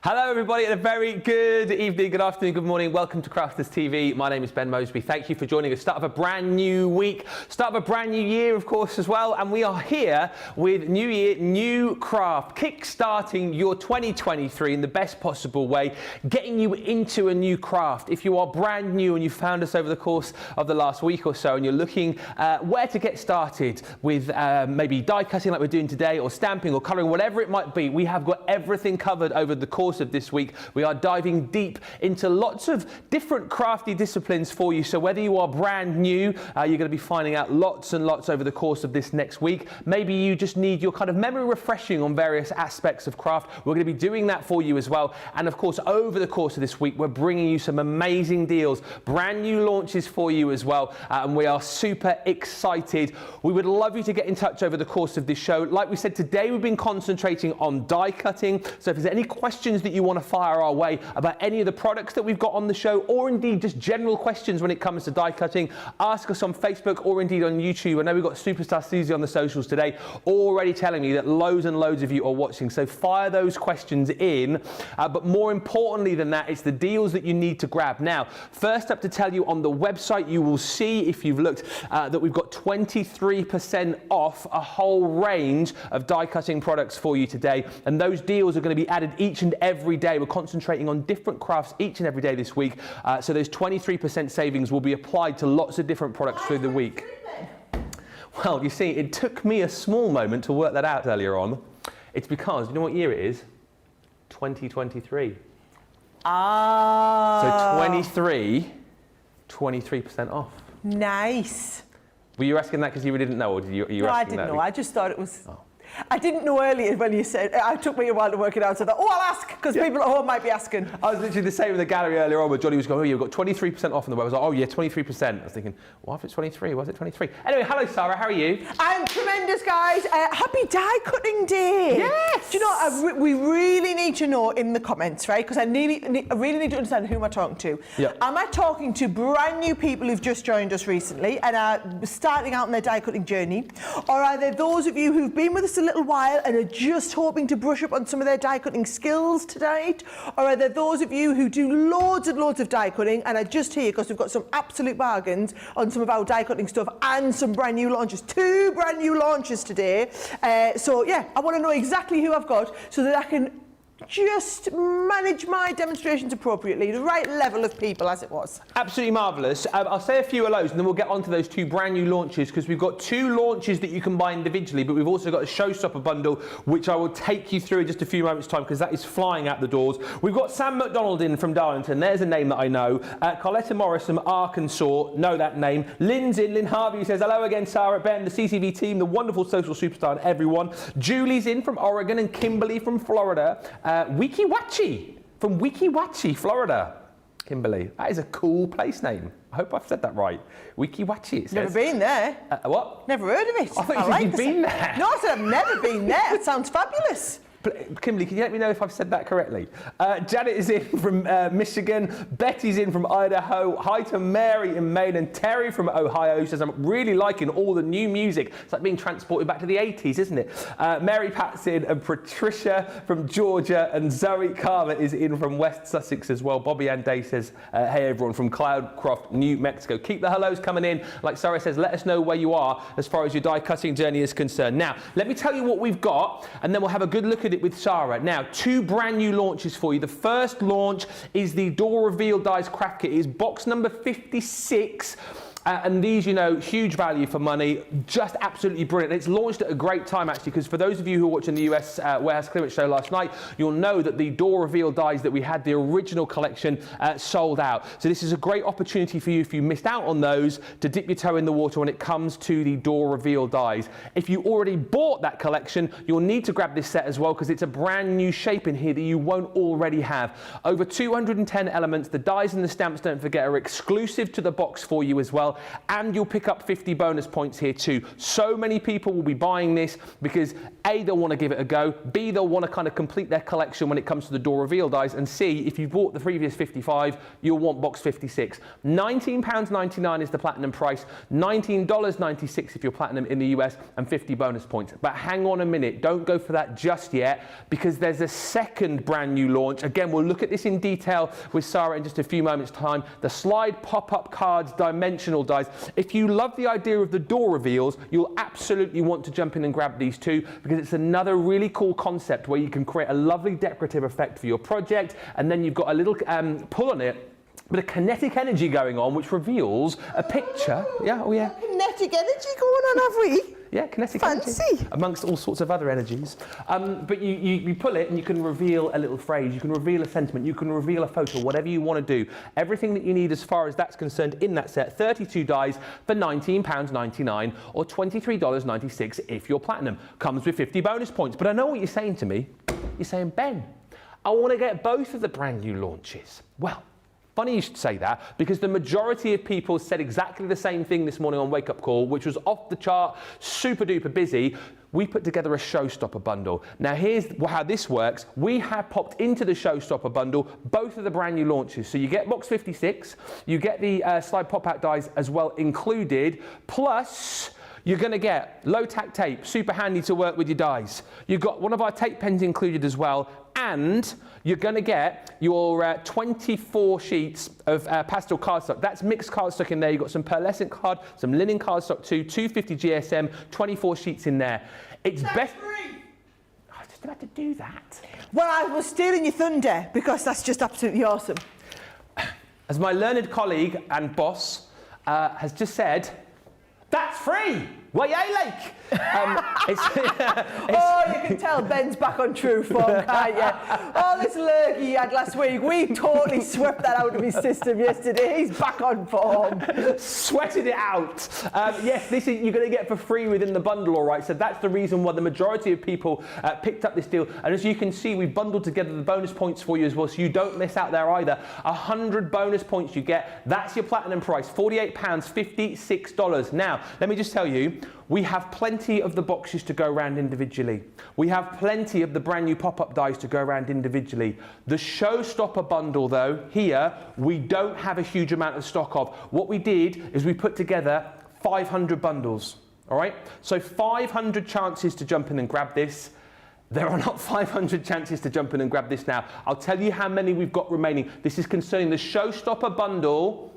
Hello everybody and a very good evening, good afternoon, good morning. Welcome to Crafters TV. My name is Ben Moseby. Thank you for joining us. Start of a brand new week, start of a brand new year of course as well, and we are here with New Year, New Craft, kick-starting your 2023 in the best possible way, getting you into a new craft. If you are brand new and you found us over the course of the last week or so and you're looking where to get started with maybe die cutting like we're doing today, or stamping or colouring, whatever it might be, we have got everything covered over the course of this week. We are diving deep into lots of different crafty disciplines for you. So whether you are brand new, you're going to be finding out lots and lots over the course of this next week. Maybe you just need your kind of memory refreshing on various aspects of craft. We're going to be doing that for you as well. And of course, over the course of this week, we're bringing you some amazing deals, brand new launches for you as well. And we are super excited. We would love you to get in touch over the course of this show. Like we said, today we've been concentrating on die cutting. So if there's any questions that you want to fire our way about any of the products that we've got on the show, or indeed just general questions when it comes to die cutting, ask us on Facebook or indeed on YouTube. I know we've got Superstar Susie on the socials today already telling me that loads and loads of you are watching, so fire those questions in. But more importantly than that, it's the deals that you need to grab. Now, first up to tell you, on the website you will see, if you've looked, that we've got 23% off a whole range of die cutting products for you today, and those deals are going to be added each and every day. We're concentrating on different crafts each and every day this week, so those 23% savings will be applied to lots of different products through the week. Well, you see, it took me a small moment to work that out earlier on. It's because, you know what year it is? 2023. Ah. So 23% off. Nice. Were you asking that because you didn't know, or you No, I didn't know. I just thought it was... Oh. I didn't know earlier when you said, it took me a while to work it out, so I thought, oh, I'll ask, because people at home might be asking. I was literally the same in the gallery earlier on where Johnny was going, oh, you've got 23% off on the web. I was like, oh yeah, 23%. I was thinking, what if it's 23? Why is it 23? Anyway, hello Sara, how are you? I'm tremendous, guys. Happy die cutting day. Yes. Do you know, we really need to know in the comments, right? Because I really need to understand who am I talking to. Yep. Am I talking to brand new people who've just joined us recently and are starting out on their die cutting journey? Or are there those of you who've been with us a little while and are just hoping to brush up on some of their die cutting skills tonight? Or are there those of you who do loads and loads of die cutting and are just here because we've got some absolute bargains on some of our die cutting stuff and some brand new launches, 2 brand new launches today. So yeah, I want to know exactly who I've got so that I can just manage my demonstrations appropriately, the right level of people as it was. Absolutely marvellous. I'll say a few of those and then we'll get on to those 2 brand new launches, because we've got 2 launches that you can buy individually, but we've also got a showstopper bundle which I will take you through in just a few moments time, because that is flying out the doors. We've got Sam McDonald in from Darlington, there's a name that I know. Carletta Morris from Arkansas, know that name. Lynn's in, Lynn Harvey says hello again Sarah, Ben, the CCV team, the wonderful social superstar and everyone. Julie's in from Oregon, and Kimberly from Florida. Wiki Wachi from Wiki Wachi, Florida. Kimberly, that is a cool place name. I hope I've said that right. Wiki Wachi, it says. Never been there. What? Never heard of it. I thought you said you'd been there. No, I said I've never been there. It sounds fabulous. Kimberly, can you let me know if I've said that correctly? Janet is in from Michigan. Betty's in from Idaho. Hi to Mary in Maine, and Terry from Ohio says, I'm really liking all the new music. It's like being transported back to the 80s, isn't it? Mary Pat's in, and Patricia from Georgia, and Zoe Carver is in from West Sussex as well. Bobby Ann Day says, hey everyone from Cloudcroft, New Mexico. Keep the hellos coming in. Like Sarah says, let us know where you are as far as your die cutting journey is concerned. Now, let me tell you what we've got, and then we'll have a good look at it with Sara. Now, 2 brand new launches for you. The first launch is the Door Reveal Dies Craft Kit. It is box number 56. And these, you know, huge value for money, just absolutely brilliant. And it's launched at a great time, actually, because for those of you who were watching the US Warehouse Clearance Show last night, you'll know that the Door Reveal dies that we had, the original collection, sold out. So this is a great opportunity for you, if you missed out on those, to dip your toe in the water when it comes to the Door Reveal dies. If you already bought that collection, you'll need to grab this set as well, because it's a brand new shape in here that you won't already have. Over 210 elements. The dies and the stamps, don't forget, are exclusive to the box for you as well. well, and you'll pick up 50 bonus points here too. So many people will be buying this because A, they'll want to give it a go, B, they'll want to kind of complete their collection when it comes to the door reveal dies, and C, if you bought the previous 55, you'll want box 56. £19.99 is the platinum price, $19.96 if you're platinum in the US, and 50 bonus points. But hang on a minute, don't go for that just yet, because there's a second brand new launch. Again, we'll look at this in detail with Sara in just a few moments' time. The slide pop-up cards dimensional dies. If you love the idea of the door reveals, you'll absolutely want to jump in and grab these too, because it's another really cool concept where you can create a lovely decorative effect for your project, and then you've got a little pull on it, but a kinetic energy going on which reveals a picture. Yeah, oh yeah. Kinetic energy going on, have we? Yeah, kinetic Fancy. energy, amongst all sorts of other energies. But you pull it and you can reveal a little phrase, you can reveal a sentiment, you can reveal a photo, whatever you want to do. Everything that you need as far as that's concerned in that set, 32 dies for £19.99 or $23.96 if you're platinum. Comes with 50 bonus points. But I know what you're saying to me. You're saying, Ben, I want to get both of the brand new launches. Well, funny you should say that, because the majority of people said exactly the same thing this morning on Wake Up Call, which was off the chart, super duper busy. We put together a showstopper bundle. Now here's how this works. We have popped into the showstopper bundle both of the brand new launches. So you get box 56, you get the slide pop-out dies as well included, plus you're going to get low tack tape, super handy to work with your dies. You've got one of our tape pens included as well, and you're going to get your 24 sheets of pastel cardstock. That's mixed cardstock in there. You've got some pearlescent card, some linen cardstock too, 250 GSM, 24 sheets in there. It's best. I was just about to do that. Well, I was stealing your thunder because that's just absolutely awesome. As my learned colleague and boss has just said, that's free! Well, yay, Lake! Oh, you can tell Ben's back on true form, can't you? All this lurgy he had last week, we totally swept that out of his system yesterday. He's back on form. Sweated it out. Yes, this is you're going to get for free within the bundle, all right? So that's the reason why the majority of people picked up this deal. And as you can see, we've bundled together the bonus points for you as well, so you don't miss out there either. 100 bonus points you get. That's your platinum price, £48, $56. Now, let me just tell you, we have plenty of the boxes to go around individually. We have plenty of the brand new pop-up dies to go around individually. The showstopper bundle, though, here, we don't have a huge amount of stock of. What we did is we put together 500 bundles, all right? So 500 chances to jump in and grab this. There are not 500 chances to jump in and grab this now. I'll tell you how many we've got remaining. This is concerning the showstopper bundle.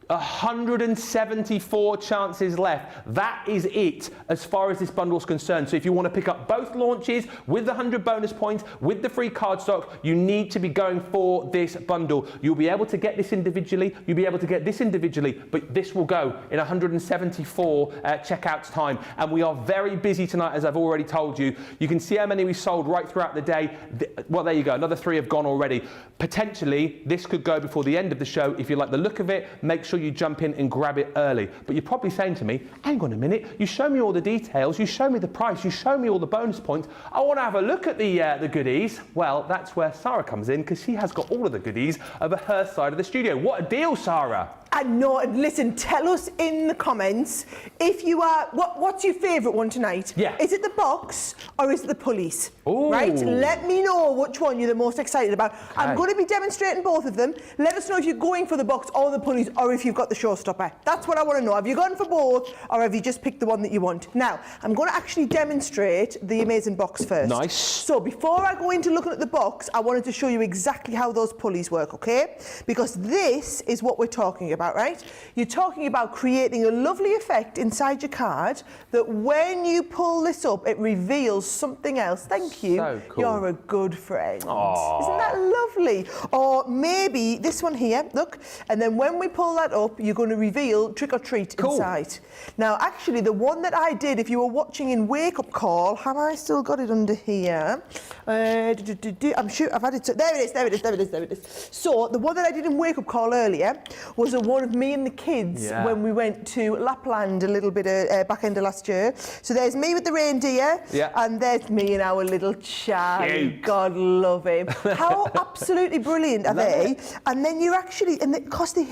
174 chances left. That is it as far as this bundle is concerned. So if you want to pick up both launches with the 100 bonus points, with the free cardstock, you need to be going for this bundle. You'll be able to get this individually, you'll be able to get this individually, but this will go in 174 checkouts time. And we are very busy tonight, as I've already told you. You can see how many we sold right throughout the day. Well, there you go. Another 3 have gone already. Potentially, this could go before the end of the show. If you like the look of it, make sure you jump in and grab it early. But you're probably saying to me, hang on a minute, you show me all the details, you show me the price, you show me all the bonus points, I want to have a look at the goodies. Well, that's where Sara comes in, because she has got all of the goodies over her side of the studio. What a deal, Sara! I know, and listen, tell us in the comments if you are, what's your favourite one tonight? Yeah. Is it the box or is it the pulleys? Ooh. Right? Let me know which one you're the most excited about. Okay. I'm going to be demonstrating both of them. Let us know if you're going for the box or the pulleys, or if you've got the showstopper. That's what I want to know. Have you gone for both, or have you just picked the one that you want? Now, I'm going to actually demonstrate the amazing box first. Nice. So before I go into looking at the box, I wanted to show you exactly how those pulleys work, okay? Because this is what we're talking about. Right? You're talking about creating a lovely effect inside your card that when you pull this up, it reveals something else. Thank you. So cool. You're a good friend. Aww. Isn't that lovely? Or maybe this one here, look, and then when we pull that up, you're going to reveal trick or treat inside. Now, actually, the one that I did, if you were watching in Wake Up Call, have I still got it under here? I'm sure I've had it. There it is. So the one that I did in Wake Up Call earlier was the one of me and the kids when we went to Lapland a little bit back end of last year. So there's me with the reindeer, and there's me and our little Charlie. God love him. How absolutely brilliant are they? And then you're actually, and because they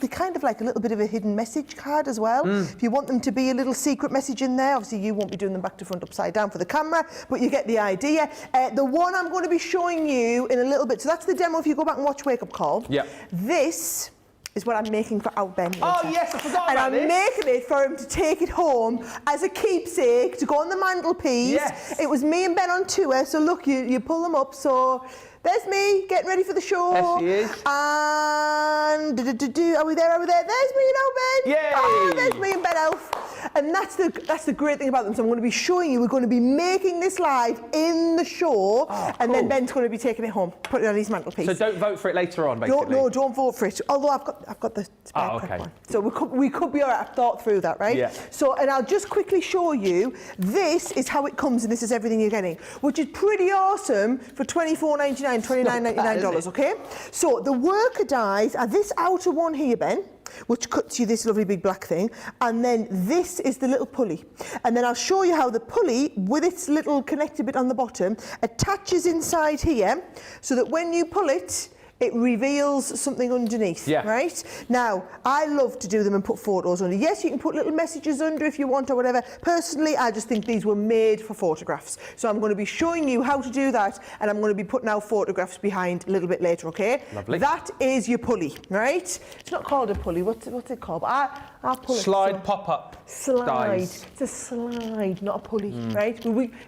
they're kind of like a little bit of a hidden message card as well. If you want them to be a little secret message in there, obviously you won't be doing them back to front upside down for the camera, but you get the idea. The one I'm going to be showing you in a little bit, so that's the demo if you go back and watch Wake Up Call. Yeah. This is what I'm making for our Ben later. Oh yes, I forgot about this. And I'm making it for him to take it home as a keepsake to go on the mantelpiece. Yes. It was me and Ben on tour, so look, you pull them up. So there's me getting ready for the show. Yes, she is. And are we there? Are we there? There's me now, Ben. Yay! Oh, there's me and Ben Elf. And that's the great thing about them. So I'm going to be showing you. We're going to be making this live in the show, and then Ben's going to be taking it home, put it on his mantelpiece. So don't vote for it later on, basically. Don't vote for it. Although I've got the spare quick one. So we could be all right. I've thought through that, right? Yeah. So, and I'll just quickly show you. This is how it comes, and this is everything you're getting, which is pretty awesome for $24.99, $29.99. Okay. So the worker dies are this outer one here, Ben, which cuts you this lovely big black thing, and then this is the little pulley, and then I'll show you how the pulley with its little connector bit on the bottom attaches inside here, so that when you pull it, it reveals something underneath, right? Now, I love to do them and put photos under. Yes, you can put little messages under if you want or whatever. Personally, I just think these were made for photographs. So I'm going to be showing you how to do that, and I'm going to be putting out photographs behind a little bit later, okay? Lovely. That is your pulley, right? It's not called a pulley. What's it called? I'll pull it. Slide pop-up. Slide. Dies. It's a slide, not a pulley, right?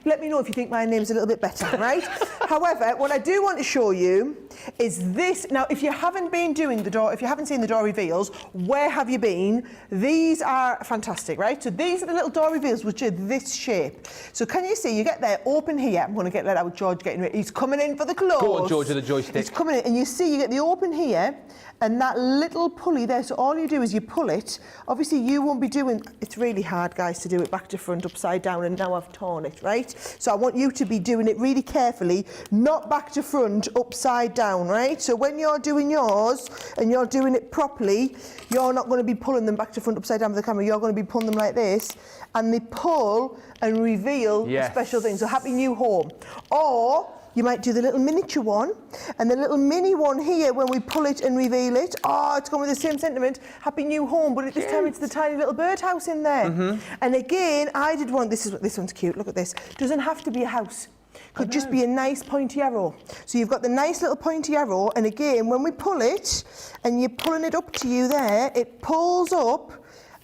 Let me know if you think my name's a little bit better, right? However, what I do want to show you is this. Now, if you haven't been doing the door, if you haven't seen the door reveals, where have you been? These are fantastic, right? So these are the little door reveals, which are this shape. So can you see? You get there, open here. I'm going to let out George getting ready. He's coming in for the close. Go on, George, with the joystick. He's coming in, and you see, you get the open here, and that little pulley there. So all you do is you pull it. Obviously, you won't be doing. It's really hard, guys, to do it back to front, upside down, and now I've torn it, right? So I want you to be doing it really carefully, not back to front, upside down, right? So when you're doing yours and you're doing it properly, you're not going to be pulling them back to front, upside down for the camera. You're going to be pulling them like this, and they pull and reveal a special thing. So happy new home. Or you might do the little miniature one, and the little mini one here when we pull it and reveal it. Oh, it's gone with the same sentiment. Happy new home, but at this time it's the tiny little birdhouse in there. And again, I did one. This one's cute. Look at this. Doesn't have to be a house. Could just be a nice pointy arrow. So you've got the nice little pointy arrow, and again, when we pull it, and you're pulling it up to you there, it pulls up.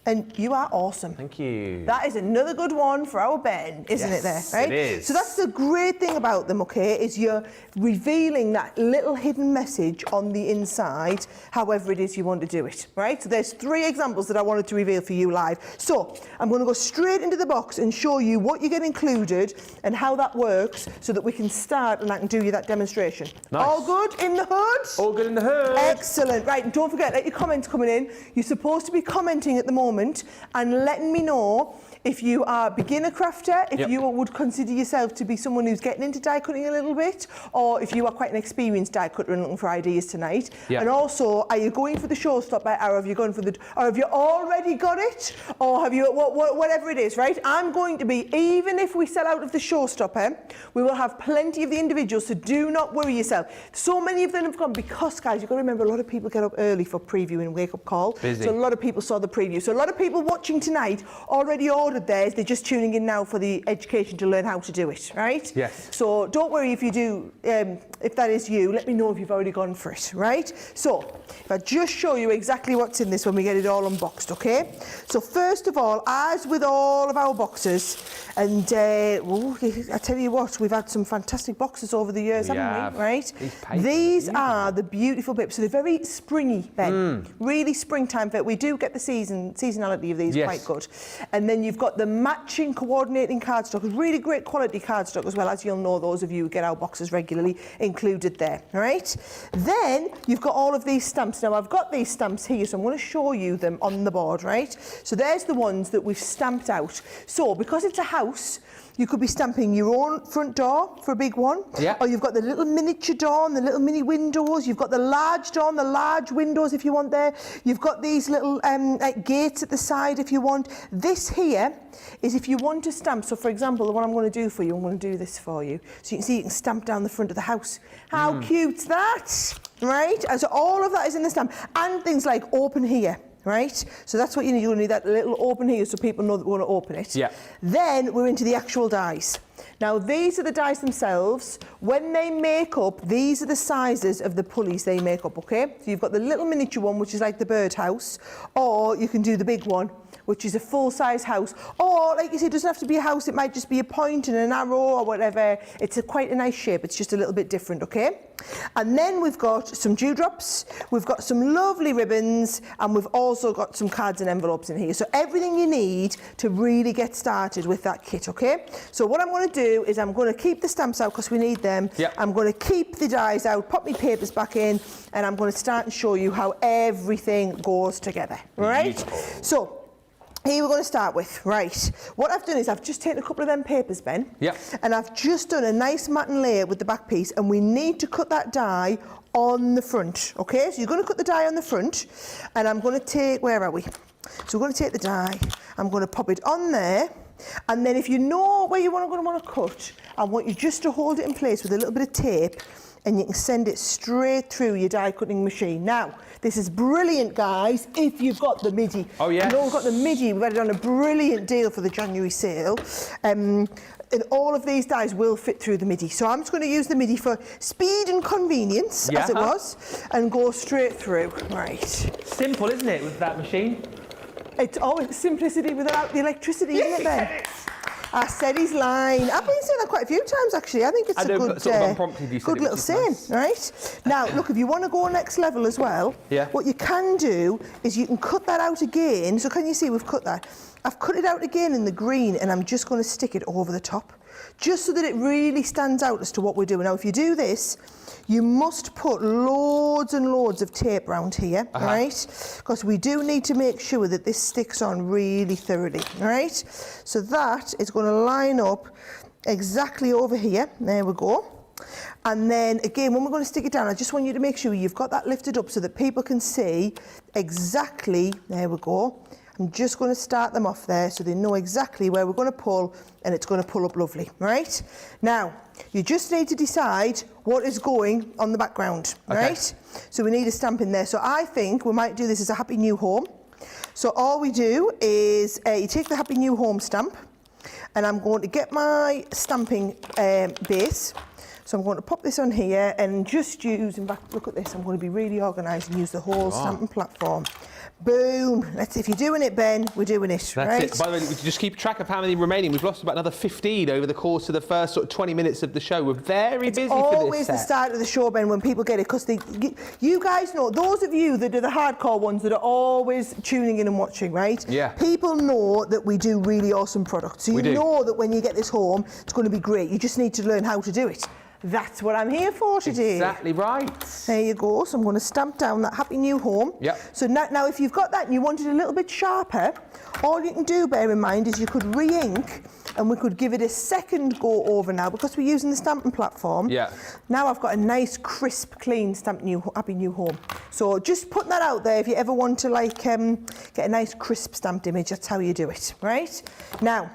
And you are awesome. Thank you. That is another good one for our Ben, isn't it there? Right? It is. So that's the great thing about them, okay, is you're revealing that little hidden message on the inside, however it is you want to do it, right? So there's 3 examples that I wanted to reveal for you live. So I'm going to go straight into the box and show you what you get included and how that works so that we can start and I can do you that demonstration. Nice. All good in the hood? All good in the hood. Excellent. Right, and don't forget, let your comments coming in. You're supposed to be commenting at the moment and letting me know if you are a beginner crafter, if you would consider yourself to be someone who's getting into die cutting a little bit, or if you are quite an experienced die cutter and looking for ideas tonight. And also, are you going for the showstopper, or have you gone for or have you already got it, or have you whatever it is, right? I'm going to be, even if we sell out of the showstopper, we will have plenty of the individuals, so do not worry yourself. So many of them have gone because, guys, you've got to remember, a lot of people get up early for preview and Wake Up Call. Busy. So a lot of people saw the preview. So a lot of people watching tonight already ordered theirs. They're just tuning in now for the education to learn how to do it, right? Yes. So don't worry if you do, if that is you, let me know if you've already gone for it, right? So if I just show you exactly what's in this when we get it all unboxed, okay? So first of all, as with all of our boxes, and I tell you what, we've had some fantastic boxes over the years, haven't we? Right? These are the beautiful bits. So they're very springy, Ben. Really springtime fit. We do get the seasonality of these quite good. And then you've got the matching coordinating cardstock, really great quality cardstock as well, as you'll know, those of you who get our boxes regularly, included there, right? Then you've got all of these stamps. Now I've got these stamps here, so I'm going to show you them on the board, right? So there's the ones that we've stamped out. So because it's a house, you could be stamping your own front door for a big one, or you've got the little miniature door and the little mini windows. You've got the large door and the large windows if you want there. You've got these little like gates at the side if you want. This here is if you want to stamp. So for example, the one I'm going to do for you, I'm going to do this for you. So you can see you can stamp down the front of the house. How cute's that? Right? And so all of that is in the stamp. And things like open here. Right? So that's what you need. You need that little open here so people know that we want to open it. Yeah. Then we're into the actual dies. Now, these are the dies themselves. When they make up, these are the sizes of the pulleys they make up, okay? So you've got the little miniature one, which is like the birdhouse, or you can do the big one, which is a full-size house. Or, like you say, it doesn't have to be a house. It might just be a point and an arrow or whatever. It's quite a nice shape. It's just a little bit different, okay? And then we've got some dewdrops, we've got some lovely ribbons, and we've also got some cards and envelopes in here. So everything you need to really get started with that kit, okay? So what I'm going to do is I'm going to keep the stamps out because we need them. Yep. I'm going to keep the dies out, pop my papers back in, and I'm going to start and show you how everything goes together, all right? Beautiful. So, here we're going to start with, right, what I've done is I've just taken a couple of them papers, Ben, Yep. and I've just done a nice matten layer with the back piece, and we need to cut that die on the front, okay? So you're going to cut the die on the front, and I'm going to take, where are we? So we're going to take the die, I'm going to pop it on there, and then if you know where you're going to want to cut, I want you just to hold it in place with a little bit of tape, and you can send it straight through your die cutting machine. Now, this is brilliant, guys, if you've got the MIDI. Oh, yes. You know we've got the MIDI, we've had it on a brilliant deal for the January sale. And all of these dies will fit through the MIDI. So I'm just going to use the MIDI for speed and convenience, as it was, and go straight through. Right. Simple, isn't it, with that machine? It's always simplicity without the electricity, isn't it, Ben? I said his line. I've been saying that quite a few times, actually. I think it's a good, sort of unprompted, you said good it, little which is saying, nice. right? Now, look, if you want to go next level as well, Yeah. what you can do is you can cut that out again. So can you see we've cut that? I've cut it out again in the green, and I'm just going to stick it over the top, just so that it really stands out as to what we're doing. Now, if you do this, you must put loads and loads of tape around here, right? Because we do need to make sure that this sticks on really thoroughly, right? So that is going to line up exactly over here. There we go. And then again, when we're going to stick it down, I just want you to make sure you've got that lifted up so that people can see exactly, there we go. I'm just going to start them off there so they know exactly where we're going to pull, and it's going to pull up lovely, right? Now, you just need to decide what is going on the background, right? So we need a stamp in there. So I think we might do this as a Happy New Home. So all we do is you take the Happy New Home stamp, and I'm going to get my stamping base. So I'm going to pop this on here and just use, in fact, look at this, I'm going to be really organised and use the whole stamping platform. Boom. Let's, if you're doing it, Ben, we're doing it, That's right? it. By the way, we can just keep track of how many remaining. We've lost about another 15 over the course of the first sort of 20 minutes of the show. We're very busy for this Always the set. start of the show, Ben, when people get it, because you guys know, those of you that are the hardcore ones that are always tuning in and watching, right? Yeah. People know that we do really awesome products. So you know that when you get this home, it's going to be great. You just need to learn how to do it. That's what I'm here for today. Exactly right. There you go. So I'm going to stamp down that Happy New Home. Yep. So now if you've got that and you want it a little bit sharper, all you can do, bear in mind, is you could re-ink, and we could give it a second go over now because we're using the stamping platform. Yeah. Now I've got a nice, crisp, clean stamped Happy New Home. So just put that out there if you ever want to get a nice, crisp stamped image. That's how you do it, right? Now,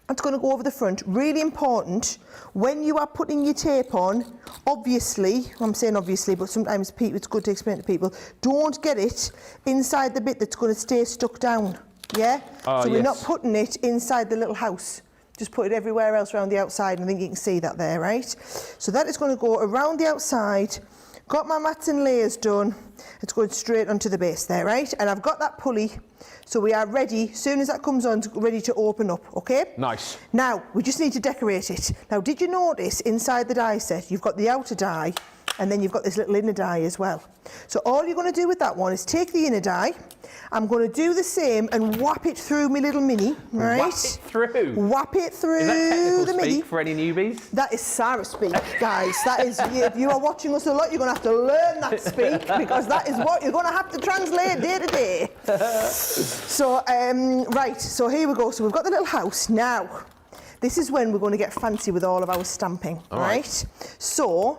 it's going to go over the front. Really important, when you are putting your tape on, obviously, I'm saying obviously, but sometimes it's good to explain to people, don't get it inside the bit that's going to stay stuck down, yeah? So we're not putting it inside the little house. Just put it everywhere else around the outside, and I think you can see that there, right? So that is going to go around the outside. Got my mats and layers done. It's going straight onto the base there, right? And I've got that pulley, so we are ready, as soon as that comes on, ready to open up, okay? Nice. Now, we just need to decorate it. Now, did you notice inside the die set, you've got the outer die, and then you've got this little inner die as well. So all you're going to do with that one is take the inner die. I'm going to do the same and whap it through my little mini, right? Whap it through? Whap it through Is that technical the speak mini. for any newbies? That is Sara speak, guys. That is, if you are watching us a lot, you're going to have to learn that speak, because that is what you're going to have to translate day to day. So, right, so here we go. So we've got the little house. Now, this is when we're going to get fancy with all of our stamping, right? So,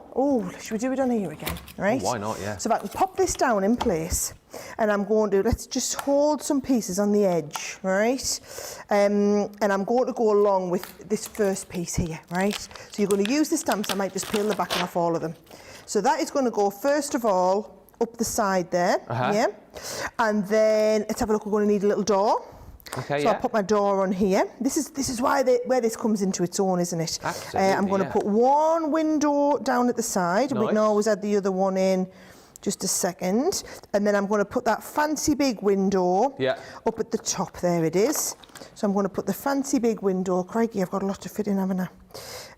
should we do it on here again, right? Why not, yeah. So if I can pop this down in place, and I'm going to, let's just hold some pieces on the edge, right? And I'm going to go along with this first piece here, right? So you're going to use the stamps, I might just peel the backing off all of them. So that is going to go, first of all, up the side there, yeah? And then, let's have a look, we're going to need a little door. Okay, so I'll put my door on here. This is why where this comes into its own, isn't it? Absolutely, I'm going to put one window down at the side. Nice. We can always add the other one in just a second. And then I'm going to put that fancy big window up at the top. There it is. So I'm going to put the fancy big window. Crikey, I've got a lot to fit in, haven't I?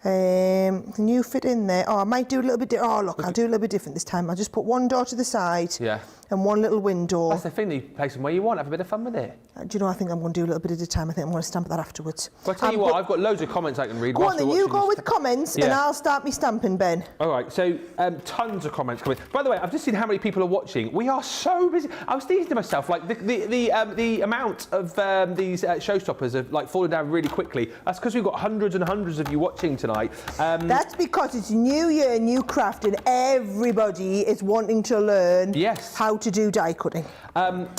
Can you fit in there? Oh, I might do a little bit I'll do a little bit different this time. I'll just put one door to the side and one little window. That's the thing, you place them where you want, have a bit of fun with it. Do you know, I think I'm going to do a little bit at a time. I think I'm going to stamp that afterwards. Well, I'll tell you what, I've got loads of comments I can read. Go on then, you go with comments and I'll start me stamping, Ben. All right, so tons of comments coming. By the way, I've just seen how many people are watching. We are so busy. I was thinking to myself, like, the amount of these showstoppers have, like, fallen down really quickly. That's because we've got hundreds and hundreds of you watching tonight. That's because it's new year, new craft, and everybody is wanting to learn how to do die cutting.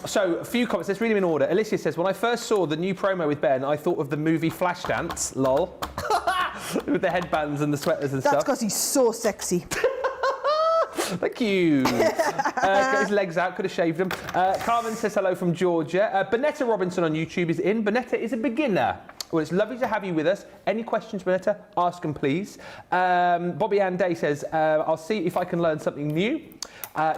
So, a few comments. Let's read them in order. Alicia says, when I first saw the new promo with Ben, I thought of the movie Flashdance, lol. With the headbands and the sweaters and stuff. That's because he's so sexy. Thank you. Got his legs out, could have shaved them. Carmen says hello from Georgia. Bonetta Robinson on YouTube is in. Bonetta is a beginner. Well, it's lovely to have you with us. Any questions, Bonetta? Ask them, please. Bobby Ann Day says, I'll see if I can learn something new.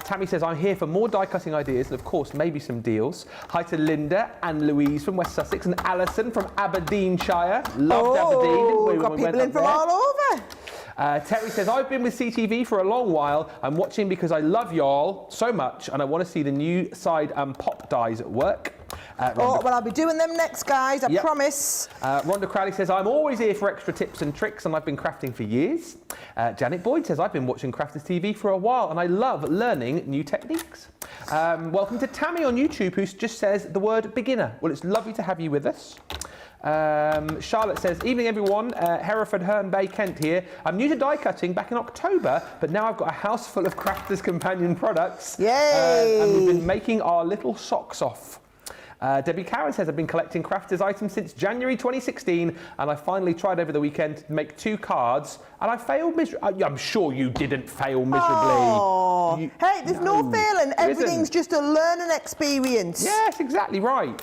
Tammy says, I'm here for more die cutting ideas and, of course, maybe some deals. Hi to Linda and Louise from West Sussex and Alison from Aberdeenshire. Loved Aberdeen. We've got people in from all over. Terry says, I've been with CTV for a long while. I'm watching because I love y'all so much and I want to see the new side pop dies at work. Well, I'll be doing them next, guys, I promise. Rhonda Crowley says, I'm always here for extra tips and tricks and I've been crafting for years. Janet Boyd says, I've been watching Crafters TV for a while and I love learning new techniques. Welcome to Tammy on YouTube, who just says the word beginner. Well, it's lovely to have you with us. Charlotte says, evening everyone, Hereford, Herne Bay, Kent here. I'm new to die cutting back in October, but now I've got a house full of Crafters Companion products. Yay! And we've been making our little socks off. Debbie Cowan says, I've been collecting Crafters items since January 2016 and I finally tried over the weekend to make 2 cards and I failed miserably. I'm sure you didn't fail miserably. Oh. Hey, there's no failing. Everything's just a learning experience. Yes, exactly right.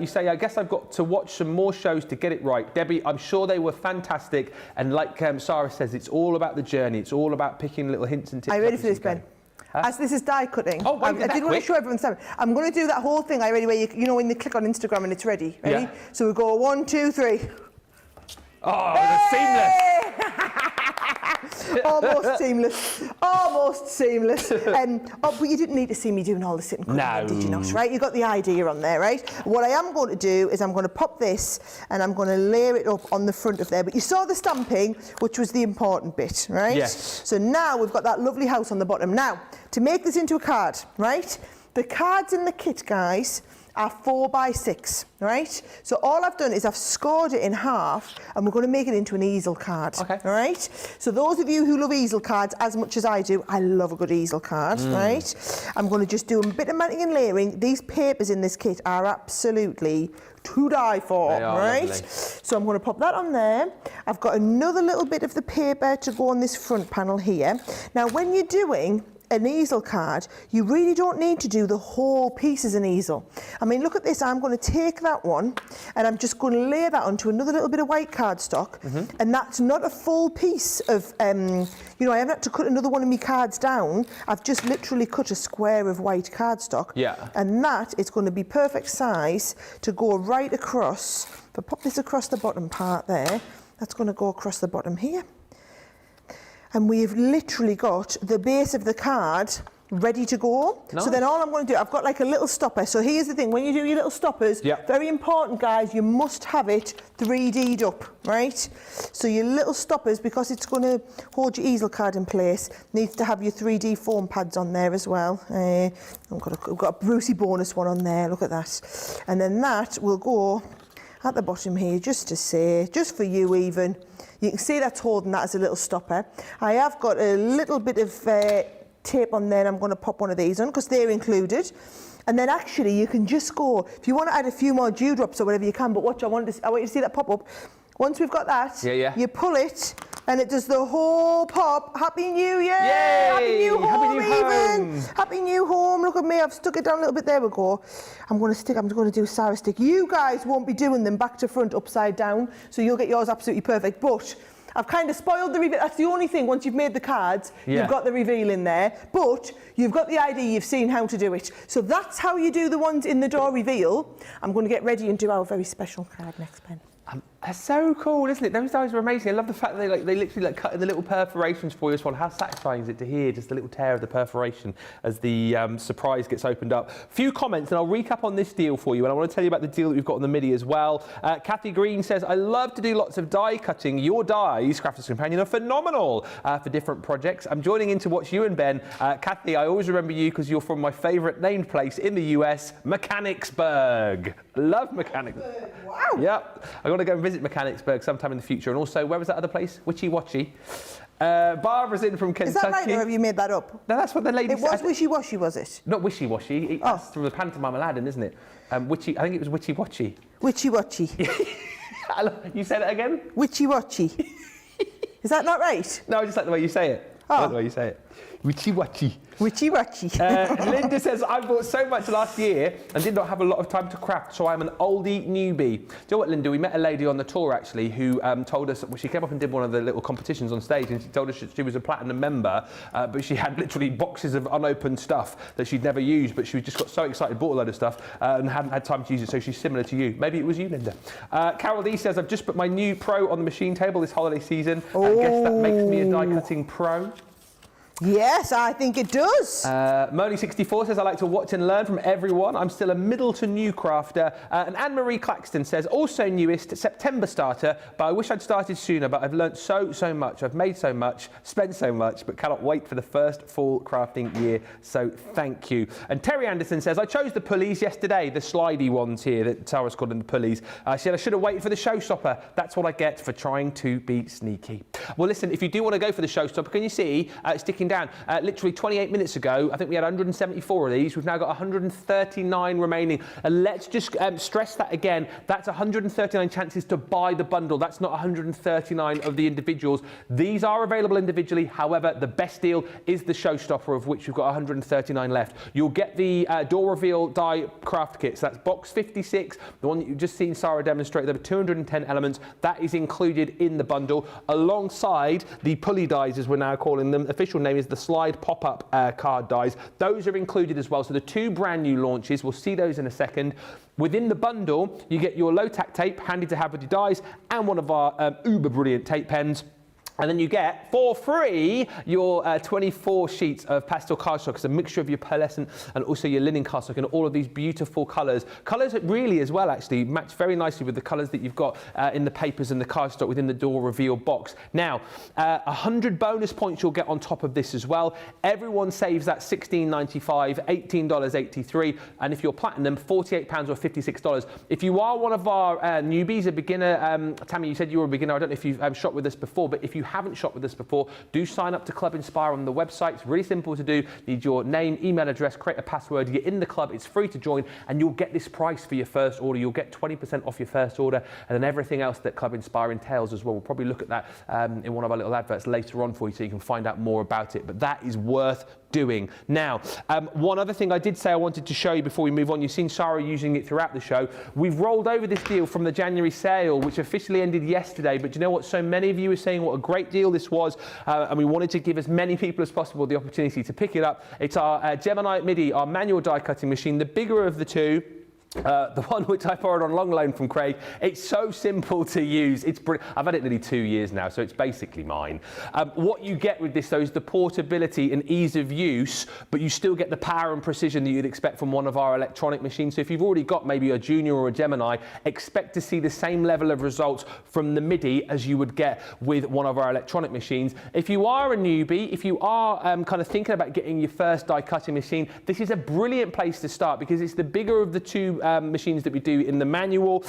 You say, I guess I've got to watch some more shows to get it right. Debbie, I'm sure they were fantastic. And like Sara says, it's all about the journey. It's all about picking little hints and tips. Are you ready for this, Ben? As this is die cutting. Oh, wait, I did want to show everyone something. I'm going to do that whole thing where you know when you click on Instagram and it's ready. Ready? Yeah. So we go 1, 2, 3. Oh, it's seamless. Almost seamless. Almost seamless. But you didn't need to see me doing all the sitting cutting, did you not? Right? You got the idea on there, right? What I am going to do is I'm going to pop this and I'm going to layer it up on the front of there. But you saw the stamping, which was the important bit, right? Yes. So now we've got that lovely house on the bottom. Now, to make this into a card, right? The cards in the kit, guys, are 4 by 6, right? So all I've done is I've scored it in half and we're going to make it into an easel card, all right? So those of you who love easel cards as much as I do, I love a good easel card, right? I'm going to just do a bit of matting and layering. These papers in this kit are absolutely to die for, right? Lovely. So I'm going to pop that on there. I've got another little bit of the paper to go on this front panel here. Now, when you're doing an easel card, you really don't need to do the whole piece as an easel. I mean, look at this. I'm going to take that one and I'm just going to lay that onto another little bit of white cardstock, and that's not a full piece of, you know, I haven't had to cut another one of my cards down. I've just literally cut a square of white cardstock, and that is going to be perfect size to go right across. If I pop this across the bottom part there, that's going to go across the bottom here. And we've literally got the base of the card ready to go. Nice. So then all I'm going to do, I've got like a little stopper. So here's the thing, when you do your little stoppers, very important, guys, you must have it 3D'd up, right? So your little stoppers, because it's going to hold your easel card in place, needs to have your 3D foam pads on there as well. We've got a Brucey bonus one on there, look at that. And then that will go at the bottom here, just to say, just for you even. You can see that's holding that as a little stopper. I have got a little bit of tape on there, and I'm going to pop one of these on because they're included. And then actually you can just go, if you want to add a few more dewdrops or whatever you can, but watch, I want you to see that pop up. Once we've got that, you pull it and it does the whole pop. Happy New Year! Yay! Happy New Home, Happy New even! Home. Happy New Home, look at me, I've stuck it down a little bit, there we go. I'm going to do Sara stick. You guys won't be doing them back to front, upside down, so you'll get yours absolutely perfect, but I've kind of spoiled the reveal. That's the only thing, once you've made the cards, you've got the reveal in there, but you've got the idea, you've seen how to do it. So that's how you do the ones in the door reveal. I'm going to get ready and do our very special card next, Ben. That's so cool, isn't it? Those dies are amazing. I love the fact that they literally cut in the little perforations for you as well. How satisfying is it to hear just the little tear of the perforation as the surprise gets opened up? Few comments, and I'll recap on this deal for you. And I want to tell you about the deal that we've got on the MIDI as well. Kathy Green says, I love to do lots of die cutting. Your dies, Crafter's Companion, are phenomenal for different projects. I'm joining in to watch you and Ben. Kathy, I always remember you because you're from my favourite named place in the US, Mechanicsburg. Love Mechanicsburg. Wow. Yep. I'm going to go and visit Mechanicsburg sometime in the future. And also, where was that other place? Wishy Washy. Barbara's in from Kentucky. Is that right, or have you made that up? No, that's what the lady said. It was Wishy Washy, was it? Not Wishy Washy. That's from the pantomime Aladdin, isn't it? I think it was Witchy Watchy. Witchy Watchy. You said it again? Witchy Watchy. Is that not right? No, I just like the way you say it. I like the way you say it. Witchy Watchy. Witchy Watchy. Linda says, I bought so much last year and did not have a lot of time to craft, so I'm an oldie newbie. Do you know what, Linda? We met a lady on the tour, actually, who told us, well, she came up and did one of the little competitions on stage, and she told us she was a platinum member, but she had literally boxes of unopened stuff that she'd never used, but she just got so excited, bought a load of stuff, and hadn't had time to use it, so she's similar to you. Maybe it was you, Linda. Carol D says, I've just put my new Pro on the machine table this holiday season. I guess that makes me a die-cutting pro. Yes, I think it does. Moni64 says, I like to watch and learn from everyone. I'm still a middle to new crafter. And Anne-Marie Claxton says, also newest, September starter, but I wish I'd started sooner, but I've learnt so much. I've made so much, spent so much, but cannot wait for the first full crafting year. So thank you. And Terry Anderson says, I chose the pulleys yesterday, the slidey ones here that Tara's called them the pulleys. She said, I should have waited for the showstopper. That's what I get for trying to be sneaky. Well, listen, if you do want to go for the showstopper, can you see sticking down? Literally 28 minutes ago, I think we had 174 of these. We've now got 139 remaining. And let's just stress that again. That's 139 chances to buy the bundle. That's not 139 of the individuals. These are available individually. However, the best deal is the showstopper, of which we've got 139 left. You'll get the door reveal die craft kits. That's box 56, the one that you've just seen Sara demonstrate. There were 210 elements. That is included in the bundle, alongside the pulley dies, as we're now calling them. Official name is the slide pop-up card dies. Those are included as well. So the two brand new launches, we'll see those in a second. Within the bundle, you get your low-tack tape, handy to have with your dies, and one of our uber brilliant tape pens. And then you get, for free, your 24 sheets of pastel cardstock. It's a mixture of your pearlescent and also your linen cardstock in all of these beautiful colours. Colours that really, as well, actually, match very nicely with the colours that you've got in the papers and the cardstock within the door reveal box. Now, 100 bonus points you'll get on top of this as well. Everyone saves that $16.95, $18.83. And if you're platinum, £48 or $56. If you are one of our newbies, a beginner, Tammy, you said you were a beginner. I don't know if you've shopped with us before, but if you haven't shopped with us before, do sign up to Club Inspire on the website. It's really simple to do. You need your name, email address, create a password, you're in the club, it's free to join, and you'll get this price for your first order. You'll get 20% off your first order, and then everything else that Club Inspire entails as well. We'll probably look at that in one of our little adverts later on for you, so you can find out more about it, but that is worth doing. Now, one other thing I did say I wanted to show you before we move on, you've seen Sara using it throughout the show. We've rolled over this deal from the January sale, which officially ended yesterday, but you know what? So many of you are saying what a great deal this was, and we wanted to give as many people as possible the opportunity to pick it up. It's our Gemini MIDI, our manual die cutting machine, the bigger of the two. The one which I borrowed on long loan from Craig. It's so simple to use. It's I've had it nearly 2 years now, so it's basically mine. What you get with this, though, is the portability and ease of use, but you still get the power and precision that you'd expect from one of our electronic machines. So if you've already got maybe a Junior or a Gemini, expect to see the same level of results from the MIDI as you would get with one of our electronic machines. If you are a newbie, if you are kind of thinking about getting your first die cutting machine, this is a brilliant place to start because it's the bigger of the two machines that we do in the manual.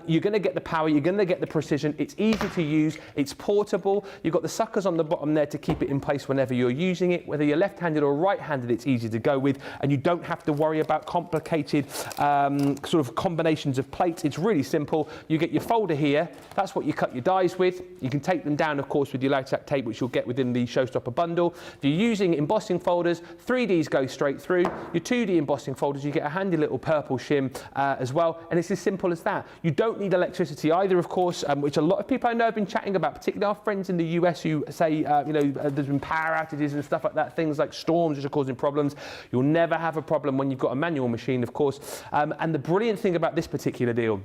You're going to get the power, you're going to get the precision. It's easy to use, it's portable. You've got the suckers on the bottom there to keep it in place whenever you're using it. Whether you're left-handed or right-handed, it's easy to go with, and you don't have to worry about complicated sort of combinations of plates. It's really simple. You get your folder here. That's what you cut your dies with. You can take them down, of course, with your latex tape, which you'll get within the Showstopper bundle. If you're using embossing folders, 3Ds go straight through. Your 2D embossing folders, you get a handy little purple shim as well, and it's as simple as that. You don't need electricity either, of course, which a lot of people I know have been chatting about, particularly our friends in the US who say, there's been power outages and stuff like that, things like storms which are causing problems. You'll never have a problem when you've got a manual machine, of course. And the brilliant thing about this particular deal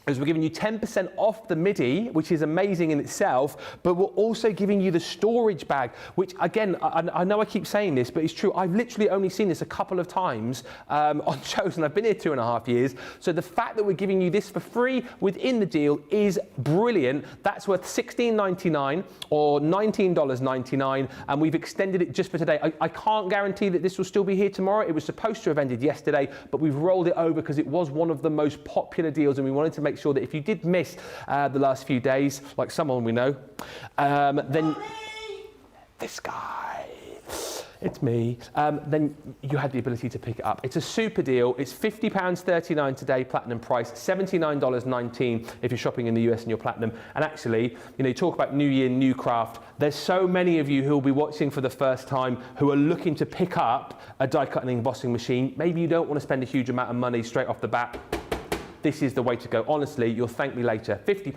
is we're giving you 10% off the MIDI, which is amazing in itself, but we're also giving you the storage bag, which again, I know I keep saying this, but it's true. I've literally only seen this a couple of times on shows, and I've been here 2.5 years. So the fact that we're giving you this for free within the deal is brilliant. That's worth $16.99 or $19.99, and we've extended it just for today. I can't guarantee that this will still be here tomorrow. It was supposed to have ended yesterday, but we've rolled it over because it was one of the most popular deals, and we wanted to make sure that if you did miss the last few days, like someone we know, then this guy, it's me, then you had the ability to pick it up. It's a super deal. It's £50.39 today, platinum price, $79.19 if you're shopping in the US and you're platinum. And actually, you talk about new year, new craft. There's so many of you who will be watching for the first time who are looking to pick up a die cutting embossing machine. Maybe you don't want to spend a huge amount of money straight off the bat. This is the way to go. Honestly, you'll thank me later. £50,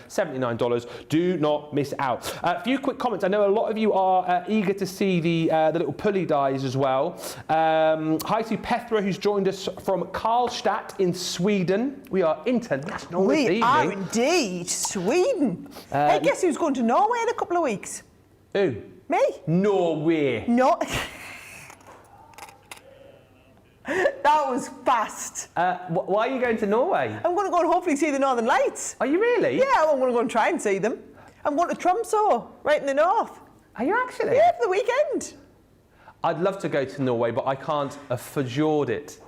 $79. Do not miss out. A few quick comments. I know a lot of you are eager to see the little pulley dies as well. Hi to Petra, who's joined us from Karlstad in Sweden. We are international this evening. We are indeed. Sweden. Hey, guess who's going to Norway in a couple of weeks? Who? Me. Norway. No. That was fast. Why are you going to Norway? I'm going to go and hopefully see the Northern Lights. Are you really? Yeah, I'm going to go and try and see them. I'm going to Tromsø, right in the north. Are you actually? Yeah, for the weekend. I'd love to go to Norway, but I can't afford it.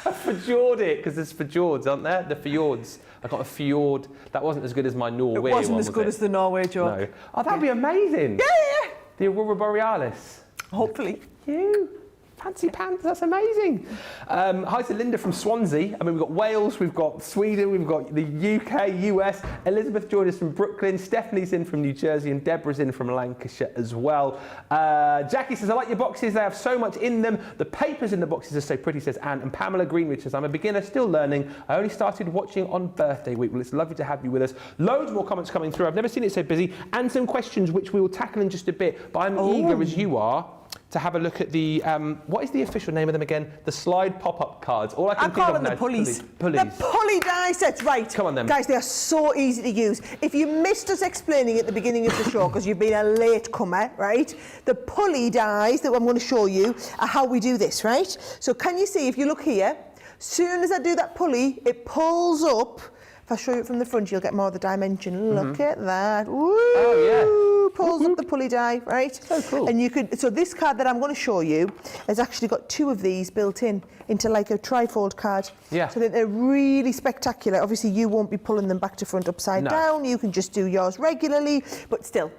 Afford it, because there's fjords, aren't there? The fjords. I got a fjord. That wasn't as good as my Norway one, It wasn't as good as the Norway joke. No. Oh, that'd be amazing. Yeah. The Aurora Borealis. Hopefully. You. Fancy pants, that's amazing. Hi to Linda from Swansea. I mean, we've got Wales, we've got Sweden, we've got the UK, US. Elizabeth joined us from Brooklyn. Stephanie's in from New Jersey, and Deborah's in from Lancashire as well. Jackie says, I like your boxes. They have so much in them. The papers in the boxes are so pretty, says Anne. And Pamela Greenridge says, I'm a beginner, still learning. I only started watching on birthday week. Well, it's lovely to have you with us. Loads more comments coming through. I've never seen it so busy. And some questions which we will tackle in just a bit. But I'm eager as you are to have a look at the, what is the official name of them again? The slide pop-up cards. All I can think of now is pulleys. Pulleys. The pulley die sets, right. Come on then. Guys, they are so easy to use. If you missed us explaining at the beginning of the show, because you've been a late comer, right? The pulley dies that I'm going to show you are how we do this, right? So can you see, if you look here, soon as I do that pulley, it pulls up. If I show you it from the front, you'll get more of the dimension. Look at that. Woo! Oh, yeah. Pulls up the pulley die, right? So cool. And you could, so this card that I'm going to show you has actually got 2 of these built into like a trifold card. Yeah. So they're really spectacular. Obviously, you won't be pulling them back to front upside down. You can just do yours regularly, but still.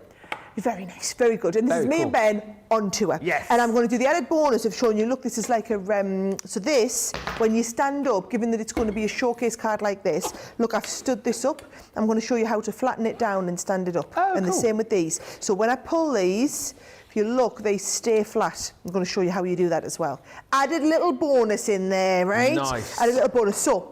Very nice, very good. And this is me and Ben on tour. Yes. And I'm going to do the added bonus of showing you, look, this is like a, so this, when you stand up, given that it's going to be a showcase card like this, look, I've stood this up. I'm going to show you how to flatten it down and stand it up. Oh, and cool. the same with these. So when I pull these, if you look, they stay flat. I'm going to show you how you do that as well. Added little bonus in there, right? Nice. Added little bonus. So,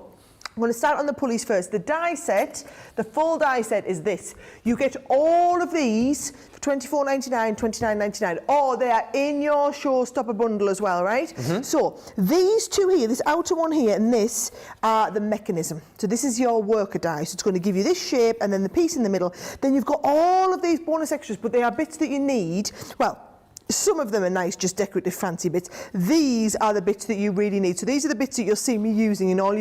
I'm going to start on the pulleys first. The die set, the full die set is this. You get all of these for $24.99, $29.99. Oh, they are in your Showstopper bundle as well, right? So these 2 here, this outer one here and this are the mechanism. So this is your worker die. So it's going to give you this shape and then the piece in the middle. Then you've got all of these bonus extras, but they are bits that you need. Well, some of them are nice, just decorative, fancy bits. These are the bits that you really need. So these are the bits that you'll see me using in all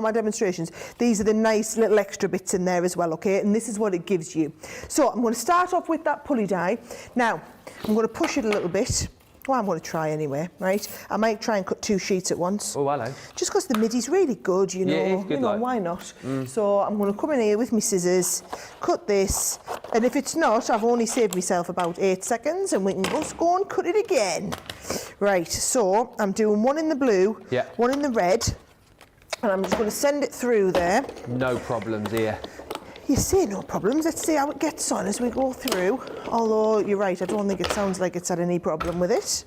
my demonstrations. These are the nice little extra bits in there as well, okay? And this is what it gives you. So I'm going to start off with that pulley die. Now, I'm going to push it a little bit. Well, I'm going to try anyway, right? I might try and cut 2 sheets at once. Oh, hello. Just because the midi's really good, you know. Yeah, it's good, like. Why not? So I'm going to come in here with my scissors, cut this, and if it's not, I've only saved myself about 8 seconds, and we can just go and cut it again. Right, so I'm doing one in the blue, one in the red, and I'm just going to send it through there. No problems here. You say no problems. Let's see how it gets on as we go through. Although, you're right, I don't think it sounds like it's had any problem with it.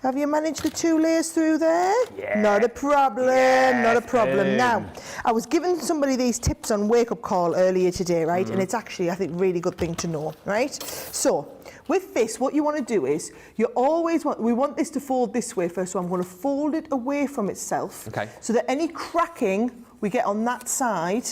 Have you managed the 2 layers through there? Yeah. Not a problem, not a problem. Now, I was giving somebody these tips on Wake Up Call earlier today, right? And it's actually, I think, really good thing to know, right? So, with this, what you want to do is, we want this to fold this way first, so I'm going to fold it away from itself. Okay. So that any cracking we get on that side,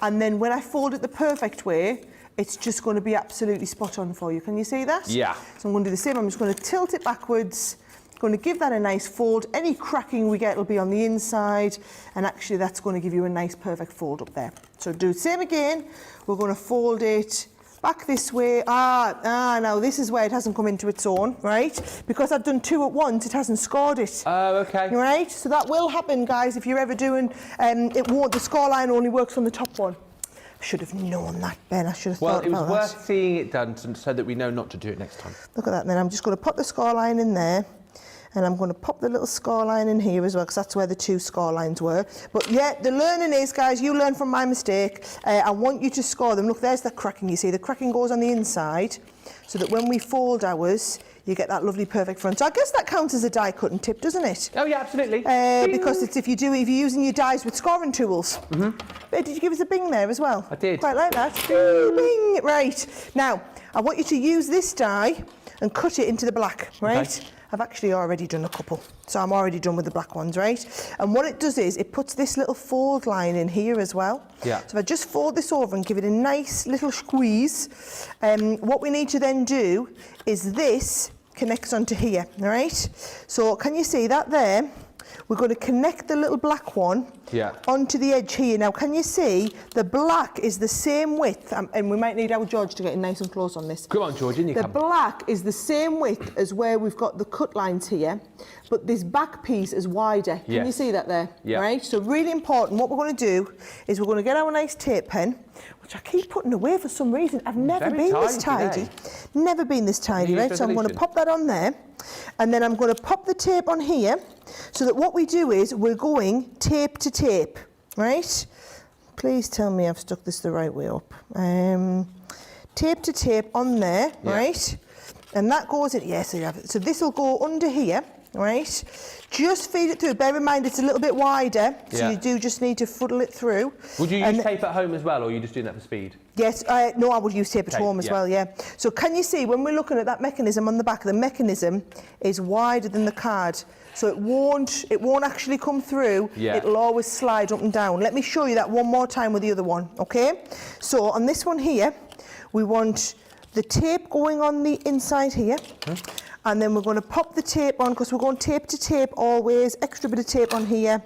and then when I fold it the perfect way, it's just going to be absolutely spot on for you. Can you see that? Yeah. So I'm going to do the same. I'm just going to tilt it backwards, going to give that a nice fold. Any cracking we get will be on the inside, and actually that's going to give you a nice perfect fold up there. So do the same again. We're going to fold it back this way. Now this is where it hasn't come into its own, right? Because I've done 2 at once, it hasn't scored it. Oh, okay. Right? So that will happen, guys, if you're ever doing, the score line only works on the top one. I should have known that, Ben. I should have thought about that. Well, it was worth seeing it done so that we know not to do it next time. Look at that. And then I'm just going to put the score line in there. And I'm going to pop the little score line in here as well, because that's where the 2 score lines were. But yeah, the learning is, guys, you learn from my mistake. I want you to score them. Look, there's the cracking, you see. The cracking goes on the inside, so that when we fold ours, you get that lovely perfect front. So I guess that counts as a die cutting tip, doesn't it? Oh yeah, absolutely. Because it's if you're using your dies with scoring tools. Did you give us a bing there as well? I did. Quite like that. Bing, bing. Right. Now, I want you to use this die and cut it into the black, right? Okay. I've actually already done a couple, so I'm already done with the black ones, right? And what it does is it puts this little fold line in here as well. Yeah. So if I just fold this over and give it a nice little squeeze, what we need to then do is this connects onto here, all right? So can you see that there? We're going to connect the little black one onto the edge here. Now, can you see the black is the same width? And we might need our George to get in nice and close on this. Come on, George, in you come. come. The black is the same width as where we've got the cut lines here, but this back piece is wider. Can you see that there? Yeah. Right? So really important. What we're going to do is we're going to get our nice tape pen, which I keep putting away for some reason. I've never been this tidy. Never been this tidy, right? So I'm going to pop that on there. And then I'm going to pop the tape on here, so that what we do is we're going tape to tape, right? Please tell me I've stuck this the right way up. Tape to tape on there, right? And that goes in, yes, so you have it. So this will go under here, right? Just feed it through. Bear in mind it's a little bit wider, so you do just need to fuddle it through. Would you use tape at home as well, or are you just doing that for speed? Yes, no, I would use tape at home as well, yeah. So can you see, when we're looking at that mechanism on the back, the mechanism is wider than the card. So it won't actually come through, it'll always slide up and down. Let me show you that one more time with the other one, okay? So on this one here, we want the tape going on the inside here. And then we're going to pop the tape on, because we're going tape to tape always, extra bit of tape on here.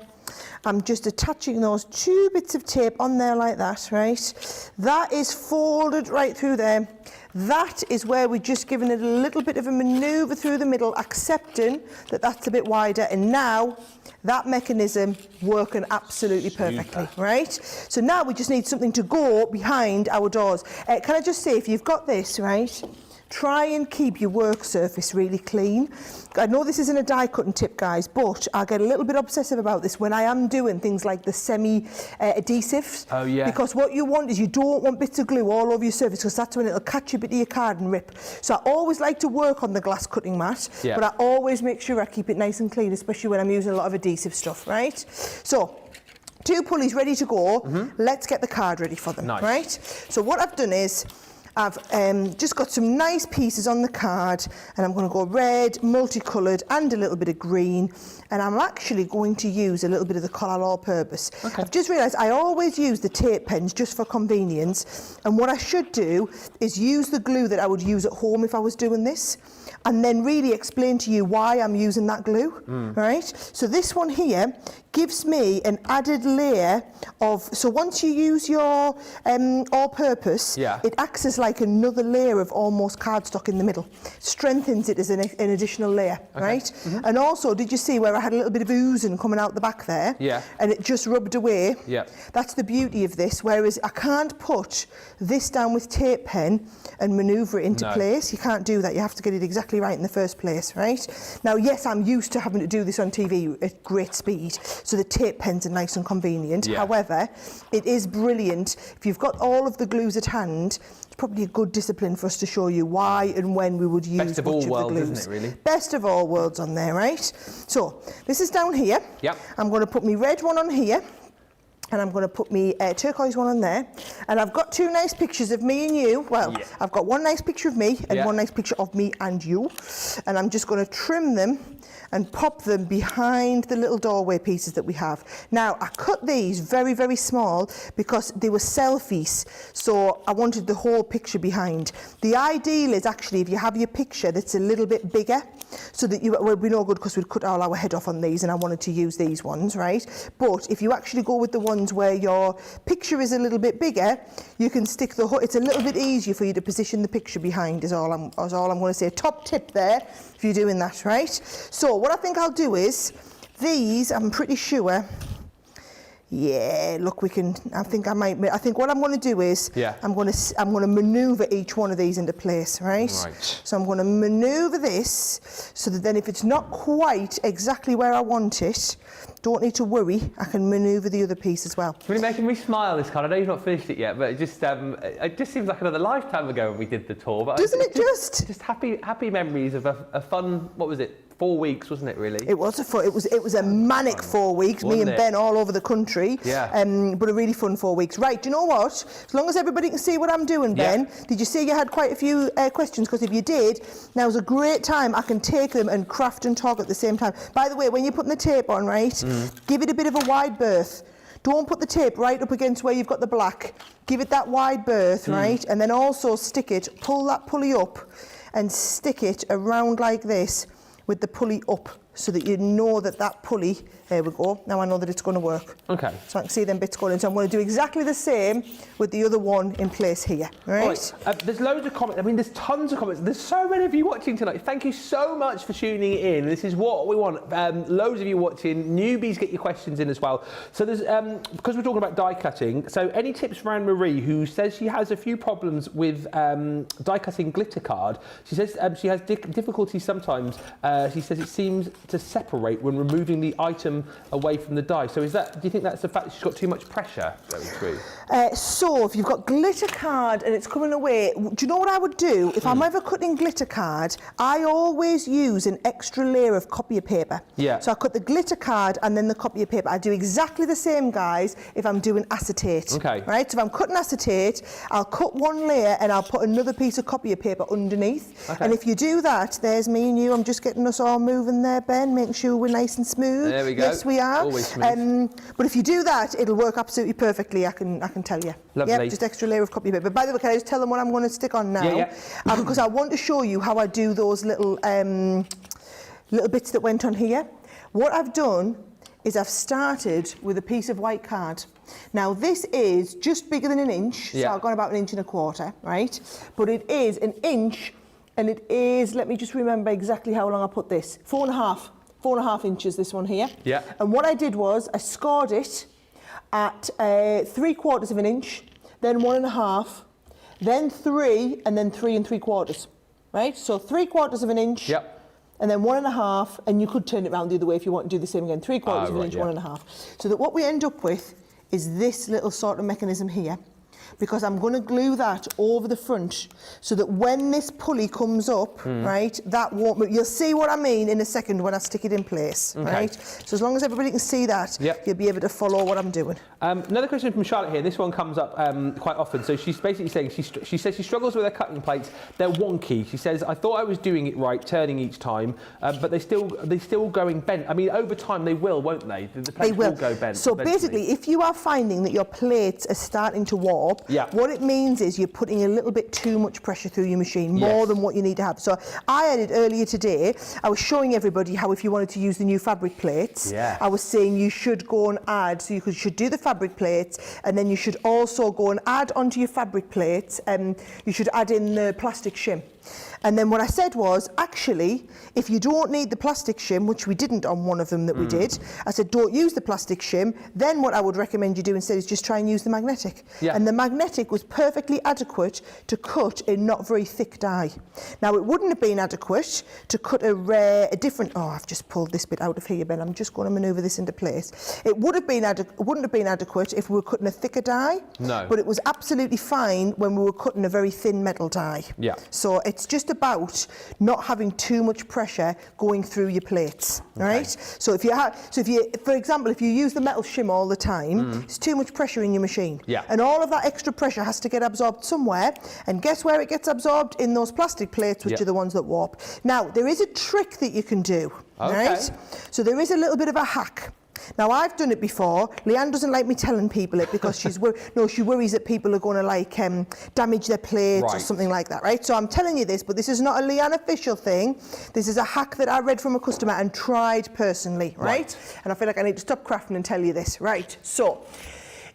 I'm just attaching those 2 bits of tape on there like that, right? That is folded right through there. That is where we're just giving it a little bit of a manoeuvre through the middle, accepting that that's a bit wider. And now that mechanism working absolutely perfectly, right? So now we just need something to go behind our doors. Can I just say, if you've got this, right? Try and keep your work surface really clean. I know this isn't a die cutting tip, guys, but I get a little bit obsessive about this when I am doing things like the semi-adhesives. Oh, yeah. Because what you want is you don't want bits of glue all over your surface, because that's when it'll catch a bit of your card and rip. So I always like to work on the glass cutting mat, but I always make sure I keep it nice and clean, especially when I'm using a lot of adhesive stuff, right? So 2 pulleys ready to go. Let's get the card ready for them, right? So what I've done is, I've just got some nice pieces on the card, and I'm going to go red, multicoloured, and a little bit of green, and I'm actually going to use a little bit of the colour all-purpose. I've just realised I always use the tape pens just for convenience, and what I should do is use the glue that I would use at home if I was doing this. and then really explain to you why I'm using that glue, right? So this one here gives me an added layer of, so once you use your all-purpose, it acts as like another layer of almost cardstock in the middle. Strengthens it as an additional layer, right? And also, did you see where I had a little bit of oozing coming out the back there? Yeah. And it just rubbed away? Yeah. That's the beauty of this, whereas I can't put this down with tape pen and manoeuvre it into place. You can't do that. You have to get it exactly right in the first place, right? Now, yes, I'm used to having to do this on TV at great speed, so the tape pens are nice and convenient. However, it is brilliant. If you've got all of the glues at hand, it's probably a good discipline for us to show you why and when we would use Best of all worlds, isn't it, really? Best of all worlds on there, right? So, this is down here. Yep. I'm going to put my red one on here. And I'm going to put my turquoise one on there. And I've got two nice pictures of me and you. Well, I've got one nice picture of me and one nice picture of me and you. And I'm just going to trim them and pop them behind the little doorway pieces that we have. Now, I cut these very, very small because they were selfies, so I wanted the whole picture behind. The ideal is actually if you have your picture that's a little bit bigger, so that you, well, we're no good because we'd cut all our head off on these and I wanted to use these ones, right? But if you actually go with the ones where your picture is a little bit bigger, you can stick the, it's a little bit easier for you to position the picture behind is all I'm going to say. Top tip there if you're doing that, right? So what I think I'll do is, these, I'm pretty sure, look, we can, I think what I'm going to do is, I'm going to manoeuvre each one of these into place, right? So I'm going to manoeuvre this, so that then if it's not quite exactly where I want it, don't need to worry, I can manoeuvre the other piece as well. It's really making me smile, this card. I know you've not finished it yet, but it just seems like another lifetime ago when we did the tour. But Doesn't it just? Just happy memories of a fun, what was it? 4 weeks, wasn't it, really? It was a manic 4 weeks, me and Ben all over the country. But a really fun 4 weeks. Right, do you know what? As long as everybody can see what I'm doing, Ben, did you see you had quite a few questions? Because if you did, now's a great time. I can take them and craft and talk at the same time. By the way, when you're putting the tape on, right, give it a bit of a wide berth. Don't put the tape right up against where you've got the black. Give it that wide berth, right? And then also stick it, pull that pulley up and stick it around like this with the pulley up, so that you know that that pulley, there we go, now I know that it's going to work. Okay. So I can see them bits going in. So I'm going to do exactly the same with the other one in place here, right? There's loads of comments, I mean, there's tons of comments. There's so many of you watching tonight. Thank you so much for tuning in. This is what we want. Loads of you watching. Newbies, get your questions in as well. So there's, because we're talking about die cutting, so any tips for Anne-Marie, who says she has a few problems with die cutting glitter card. She says she has difficulty sometimes. She says it seems to separate when removing the item away from the die. So do you think that's the fact that she's got too much pressure going through? So if you've got glitter card and it's coming away, do you know what I would do? If I'm ever cutting glitter card, I always use an extra layer of copier paper. So I cut the glitter card and then the copier paper. I do exactly the same, guys, if I'm doing acetate. Right? So if I'm cutting acetate, I'll cut one layer and I'll put another piece of copier paper underneath. And if you do that, there's me and you. I'm just getting us all moving there, Ben, making sure we're nice and smooth. There we go. Yes, we are. Always smooth. But if you do that, it'll work absolutely perfectly, I can tell you. Lovely. Yep, just extra layer of copy paper. By the way, can I just tell them what I'm going to stick on now? Because I want to show you how I do those little bits that went on here. What I've done is I've started with a piece of white card. Now this is just bigger than an inch, so I've gone about 1.25 inches, right? But it is an inch, and it is, let me just remember exactly how long I put this, 4.5 inches, this one here. And what I did was I scored it at 3/4 of an inch, then 1.5, then 3, and then 3 3/4, right? So 3/4 of an inch, and then 1.5, and you could turn it around the other way if you want to do the same again, 3/4 of an inch, 1.5. So that what we end up with is this little sort of mechanism here, because I'm going to glue that over the front so that when this pulley comes up, right, that won't move. You'll see what I mean in a second when I stick it in place, right? So as long as everybody can see that, you'll be able to follow what I'm doing. Another question from Charlotte here. This one comes up quite often. So she's basically saying, she says she struggles with her cutting plates. They're wonky. She says, I thought I was doing it right, turning each time, but they're still going bent. I mean, over time they will, won't they? The plates will go bent. So basically, if you are finding that your plates are starting to warp, warp, what it means is you're putting a little bit too much pressure through your machine, more than what you need to have. So I added earlier today, I was showing everybody how if you wanted to use the new fabric plates, I was saying you should go and add, so you should do the fabric plates, and then you should also go and add onto your fabric plates, you should add in the plastic shim. And then what I said was, actually, if you don't need the plastic shim, which we didn't on one of them that we did, I said, don't use the plastic shim. Then what I would recommend you do instead is just try and use the magnetic. And the magnetic was perfectly adequate to cut a not very thick die. Now, it wouldn't have been adequate to cut a different, oh, I've just pulled this bit out of here, Ben. I'm just going to manoeuvre this into place. It would have been wouldn't have been adequate if we were cutting a thicker die. No. But it was absolutely fine when we were cutting a very thin metal die. So it's just about not having too much pressure going through your plates, right? So if you for example, if you use the metal shim all the time, there's too much pressure in your machine. And all of that extra pressure has to get absorbed somewhere. And guess where it gets absorbed? In those plastic plates, which are the ones that warp. Now, there is a trick that you can do, right? So there is a little bit of a hack. Now, I've done it before. Leanne doesn't like me telling people it because she worries that people are going to like damage their plates or something like that, right? So I'm telling you this, but this is not a Leanne official thing. This is a hack that I read from a customer and tried personally, right? And I feel like I need to stop crafting and tell you this, right? So,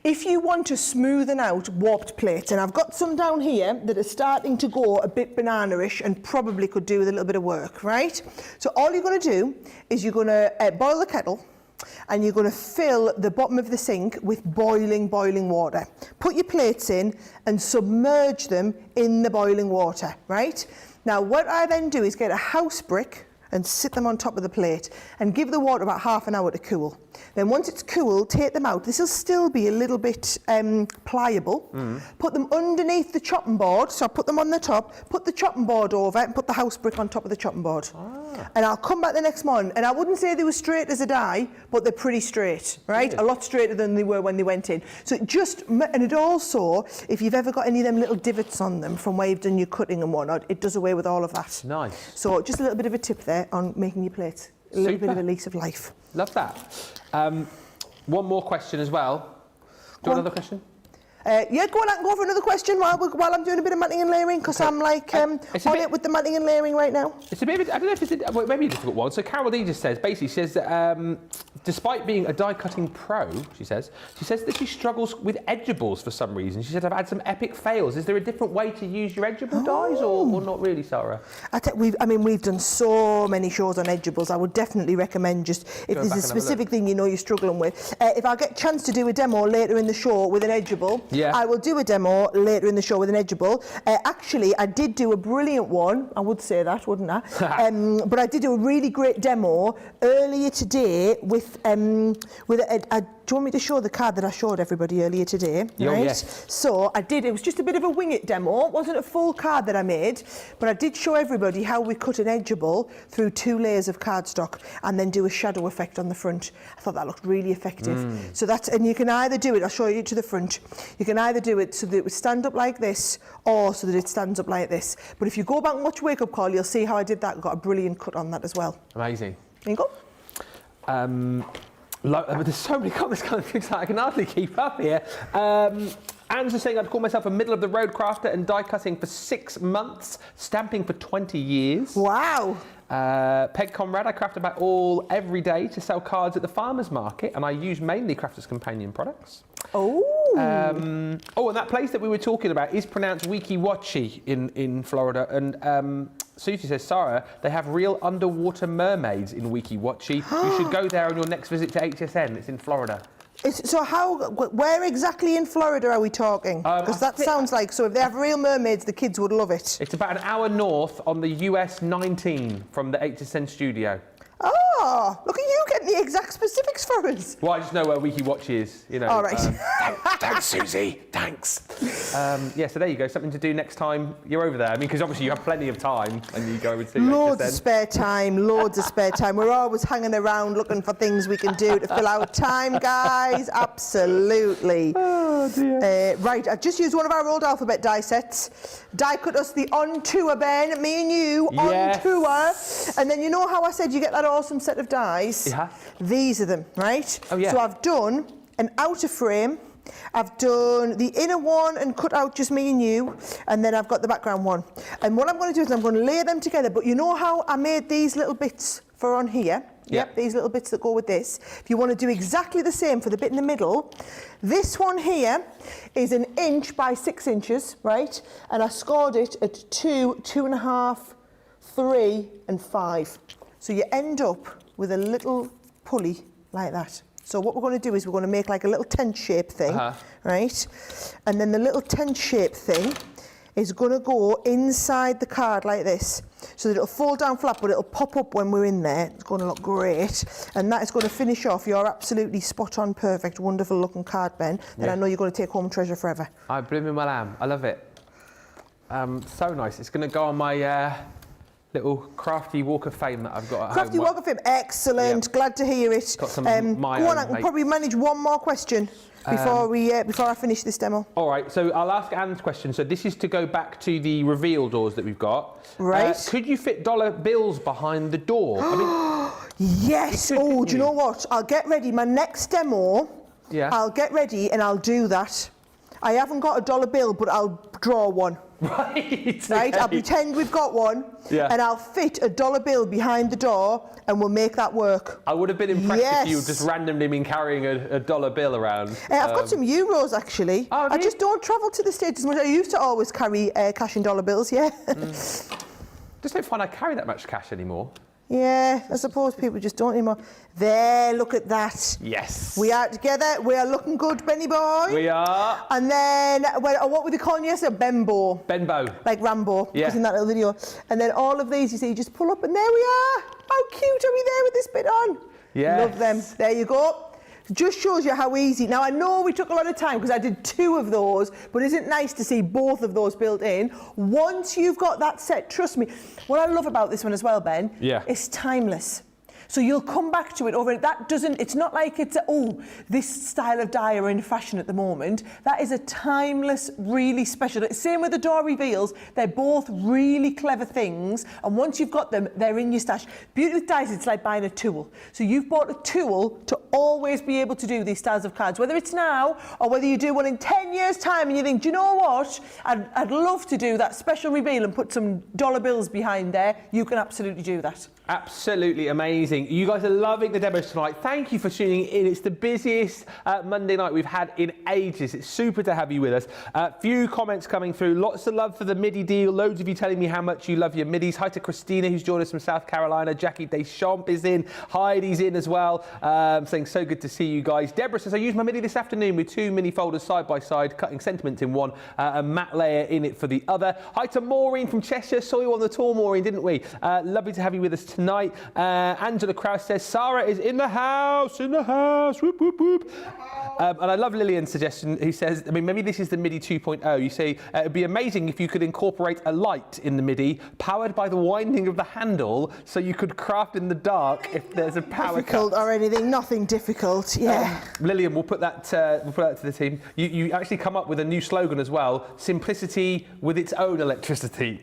if you want to smoothen out warped plates, and I've got some down here that are starting to go a bit banana-ish and probably could do with a little bit of work, right? So all you're going to do is you're going to boil the kettle, and you're going to fill the bottom of the sink with boiling water. Put your plates in and submerge them in the boiling water, right? Now, what I then do is get a house brick and sit them on top of the plate and give the water about half an hour to cool. Then once it's cool, take them out. This will still be a little bit pliable. Put them underneath the chopping board. So I put them on the top, put the chopping board over and put the house brick on top of the chopping board. And I'll come back the next morning, and I wouldn't say they were straight as a die, but they're pretty straight, right? A lot straighter than they were when they went in. So it also, if you've ever got any of them little divots on them from where you've done your cutting and whatnot, it does away with all of that. Nice. So just a little bit of a tip there on making your plates. A little bit of a lease of life. Love that. One more question as well. Do you want another question? Yeah, go on, I can go for another question while I'm doing a bit of matting and layering, because I'm like on it with the matting and layering right now. It's a bit of I don't know if it's maybe a difficult one. So Carol D just says, that despite being a die cutting pro, she says that she struggles with edgeables for some reason. She said, I've had some epic fails. Is there a different way to use your edgeable dies or not really, Sara? We've done so many shows on edgeables. I would definitely recommend just, if there's a specific thing you know you're struggling with, if I get a chance to do a demo later in the show with an edgeable, I will do a demo later in the show with an edgeable. Actually, I did do a brilliant one. I would say that, wouldn't I? But I did do a really great demo earlier today with do you want me to show the card that I showed everybody earlier today? Right? Yes. So I did. It was just a bit of a wing it demo. It wasn't a full card that I made, but I did show everybody how we cut an edgeable through 2 layers of cardstock and then do a shadow effect on the front. I thought that looked really effective. So and you can either do it, I'll show you to the front. You can either do it so that it would stand up like this or so that it stands up like this. But if you go back and watch Wake Up Call, you'll see how I did that. I got a brilliant cut on that as well. Amazing. There you go. There's so many comments coming through, so I can hardly keep up here. Anne's just saying, I'd call myself a middle-of-the-road crafter and die cutting for 6 months, stamping for 20 years. Wow. Peg Conrad, I craft about every day to sell cards at the farmer's market, and I use mainly Crafter's Companion products. And that place that we were talking about is pronounced Weeki Wachi in Florida, and Susie says, Sara, they have real underwater mermaids in Weeki Wachi. You should go there on your next visit to HSN. It's in Florida. Where exactly in Florida are we talking? Because that sounds like, so if they have real mermaids, the kids would love it. It's about an hour north on the US 19 from the HSN studio. Oh, look at you getting the exact specifics for us. Well, I just know where Weeki Wachi is, you know. All right. Thanks, Susie. Thanks. So there you go. Something to do next time you're over there. I mean, because obviously you have plenty of time and you go over to Loads of spare time. We're always hanging around looking for things we can do to fill our time, guys. Absolutely. Oh, dear. Right, I just used one of our old alphabet die sets. Die cut us the On Tour, Ben. Me and you on tour. And then you know how I said you get that awesome set of dies? Yeah. These are them, right? Oh, yeah. So I've done an outer frame I've done the inner one and cut out just me and you, and then I've got the background one. And what I'm going to do is I'm going to layer them together, but you know how I made these little bits for on here? Yep, these little bits that go with this. If you want to do exactly the same for the bit in the middle, this one here is 1 inch by 6 inches, right? And I scored it at 2, 2.5, 3 and 5. So you end up with a little pulley like that. So what we're going to do is we're going to make like a little tent shape thing, right? And then the little tent shape thing is going to go inside the card like this. So that it'll fall down flat, but it'll pop up when we're in there. It's going to look great. And that is going to finish off your absolutely spot on, perfect, wonderful looking card, Ben, that I know you're going to take home and treasure forever. I blooming well am. I love it. So nice. It's going to go on my little crafty walk of fame that I've got at home. Crafty walk of fame, excellent. Yep. Glad to hear it. Got some of my go on, I can probably manage one more question before I finish this demo. All right, so I'll ask Anne's question. So this is to go back to the reveal doors that we've got. Right. Could you fit dollar bills behind the door? I mean, yes. Oh, do you know what? I'll get ready. My next demo, I'll get ready and I'll do that. I haven't got a dollar bill, but I'll draw one. Right. Right. I'll pretend we've got one, and I'll fit a dollar bill behind the door, and we'll make that work. I would have been impressed if you just randomly been carrying a dollar bill around. I've got some euros actually. Oh, I just don't travel to the States as much. I used to always carry cash in dollar bills. Yeah. Just don't find I carry that much cash anymore. Yeah, I suppose people just don't anymore. There, look at that. Yes. We are together. We are looking good, Benny boy. We are. And then, what were they calling yesterday? Benbow. Benbow. Like Rambo. Yeah. Because in that little video. And then all of these, you see, you just pull up and there we are. How cute are we there with this bit on? Yes. Love them. There you go. Just shows you how easy. Now, I know we took a lot of time because I did 2 of those, but isn't it nice to see both of those built in? Once you've got that set, trust me, what I love about this one as well, Ben, it's timeless. So you'll come back to it over it. That doesn't, it's not like it's, this style of die are in fashion at the moment. That is a timeless, really special. Same with the door reveals. They're both really clever things. And once you've got them, they're in your stash. Beauty with dies, it's like buying a tool. So you've bought a tool to always be able to do these styles of cards, whether it's now or whether you do one in 10 years' time and you think, do you know what? I'd love to do that special reveal and put some dollar bills behind there. You can absolutely do that. Absolutely amazing. You guys are loving the demos tonight. Thank you for tuning in. It's the busiest Monday night we've had in ages. It's super to have you with us. Few comments coming through. Lots of love for the MIDI deal. Loads of you telling me how much you love your MIDIs. Hi to Christina, who's joined us from South Carolina. Jackie Deschamps is in. Heidi's in as well. Saying so good to see you guys. Deborah says, I used my MIDI this afternoon with 2 mini folders side by side, cutting sentiments in one, a matte layer in it for the other. Hi to Maureen from Cheshire. Saw you on the tour, Maureen, didn't we? Lovely to have you with us tonight. Angela Krause says, Sara is in the house, whoop, whoop, whoop. And I love Lillian's suggestion. He says, I mean, maybe this is the MIDI 2.0. You say, it'd be amazing if you could incorporate a light in the MIDI powered by the winding of the handle so you could craft in the dark if there's a power difficult cut. Or anything, nothing difficult, yeah. Lillian, we'll put that to the team. You actually come up with a new slogan as well, simplicity with its own electricity.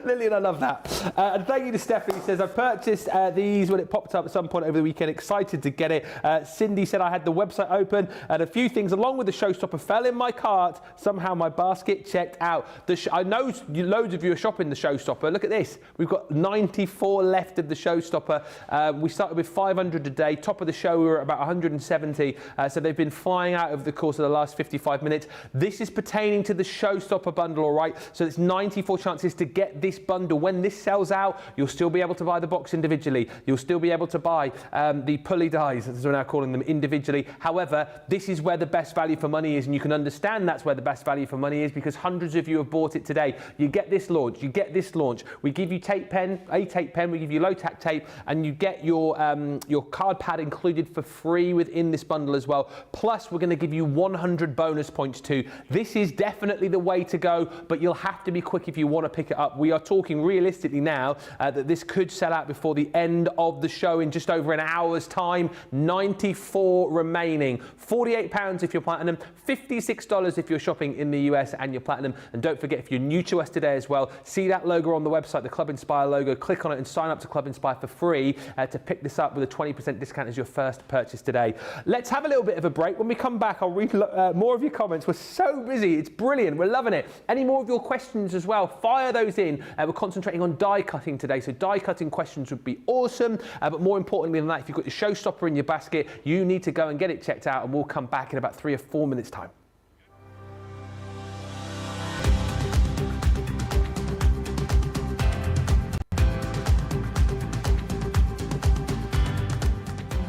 Lillian, I love that. And thank you to Stephanie, says, I've purchased these when it popped up at some point over the weekend. Excited to get it. Cindy said I had the website open and a few things along with the showstopper fell in my cart. Somehow my basket checked out. I know loads of you are shopping the showstopper. Look at this. We've got 94 left of the showstopper. We started with 500 a day. Top of the show, we were at about 170. So they've been flying out over the course of the last 55 minutes. This is pertaining to the showstopper bundle, all right? So it's 94 chances to get this bundle. When this sells out, you'll still be able to buy the box individually. You'll still be able to buy the pulley dies, as we're now calling them, individually. However, this is where the best value for money is, and you can understand that's where the best value for money is because hundreds of you have bought it today. You get this launch, you get this launch. We give you a tape pen, we give you low tack tape, and you get your card pad included for free within this bundle as well. Plus, we're going to give you 100 bonus points too. This is definitely the way to go, but you'll have to be quick if you want to pick it up. We are talking realistically now that this could sell out before the end of the show in just over an hour's time. 94 remaining. £48 if you're platinum, $56 if you're shopping in the US and you're platinum. And don't forget, if you're new to us today as well, see that logo on the website, the Club Inspire logo, click on it and sign up to Club Inspire for free to pick this up with a 20% discount as your first purchase today. Let's have a little bit of a break. When we come back, I'll read more of your comments. We're so busy. It's brilliant. We're loving it. Any more of your questions as well, fire those in. We're concentrating on die cutting today, so die cutting questions would be awesome. But more importantly than that, if you've got your showstopper in your basket, you need to go and get it checked out, and we'll come back in about 3 or 4 minutes' time.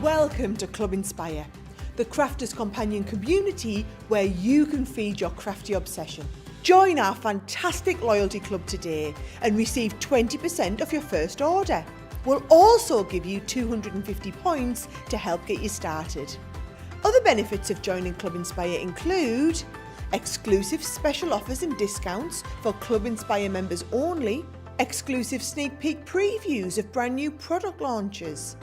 Welcome to Club Inspire, the crafters companion community where you can feed your crafty obsession. Join our fantastic loyalty club today and receive 20% of your first order. We'll also give you 250 points to help get you started. Other benefits of joining Club Inspire include exclusive special offers and discounts for Club Inspire members only, exclusive sneak peek previews of brand new product launches,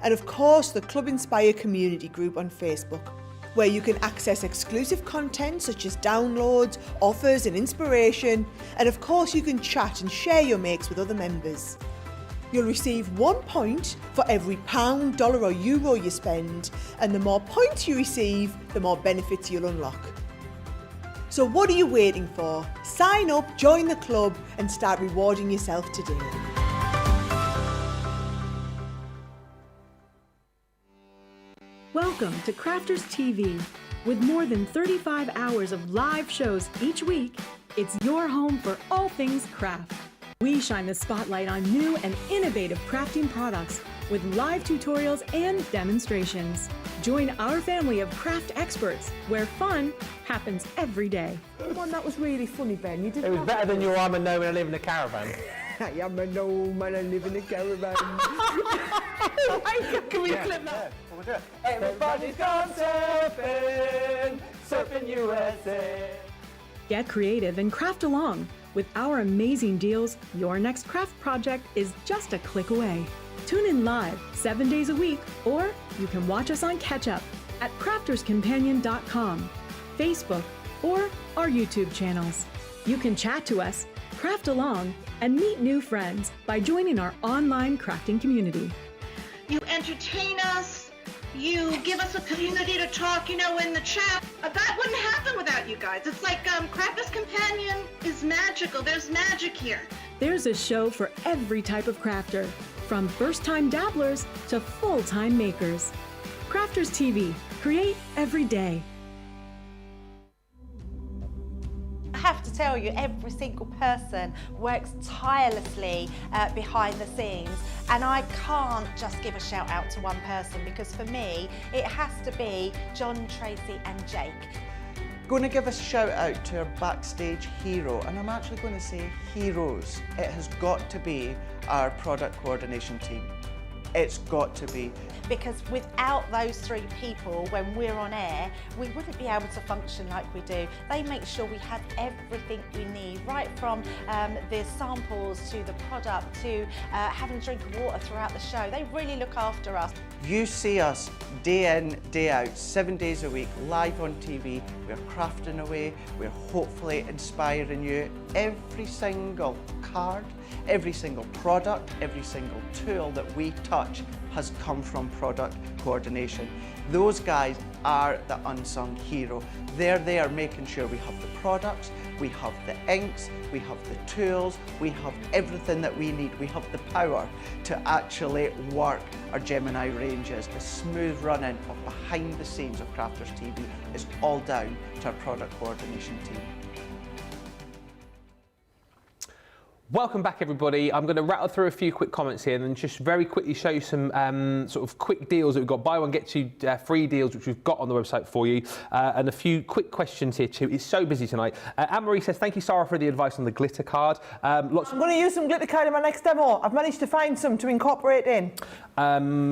and of course the Club Inspire community group on Facebook, where you can access exclusive content such as downloads, offers and inspiration, and of course you can chat and share your makes with other members. You'll receive 1 point for every pound, dollar or euro you spend, and the more points you receive, the more benefits you'll unlock. So what are you waiting for? Sign up, join the club and start rewarding yourself today. Welcome to Crafters TV. With more than 35 hours of live shows each week, it's your home for all things craft. We shine the spotlight on new and innovative crafting products with live tutorials and demonstrations. Join our family of craft experts where fun happens every day. One that was really funny, Ben. You did. It was better than your I'm a gnome and I live in a caravan. I am a gnome and I live in a caravan. Can we clip that? Everybody's gone surfing, surfing USA. Get creative and craft along. With our amazing deals, your next craft project is just a click away. Tune in live 7 days a week, or you can watch us on Catch Up at crafterscompanion.com, Facebook, or our YouTube channels. You can chat to us, craft along, and meet new friends by joining our online crafting community. You entertain us. You give us a community to talk, in the chat. That wouldn't happen without you guys. It's like Crafters Companion is magical. There's magic here. There's a show for every type of crafter, from first-time dabblers to full-time makers. Crafters TV. Create every day. I have to tell you, every single person works tirelessly behind the scenes, and I can't just give a shout out to one person, because for me it has to be John, Tracy and Jake. Going to give a shout out to our backstage hero, and I'm actually going to say heroes. It has got to be our product coordination team. It's got to be. Because without those 3 people, when we're on air, we wouldn't be able to function like we do. They make sure we have everything we need, right from the samples to the product to having a drink of water throughout the show. They really look after us. You see us day in, day out, 7 days a week, live on TV. We're crafting away. We're hopefully inspiring you. Every single card, every single product, every single tool that we touch has come from product coordination. Those guys are the unsung hero. They're there making sure we have the products, we have the inks, we have the tools, we have everything that we need. We have the power to actually work our Gemini ranges. The smooth running of behind the scenes of Crafters TV is all down to our product coordination team. Welcome back, everybody. I'm going to rattle through a few quick comments here and then just very quickly show you some sort of quick deals that we've got. Buy one, get two free deals, which we've got on the website for you. And a few quick questions here too. It's so busy tonight. Anne-Marie says, thank you, Sara, for the advice on the glitter card. I'm going to use some glitter card in my next demo. I've managed to find some to incorporate in.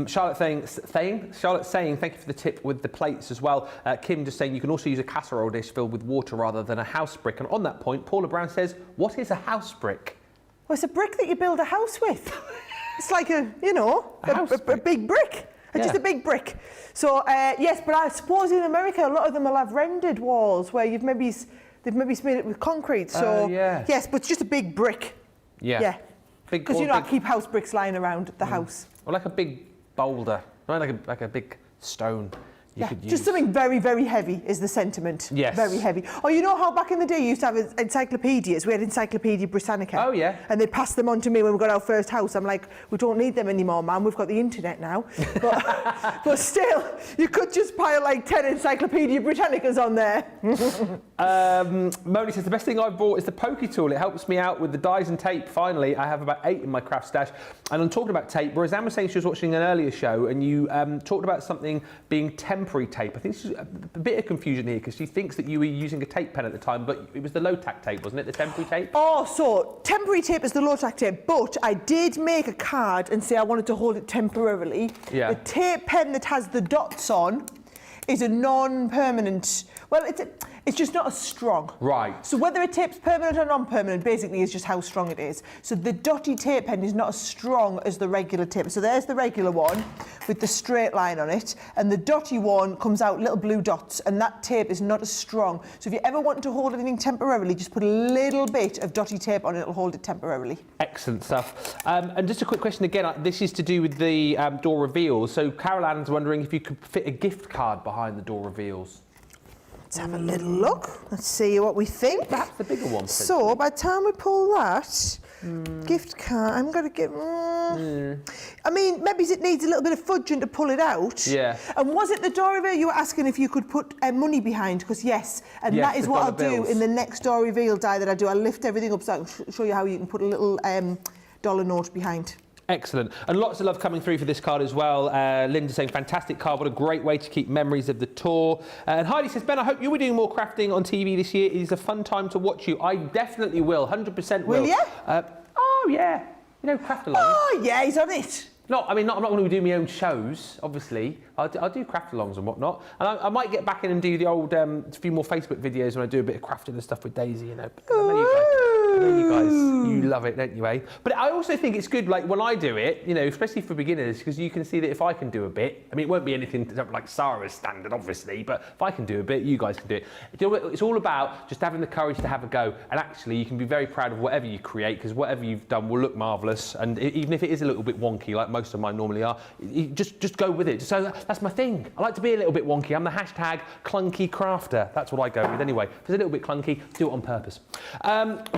Charlotte saying, thank you for the tip with the plates as well. Kim just saying you can also use a casserole dish filled with water rather than a house brick. And on that point, Paula Brown says, what is a house brick? Well, it's a brick that you build a house with. It's like a big brick. Just a big brick. So, yes, but I suppose in America, a lot of them will have rendered walls where they've maybe smeared it with concrete. So, yes, but it's just a big brick. Yeah. Because, I keep house bricks lying around the house. Or like a big boulder, right? Like a big stone. Just something very, very heavy is the sentiment. Yes. Very heavy. Oh, you know how back in the day you used to have encyclopedias? We had Encyclopedia Britannica. Oh, yeah. And they passed them on to me when we got our first house. I'm like, we don't need them anymore, man. We've got the internet now. But still, you could just pile like 10 Encyclopedia Britannicas on there. Moni says, the best thing I've bought is the pokey tool. It helps me out with the dies and tape. Finally, I have about 8 in my craft stash. And I'm talking about tape. Whereas Anne was saying she was watching an earlier show and you talked about something being temporary tape. I think there's a bit of confusion here because she thinks that you were using a tape pen at the time, but it was the low-tack tape, wasn't it? The temporary tape? Oh, so temporary tape is the low-tack tape, but I did make a card and say I wanted to hold it temporarily. Yeah. The tape pen that has the dots on is a non-permanent. Well, it's just not as strong. Right. So whether a tape's permanent or non-permanent basically is just how strong it is. So the dotty tape pen is not as strong as the regular tape. So there's the regular one with the straight line on it, and the dotty one comes out little blue dots, and that tape is not as strong. So if you ever want to hold anything temporarily, just put a little bit of dotty tape on it, it'll hold it temporarily. Excellent stuff. And just a quick question again, this is to do with the door reveals. So Carol Ann's wondering if you could fit a gift card behind the door reveals. Let's have a little look. Let's see what we think. Perhaps the bigger one. So by the time we pull that, gift card, I'm going to give... I mean, maybe it needs a little bit of fudging to pull it out. Yeah. And was it the door reveal you were asking if you could put money behind? Because yes, and yes, that is what I'll do in the next door reveal die that I do. I'll lift everything up so I can show you how you can put a little dollar note behind. Excellent. And lots of love coming through for this card as well. Linda saying, fantastic card. What a great way to keep memories of the tour. And Heidi says, Ben, I hope you'll be doing more crafting on TV this year. It is a fun time to watch you. I definitely will. 100% will. Will you? Oh, yeah. You know, craft along. Oh, yeah, he's on it. I'm not going to do my own shows, obviously. I'll do craft-alongs and whatnot. And I might get back in and do the old few more Facebook videos when I do a bit of crafting and stuff with Daisy, you know. I know you guys, you love it, don't you, eh? But I also think it's good, like, when I do it, you know, especially for beginners, because you can see that if I can do a bit, I mean, it won't be anything like Sara's standard, obviously, but if I can do a bit, you guys can do it. It's all about just having the courage to have a go. And actually, you can be very proud of whatever you create, because whatever you've done will look marvellous. And even if it is a little bit wonky, like most of mine normally are, just go with it. So that's my thing. I like to be a little bit wonky. I'm the hashtag clunky crafter. That's what I go with anyway. If it's a little bit clunky, do it on purpose.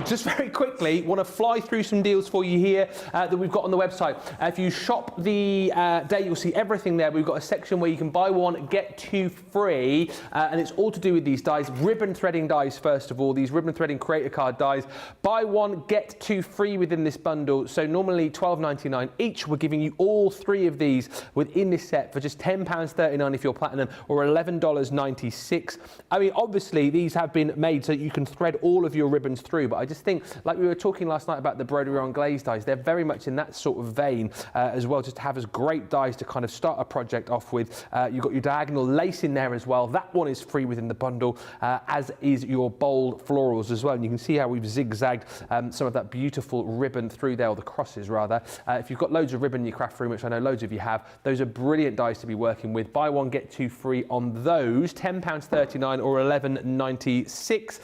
Just very quickly, want to fly through some deals for you here that we've got on the website. If you shop the day, you'll see everything there. We've got a section where you can buy one, get two free, and it's all to do with these dies. Ribbon threading dies, first of all, these ribbon threading creator card dies. Buy one, get two free within this bundle. So normally $12.99 each. We're giving you all three of these within this set for just £10.39 if you're platinum, or $11.96. I mean, obviously, these have been made so you can thread all of your ribbons through, but I just think, like we were talking last night about the broderie on glaze dies, they're very much in that sort of vein as well, just to have as great dies to kind of start a project off with. You've got your diagonal lace in there as well. That one is free within the bundle, as is your bold florals as well. And you can see how we've zigzagged some of that beautiful ribbon through there, or the crosses rather. If you've got loads of ribbon in your craft room, which I know loads of you have, those are brilliant dies to be working with. Buy one, get two free on those, £10.39 or $11.96.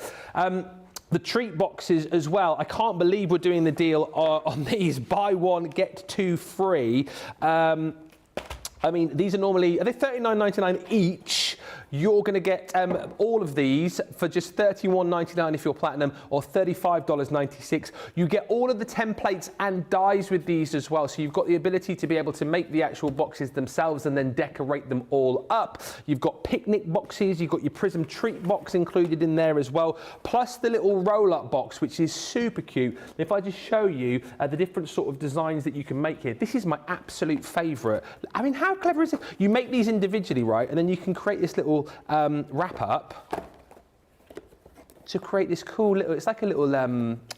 The treat boxes as well. I can't believe we're doing the deal on these. Buy one, get two free. I mean, these are normally, are they $39.99 each? You're going to get all of these for just $31.99 if you're platinum, or $35.96. You get all of the templates and dies with these as well. So you've got the ability to be able to make the actual boxes themselves and then decorate them all up. You've got picnic boxes. You've got your prism treat box included in there as well, plus the little roll-up box, which is super cute. If I just show you the different sort of designs that you can make here, this is my absolute favourite. I mean, how clever is it? You make these individually, right? And then you can create this little wrap up. to create this cool little, it's like a little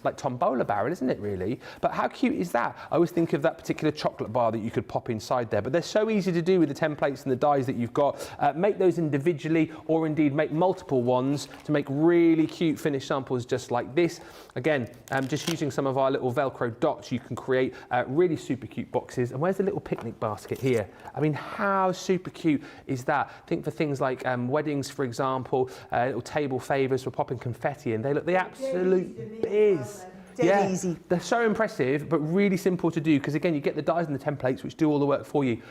like tombola barrel, isn't it really? But how cute is that? I always think of that particular chocolate bar that you could pop inside there, but they're so easy to do with the templates and the dies that you've got. Make those individually, or indeed make multiple ones to make really cute finished samples just like this. Again, just using some of our little Velcro dots, you can create really super cute boxes. And where's the little picnic basket here? I mean, how super cute is that? Think for things like weddings, for example, little table favours for popping confetti in. They look the absolute biz. Dead easy. They're so impressive, but really simple to do, because again, you get the dies and the templates which do all the work for you.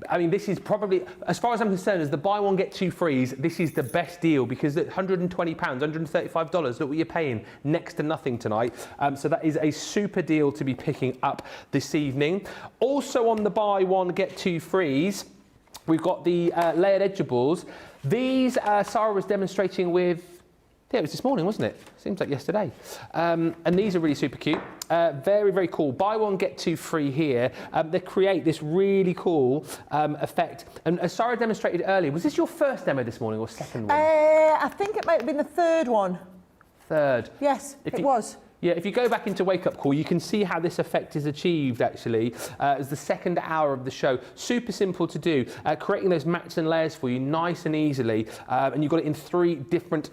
I mean, this is probably, as far as I'm concerned, as the buy one get two frees, this is the best deal, because at £120, $135, look what you're paying, next to nothing tonight. So that is a super deal to be picking up this evening. Also on the buy one get two frees, we've got the layered edgeables. These Sara was demonstrating with, yeah, it was this morning, wasn't it? Seems like yesterday. And these are really super cute. Very, very cool. Buy one, get two free here. They create this really cool effect. And as Sara demonstrated earlier, was this your first demo this morning or second one? I think it might have been the third one. Third. Yes, it was. Yeah, if you go back into Wake Up Call, you can see how this effect is achieved, actually, as the second hour of the show. Super simple to do, creating those mats and layers for you nice and easily. And you've got it in three different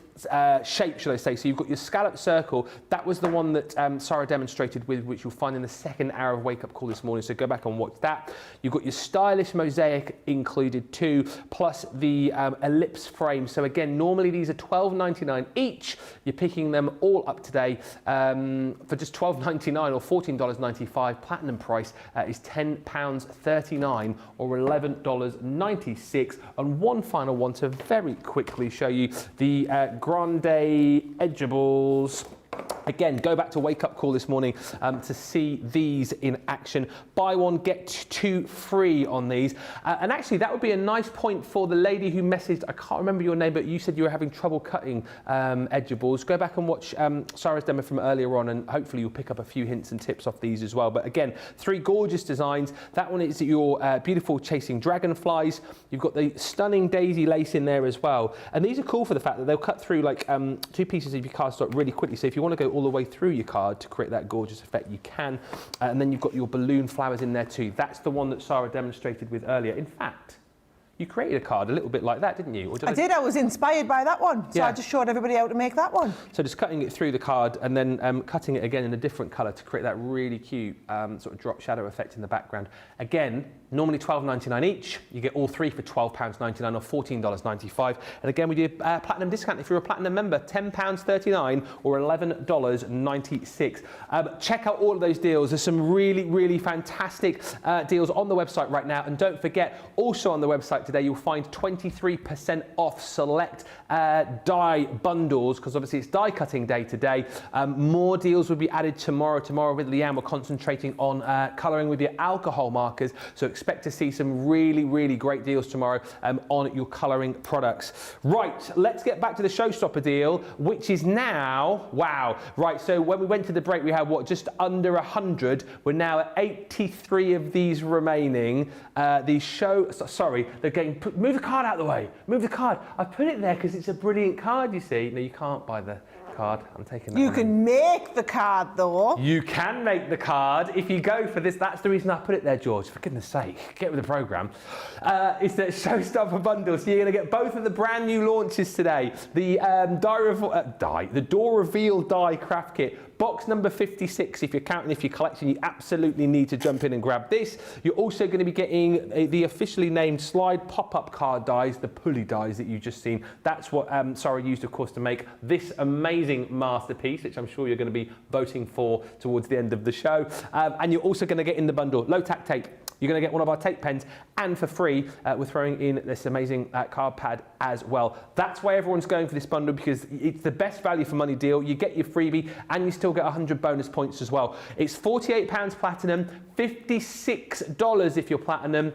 shapes, should I say. So you've got your scallop circle. That was the one that Sara demonstrated with, which you'll find in the second hour of Wake Up Call this morning. So go back and watch that. You've got your stylish mosaic included too, plus the ellipse frame. So again, normally these are $12.99 each. You're picking them all up today. For just $12.99 or $14.95. Platinum price is £10.39 or $11.96. And one final one to very quickly show you the Grande Edgeables. Again, go back to Wake Up Call this morning to see these in action. Buy one, get two free on these. And actually, that would be a nice point for the lady who messaged, I can't remember your name, but you said you were having trouble cutting edgeables. Go back and watch Sara's demo from earlier on, and hopefully you'll pick up a few hints and tips off these as well. But again, three gorgeous designs. That one is your beautiful chasing dragonflies. You've got the stunning daisy lace in there as well. And these are cool for the fact that they'll cut through like two pieces of your cardstock really quickly. So if you want to go all the way through your card to create that gorgeous effect, you can. And then you've got your balloon flowers in there too. That's the one that Sara demonstrated with earlier. In fact, you created a card a little bit like that, didn't you? Or did I did. I was inspired by that one. So I just showed everybody how to make that one. So just cutting it through the card and then cutting it again in a different colour to create that really cute sort of drop shadow effect in the background. Again, normally $12.99 each. You get all three for £12.99 or $14.95. And again, we do a platinum discount if you're a platinum member, £10.39 or $11.96. Check out all of those deals. There's some really, really fantastic deals on the website right now. And don't forget, also on the website today, you'll find 23% off select die bundles, because obviously it's die cutting day today. More deals will be added tomorrow. Tomorrow with Leanne, we're concentrating on colouring with your alcohol markers. So expect to see some really, really great deals tomorrow on your colouring products. Right, let's get back to the showstopper deal, which is now, wow. Right, so when we went to the break, we had what, just under 100. We're now at 83 of these remaining. Sorry, they're getting, move the card out of the way. Move the card. I put it there because it's a brilliant card, you see. No, you can't buy the card. I'm taking that. You can make the card though. You can make the card if you go for this. That's the reason I put it there, George. For goodness sake, get with the programme. It's the showstopper bundle. So you're going to get both of the brand new launches today. The the door reveal die craft kit. Box number 56, if you're counting, if you're collecting, you absolutely need to jump in and grab this. You're also going to be getting the officially named slide pop-up card dies, the pulley dies that you've just seen. That's what Sara used, of course, to make this amazing masterpiece, which I'm sure you're going to be voting for towards the end of the show. And you're also going to get in the bundle low-tack tape. You're going to get one of our tape pens, and for free, we're throwing in this amazing card pad as well. That's why everyone's going for this bundle, because it's the best value for money deal. You get your freebie, and you still get 100 bonus points as well. It's £48 platinum, $56 if you're platinum,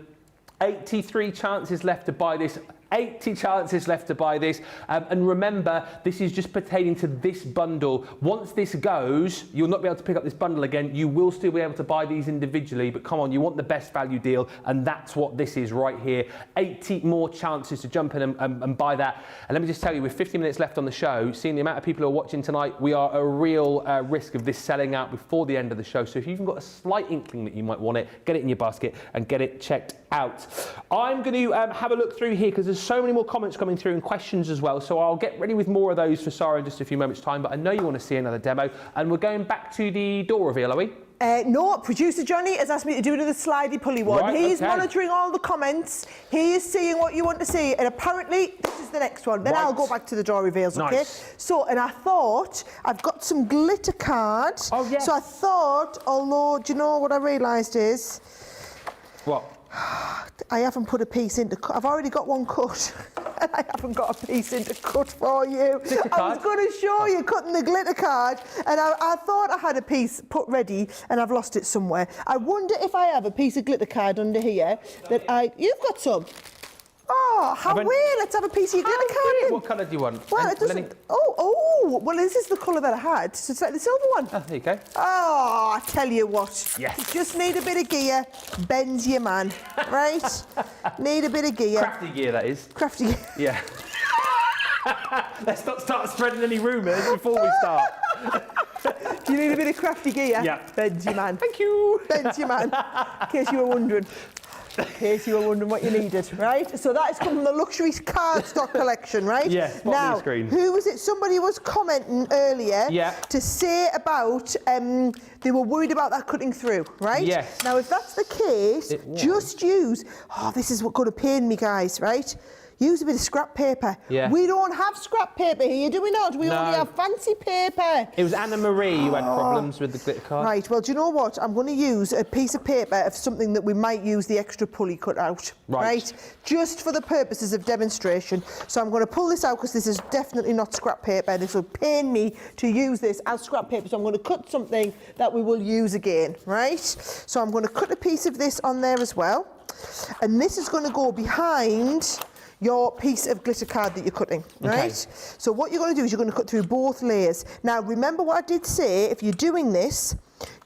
83 chances left to buy this. 80 chances left to buy this. And remember, this is just pertaining to this bundle. Once this goes, you'll not be able to pick up this bundle again. You will still be able to buy these individually, but come on, you want the best value deal, and that's what this is right here. 80 more chances to jump in and buy that. And let me just tell you, with 50 minutes left on the show, seeing the amount of people who are watching tonight, we are a real risk of this selling out before the end of the show. So if you've even got a slight inkling that you might want it, get it in your basket and get it checked out. I'm going to have a look through here because there's so many more comments coming through and questions as well. So I'll get ready with more of those for Sara in just a few moments' time. But I know you want to see another demo, and we're going back to the door reveal, are we? No, producer Johnny has asked me to do another slidey pulley one. Right, He's okay. monitoring all the comments. He is seeing what you want to see, and apparently this is the next one. Then Right. I'll go back to the door reveals, okay? Nice. So, and I thought I've got some glitter cards. Oh, yes. So I thought, although, do you know what I realised is What? I haven't put a piece into cut. I've already got one cut. And I haven't got a piece into cut for you. Glitter I card? was going to show you cutting the glitter card, and I thought I had a piece put ready, and I've lost it somewhere. I wonder if I have a piece of glitter card under here that you've got some. Oh, how I've weird! Let's have a piece of your glitter card then. What colour do you want? Well, it doesn't. Well, this is the colour that I had. So it's like the silver one. Oh, there you go. Oh, I tell you what. Yes. You just need a bit of gear. Ben's your man, right? Need a bit of gear. Crafty gear, that is. Crafty gear. Yeah. Let's not start spreading any rumours before we start. Do you need a bit of crafty gear? Yeah. Ben's your man. Thank you. Ben's your man. In case you were wondering. In case you were wondering what you needed, right? So that is coming from the luxury cardstock collection, right? Yes, bottom now, of the screen. who was it? Somebody was commenting earlier Yeah. to say about they were worried about that cutting through, right? Yes. Now, if that's the case, It was. just use, this is what going to pain me, guys, right? Use a bit of scrap paper. Yeah. We don't have scrap paper here, do we not? We No. only have fancy paper. It was Anna Marie who had problems with the glitter card. Right, well, do you know what? I'm going to use a piece of paper of something that we might use the extra pulley cut out. Right. Just for the purposes of demonstration. So I'm going to pull this out because this is definitely not scrap paper. This will pain me to use this as scrap paper. So I'm going to cut something that we will use again, right? So I'm going to cut a piece of this on there as well. And this is going to go behind your piece of glitter card that you're cutting, right? Okay. So what you're going to do is you're going to cut through both layers. Now, remember what I did say, if you're doing this,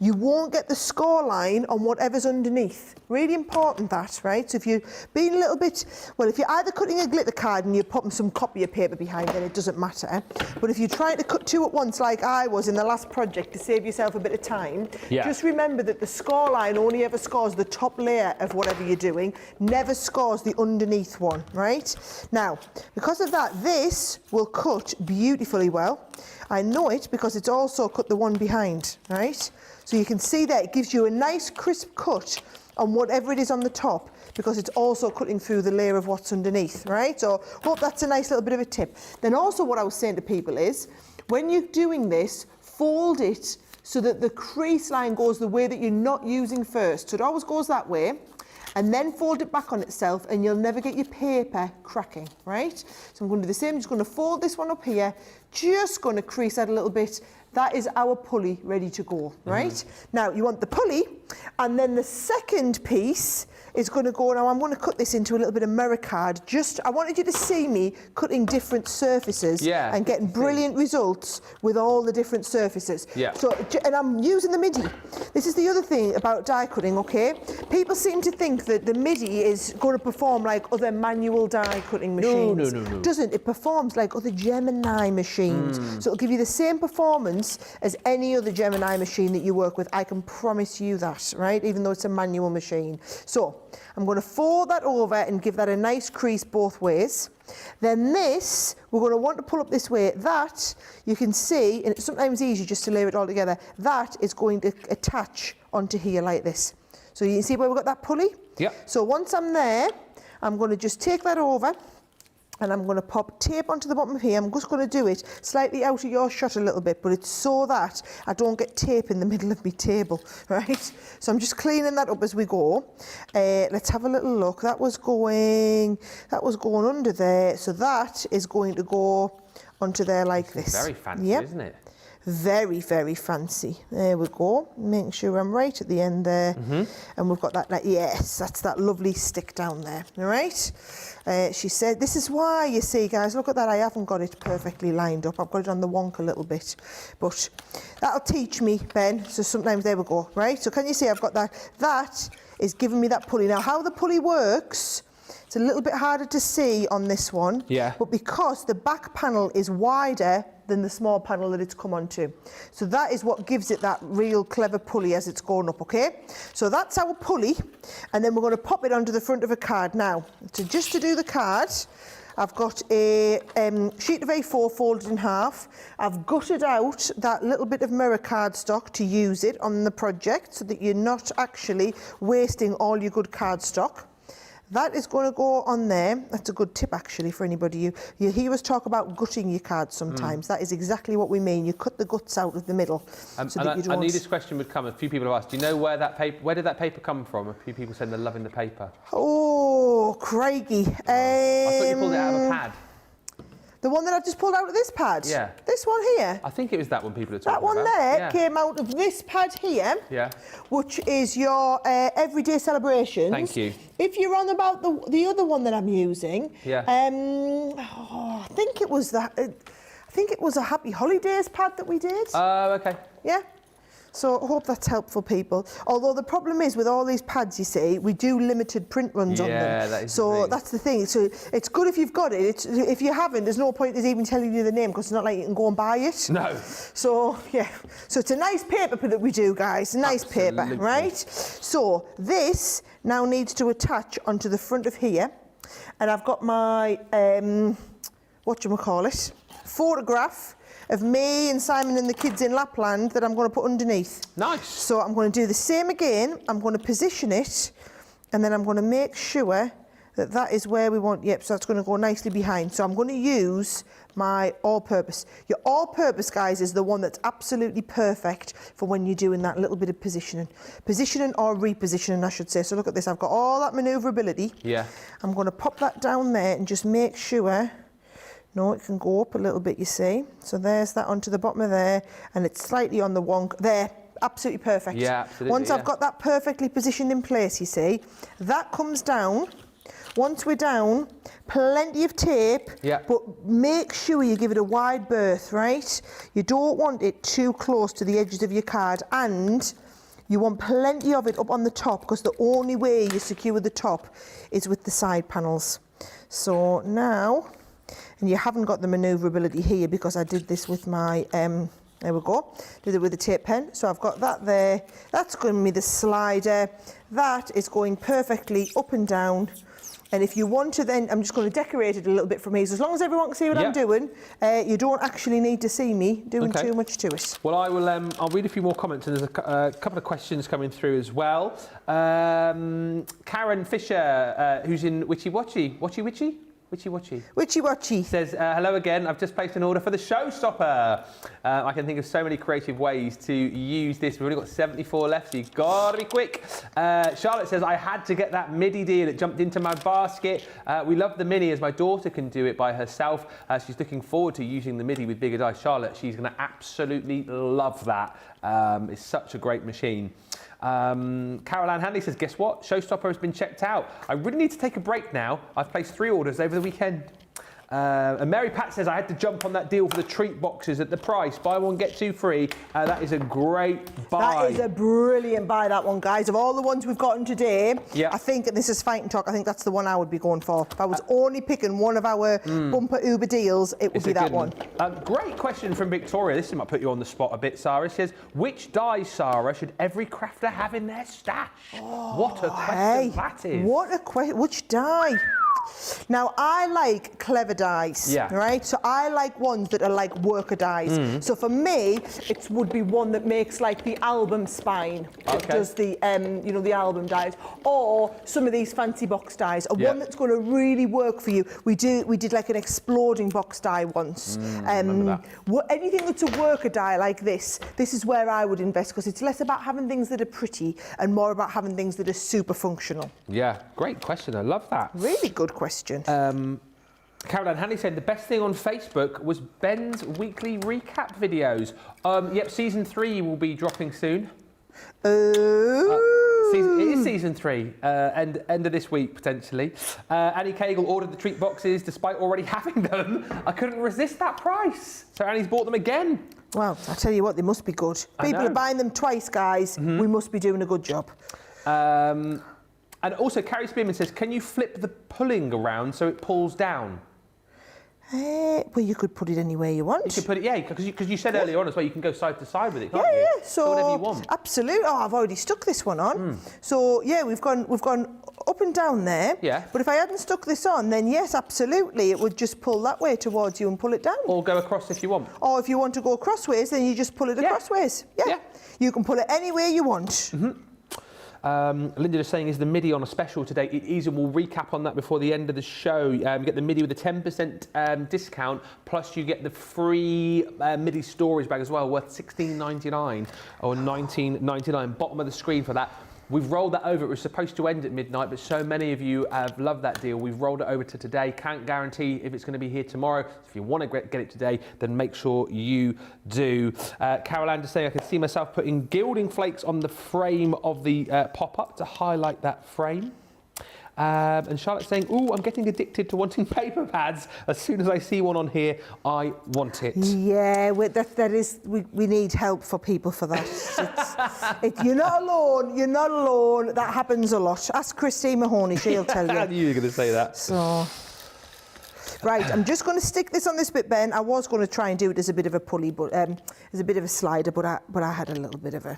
you won't get the score line on whatever's underneath. Really important that, right? So if you're being a little bit, well, if you're either cutting a glitter card and you're popping some copier paper behind, then it doesn't matter. But if you're trying to cut two at once like I was in the last project to save yourself a bit of time, Yeah. just remember that the score line only ever scores the top layer of whatever you're doing, never scores the underneath one, right? Now, because of that, this will cut beautifully well. I know it because it's also cut the one behind, right? So you can see that it gives you a nice crisp cut on whatever it is on the top because it's also cutting through the layer of what's underneath, right? So hope that's a nice little bit of a tip. Then also what I was saying to people is, when you're doing this, fold it so that the crease line goes the way that you're not using first. So it always goes that way. And then fold it back on itself and you'll never get your paper cracking, right? So I'm going to do the same, just going to fold this one up here, just going to crease that a little bit. That is our pulley ready to go, right? Now, you want the pulley, and then the second piece is going to go, now I'm going to cut this into a little bit of mirror card. Just, I wanted you to see me cutting different surfaces and getting brilliant results with all the different surfaces. Yeah. So, and I'm using the MIDI. This is the other thing about die cutting, okay? People seem to think that the MIDI is going to perform like other manual die cutting machines. No. It doesn't. It performs like other Gemini machines. So it'll give you the same performance as any other Gemini machine that you work with. I can promise you that, right? Even though it's a manual machine. So I'm going to fold that over and give that a nice crease both ways. Then this, we're going to want to pull up this way. That, you can see, and it's sometimes easy just to layer it all together, that is going to attach onto here like this. So you can see where we've got that pulley? Yep. So once I'm there, I'm going to just take that over and I'm going to pop tape onto the bottom of here. I'm just going to do it slightly out of your shot a little bit, but it's so that I don't get tape in the middle of my table, right? So I'm just cleaning that up as we go. Let's have a little look. That was going under there. So that is going to go onto there like this. Very fancy, Yep. isn't it? Very, very fancy. There we go. Making sure I'm right at the end there. And we've got that, yes, that's that lovely stick down there. All right. She said, this is why, you see, guys, look at that. I haven't got it perfectly lined up. I've got it on the wonk a little bit. But that'll teach me, Ben. So sometimes, there we go, right? So can you see I've got that? That is giving me that pulley. Now, how the pulley works, it's a little bit harder to see on this one. Yeah. But because the back panel is wider than the small panel that it's come onto. So that is what gives it that real clever pulley as it's going up, okay? So that's our pulley, and then we're going to pop it onto the front of a card. Now, just to do the card, I've got a sheet of A4 folded in half. I've gutted out that little bit of mirror cardstock to use it on the project so that you're not actually wasting all your good cardstock. That is going to go on there. That's a good tip, actually, for anybody. You hear us talk about gutting your cards sometimes. That is exactly what we mean. You cut the guts out of the middle. So that you don't... I knew this question would come. A few people have asked, do you know where did that paper come from? A few people saying they're loving the paper. Oh, crikey. I thought you pulled it out of a pad. The one that I've just pulled out of this pad? Yeah. This one here? I think it was that one people are talking about. That one there came out of this pad here. Yeah. Which is your everyday celebrations. Thank you. If you're on about the other one that I'm using, I think it was that. I think it was a Happy Holidays pad that we did. Oh, okay. Yeah. So I hope that's helpful, people. Although the problem is with all these pads, you see, we do limited print runs on them. Yeah, that is so that's the thing. So it's good if you've got it. If you haven't, there's no point in even telling you the name because it's not like you can go and buy it. No. So, yeah. So it's a nice paper that we do, guys. A nice paper, right? So this now needs to attach onto the front of here. And I've got my, whatchamacallit, photograph of me and Simon and the kids in Lapland that I'm going to put underneath. Nice. So I'm going to do the same again. I'm going to position it, and then I'm going to make sure that that is where we want. Yep, so that's going to go nicely behind. So I'm going to use my all-purpose. Your all-purpose, guys, is the one that's absolutely perfect for when you're doing that little bit of positioning. Positioning or repositioning, I should say. So look at this. I've got all that manoeuvrability. Yeah. I'm going to pop that down there and just make sure... No, it can go up a little bit, you see. So there's that onto the bottom of there, and it's slightly on the wonk. There, absolutely perfect. Yeah, absolutely. Once I've got that perfectly positioned in place, you see, that comes down. Once we're down, plenty of tape, but make sure you give it a wide berth, right? You don't want it too close to the edges of your card, and you want plenty of it up on the top, because the only way you secure the top is with the side panels. So now... And you haven't got the manoeuvrability here because I did this with my, there we go, did it with a tape pen. So I've got that there. That's going to be the slider. That is going perfectly up and down. And if you want to then, I'm just going to decorate it a little bit from here. So as long as everyone can see what I'm doing, you don't actually need to see me doing too much to it. Well, I will, I'll read a few more comments, and there's a couple of questions coming through as well. Karen Fisher, who's in Witchy Watchy. Witchy Watchy says, hello again, I've just placed an order for the showstopper. I can think of so many creative ways to use this. We've only got 74 left, so you've got to be quick. Charlotte says, I had to get that MIDI deal. It jumped into my basket. We love the Mini as my daughter can do it by herself. She's looking forward to using the MIDI with bigger dice. Charlotte, she's going to absolutely love that. It's such a great machine. Caroline Hanley says, guess what? Showstopper has been checked out. I really need to take a break now. I've placed 3 orders over the weekend. And Mary Pat says, I had to jump on that deal for the treat boxes at the price. Buy one, get 2 free. That is a great buy. That is a brilliant buy, that one, guys. Of all the ones we've gotten today, I think, and this is Fighting Talk, I think that's the one I would be going for. If I was only picking one of our bumper Uber deals, it would be that one. Great question from Victoria. This might put you on the spot a bit, Sara. She says, which dies, Sara, should every crafter have in their stash? What a question that is. What a question. Which die? Now, I like clever dice, right? So I like ones that are like worker dies. So for me, it would be one that makes like the album spine, that does the, you know, the album dies, or some of these fancy box dies. One that's going to really work for you. We did like an exploding box die once. Anything that's a worker die like this is where I would invest, because it's less about having things that are pretty and more about having things that are super functional. Yeah, great question. I love that. Really good question. Caroline Hanley said the best thing on Facebook was Ben's weekly recap videos. Yep, season 3 will be dropping soon. It is season 3, end of this week potentially. Annie Cagle ordered the treat boxes despite already having them. I couldn't resist that price, so Annie's bought them again. Well, I tell you what, they must be good. People are buying them twice, guys. We must be doing a good job. And also, Carrie Spearman says, can you flip the pulling around so it pulls down? Well, you could put it anywhere you want. You could put it, yeah, because you said earlier on as well, you can go side to side with it, can't you? Yeah, so whatever you want. Absolutely. Oh, I've already stuck this one on. So yeah, we've gone up and down there. Yeah. But if I hadn't stuck this on, then yes, absolutely, it would just pull that way towards you and pull it down. Or go across if you want. Or if you want to go crossways, then you just pull it crossways. Yeah. You can pull it anywhere you want. Linda is saying, is the MIDI on a special today? It is, and we'll recap on that before the end of the show. You get the MIDI with a 10% discount, plus you get the free MIDI storage bag as well, worth $16.99 or $19.99. Bottom of the screen for that. We've rolled that over. It was supposed to end at midnight, but so many of you have loved that deal. We've rolled it over to today. Can't guarantee if it's going to be here tomorrow. If you want to get it today, then make sure you do. Carol Ann is saying, I can see myself putting gilding flakes on the frame of the pop-up to highlight that frame. And Charlotte's saying, ooh, I'm getting addicted to wanting paper pads. As soon as I see one on here, I want it. Yeah, we need help for people for that. You're not alone. You're not alone. That happens a lot. Ask Christine Mahoney. She'll tell you. I knew you were going to say that. So, right, I'm just going to stick this on this bit, Ben. I was going to try and do it as a bit of a pulley, but as a bit of a slider, but I had a little bit of a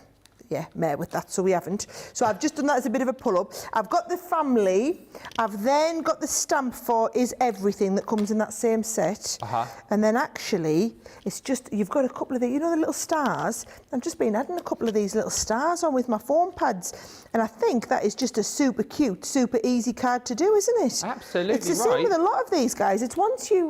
mare with that, so we haven't. So I've just done that as a bit of a pull-up. I've got the family. I've then got the stamp for Is Everything that comes in that same set. And then actually, it's just, you've got a couple of the, you know, the little stars? I've just been adding a couple of these little stars on with my foam pads. And I think that is just a super cute, super easy card to do, isn't it? Absolutely right. It's the same with a lot of these guys. It's once you...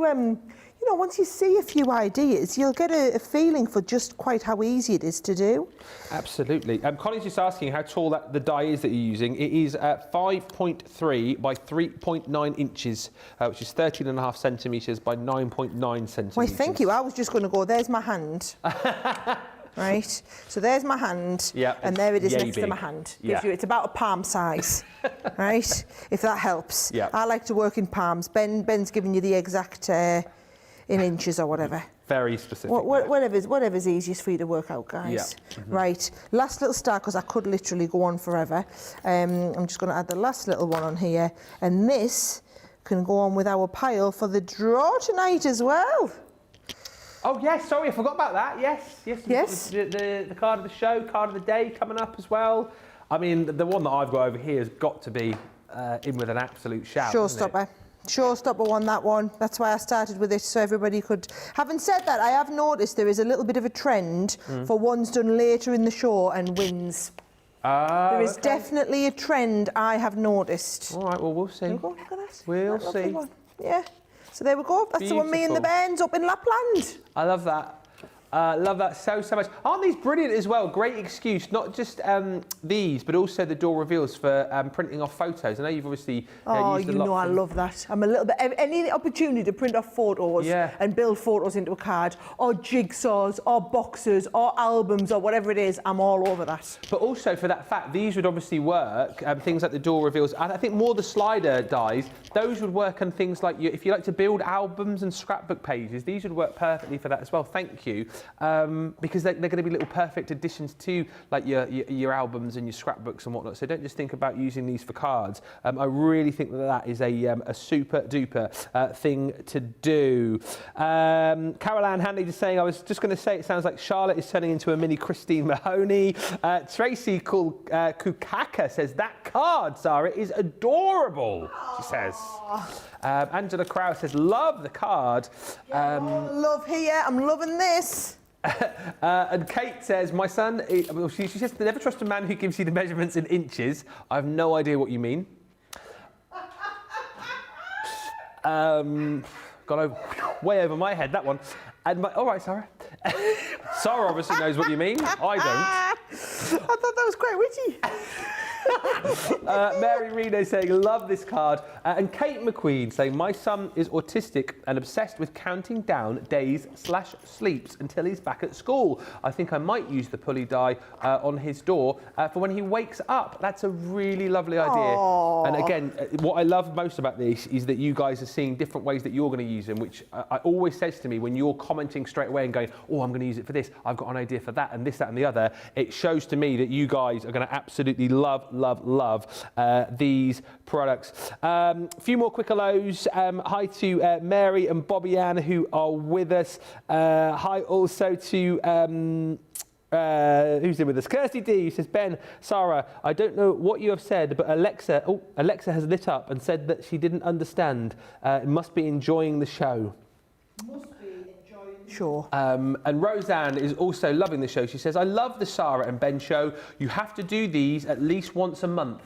once you see a few ideas, you'll get a feeling for just quite how easy it is to do. Absolutely. Colin's just asking how tall the die is that you're using. It is 5.3 by 3.9 inches, which is 13.5 centimetres by 9.9 centimetres. Why, thank you. I was just going to go, there's my hand. Right, so there's my hand, and there it is next to my hand. It's about a palm size, right? If that helps. I like to work in palms. Ben's giving you the exact... in inches or whatever. Very specific. Whatever's easiest for you to work out, guys. Right, last little star, because I could literally go on forever. I'm just going to add the last little one on here, and this can go on with our pile for the draw tonight as well. Oh yes, sorry, I forgot about that. Yes. The card of the show, card of the day coming up as well. I mean, the one that I've got over here has got to be in with an absolute shout. Showstopper. Showstopper won that one. That's why I started with it, so everybody could... Having said that, I have noticed there is a little bit of a trend for ones done later in the show and wins. There is definitely a trend I have noticed. All right, well, we'll see. There we go, look at that. We'll see. Yeah. So there we go. That's the one me and the Bairns up in Lapland. I love that. Love that so much. Aren't these brilliant as well? Great excuse, not just these, but also the door reveals for printing off photos. I know you've obviously used a lot. I love that. I'm a little bit... Any opportunity to print off photos and build photos into a card, or jigsaws, or boxes, or albums, or whatever it is, I'm all over that. But also, for that fact, these would obviously work, things like the door reveals, and I think more the slider dies, those would work on things like, if you like to build albums and scrapbook pages, these would work perfectly for that as well. Thank you. Because they're going to be little perfect additions to like your albums and your scrapbooks and whatnot. So don't just think about using these for cards. I really think that is a super duper thing to do. Carol Ann Hanley just saying, I was just going to say, it sounds like Charlotte is turning into a mini Christine Mahoney. Tracy Kukaka says, that card, Sara, is adorable, she says. Angela Crow says, love the card. Love here, I'm loving this. And Kate says, my son, she says, never trust a man who gives you the measurements in inches. I have no idea what you mean. Gone way over my head, that one. And all right, Sara. Sara obviously knows what you mean. I don't. I thought that was quite witty. Mary Reno saying, love this card. And Kate McQueen saying, my son is autistic and obsessed with counting down days/sleeps until he's back at school. I think I might use the pulley die on his door for when he wakes up. That's a really lovely idea. Aww. And again, what I love most about this is that you guys are seeing different ways that you're going to use them, which I always says to me when you're commenting straight away and going, oh, I'm going to use it for this, I've got an idea for that, and this, that, and the other. It shows to me that you guys are going to absolutely love these products. A few more quick hellos. Hi to Mary and Bobby Ann who are with us. Hi also to who's in with us? Kirsty D, who says, Ben, Sara, I don't know what you have said, but Alexa has lit up and said that she didn't understand. Must be enjoying the show. Sure. And Roseanne is also loving the show. She says, I love the Sara and Ben show. You have to do these at least once a month.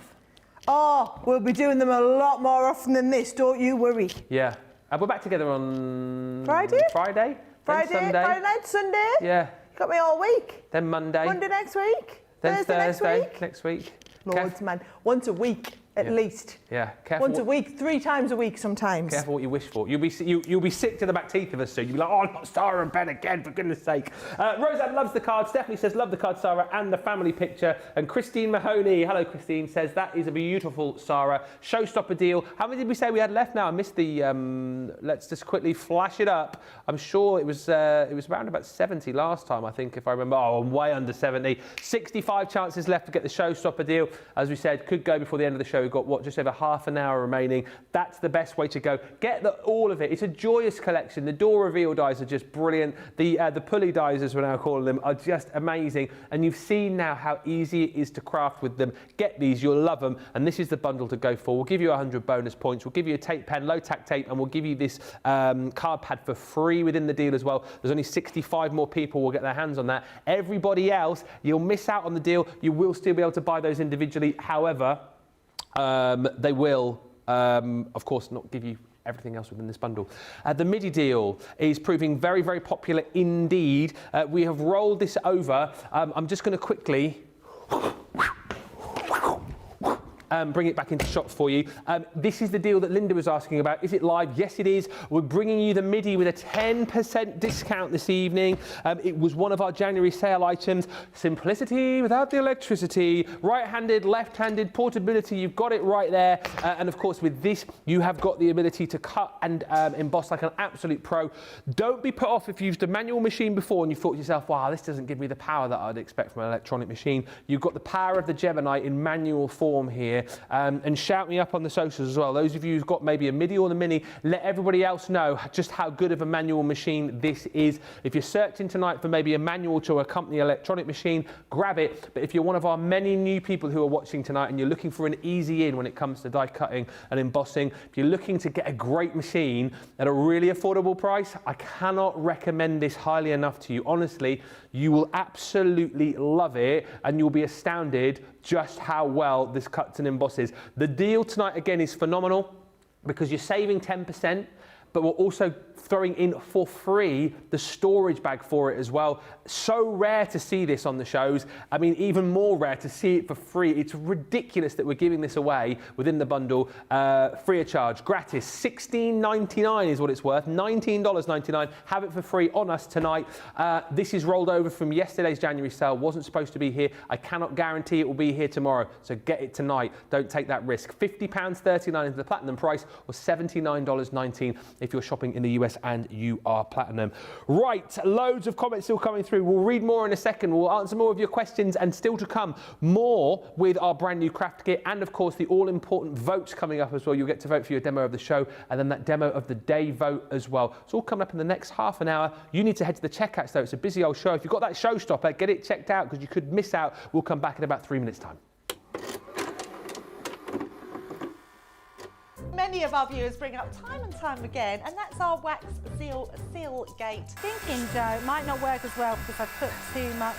Oh, we'll be doing them a lot more often than this, don't you worry. Yeah. We're back together on... Friday? Friday, Friday night, Sunday. Yeah. You got me all week. Then Monday. Monday next week. Then Thursday next week. Loads, man. Once a week, at least. Yeah, careful. Once a week, 3 times a week sometimes. Careful what you wish for. You'll be sick to the back teeth of us soon. You'll be like, oh, not Sara and Ben again, for goodness sake. Roseanne loves the card. Stephanie says, love the card, Sara, and the family picture. And Christine Mahoney, hello, Christine, says, that is a beautiful Sara. Showstopper deal. How many did we say we had left now? I missed the, let's just quickly flash it up. I'm sure it was around about 70 last time, I think, if I remember. Oh, I'm way under 70. 65 chances left to get the Showstopper deal. As we said, could go before the end of the show. We've got, what, just over half an hour remaining. That's the best way to go. Get all of it. It's a joyous collection. The door reveal dies are just brilliant. The pulley dies, as we're now calling them, are just amazing. And you've seen now how easy it is to craft with them. Get these, you'll love them. And this is the bundle to go for. We'll give you 100 bonus points. We'll give you a tape pen, low tack tape, and we'll give you this card pad for free within the deal as well. There's only 65 more people will get their hands on that. Everybody else, you'll miss out on the deal. You will still be able to buy those individually. However, they will, of course, not give you everything else within this bundle. The MIDI deal is proving very, very popular indeed. We have rolled this over. I'm just going to quickly bring it back into shop for you. This is the deal that Linda was asking about. Is it live? Yes, it is. We're bringing you the MIDI with a 10% discount this evening. It was one of our January sale items. Simplicity without the electricity. Right-handed, left-handed, portability. You've got it right there. And of course, with this, you have got the ability to cut and emboss like an absolute pro. Don't be put off if you've used a manual machine before and you thought to yourself, wow, this doesn't give me the power that I'd expect from an electronic machine. You've got the power of the Gemini in manual form here. And shout me up on the socials as well. Those of you who've got maybe a MIDI or the Mini, let everybody else know just how good of a manual machine this is. If you're searching tonight for maybe a manual to accompany an electronic machine, grab it. But if you're one of our many new people who are watching tonight and you're looking for an easy in when it comes to die cutting and embossing, if you're looking to get a great machine at a really affordable price, I cannot recommend this highly enough to you. Honestly, you will absolutely love it and you'll be astounded just how well this cuts and embosses. The deal tonight again is phenomenal because you're saving 10%, but we're also throwing in for free the storage bag for it as well. So rare to see this on the shows. I mean, even more rare to see it for free. It's ridiculous that we're giving this away within the bundle, free of charge, gratis. $16.99 is what it's worth, $19.99. Have it for free on us tonight. This is rolled over from yesterday's January sale. Wasn't supposed to be here. I cannot guarantee it will be here tomorrow, so get it tonight. Don't take that risk. £50.39 is the platinum price, or $79.19 if you're shopping in the US and you are platinum. Right, loads of comments still coming through. We'll read more in a second. We'll answer more of your questions, and still to come, more with our brand new craft kit, and of course the all-important votes coming up as well. You'll get to vote for your demo of the show, and then that demo of the day vote as well. It's all coming up in the next half an hour. You need to head to the checkouts though. It's a busy old show. If you've got that showstopper, get it checked out because you could miss out. We'll come back in about 3 minutes' time. Many of our viewers bring up time and time again, and that's our wax seal gate. Thinking, Joe, might not work as well because I've put too much.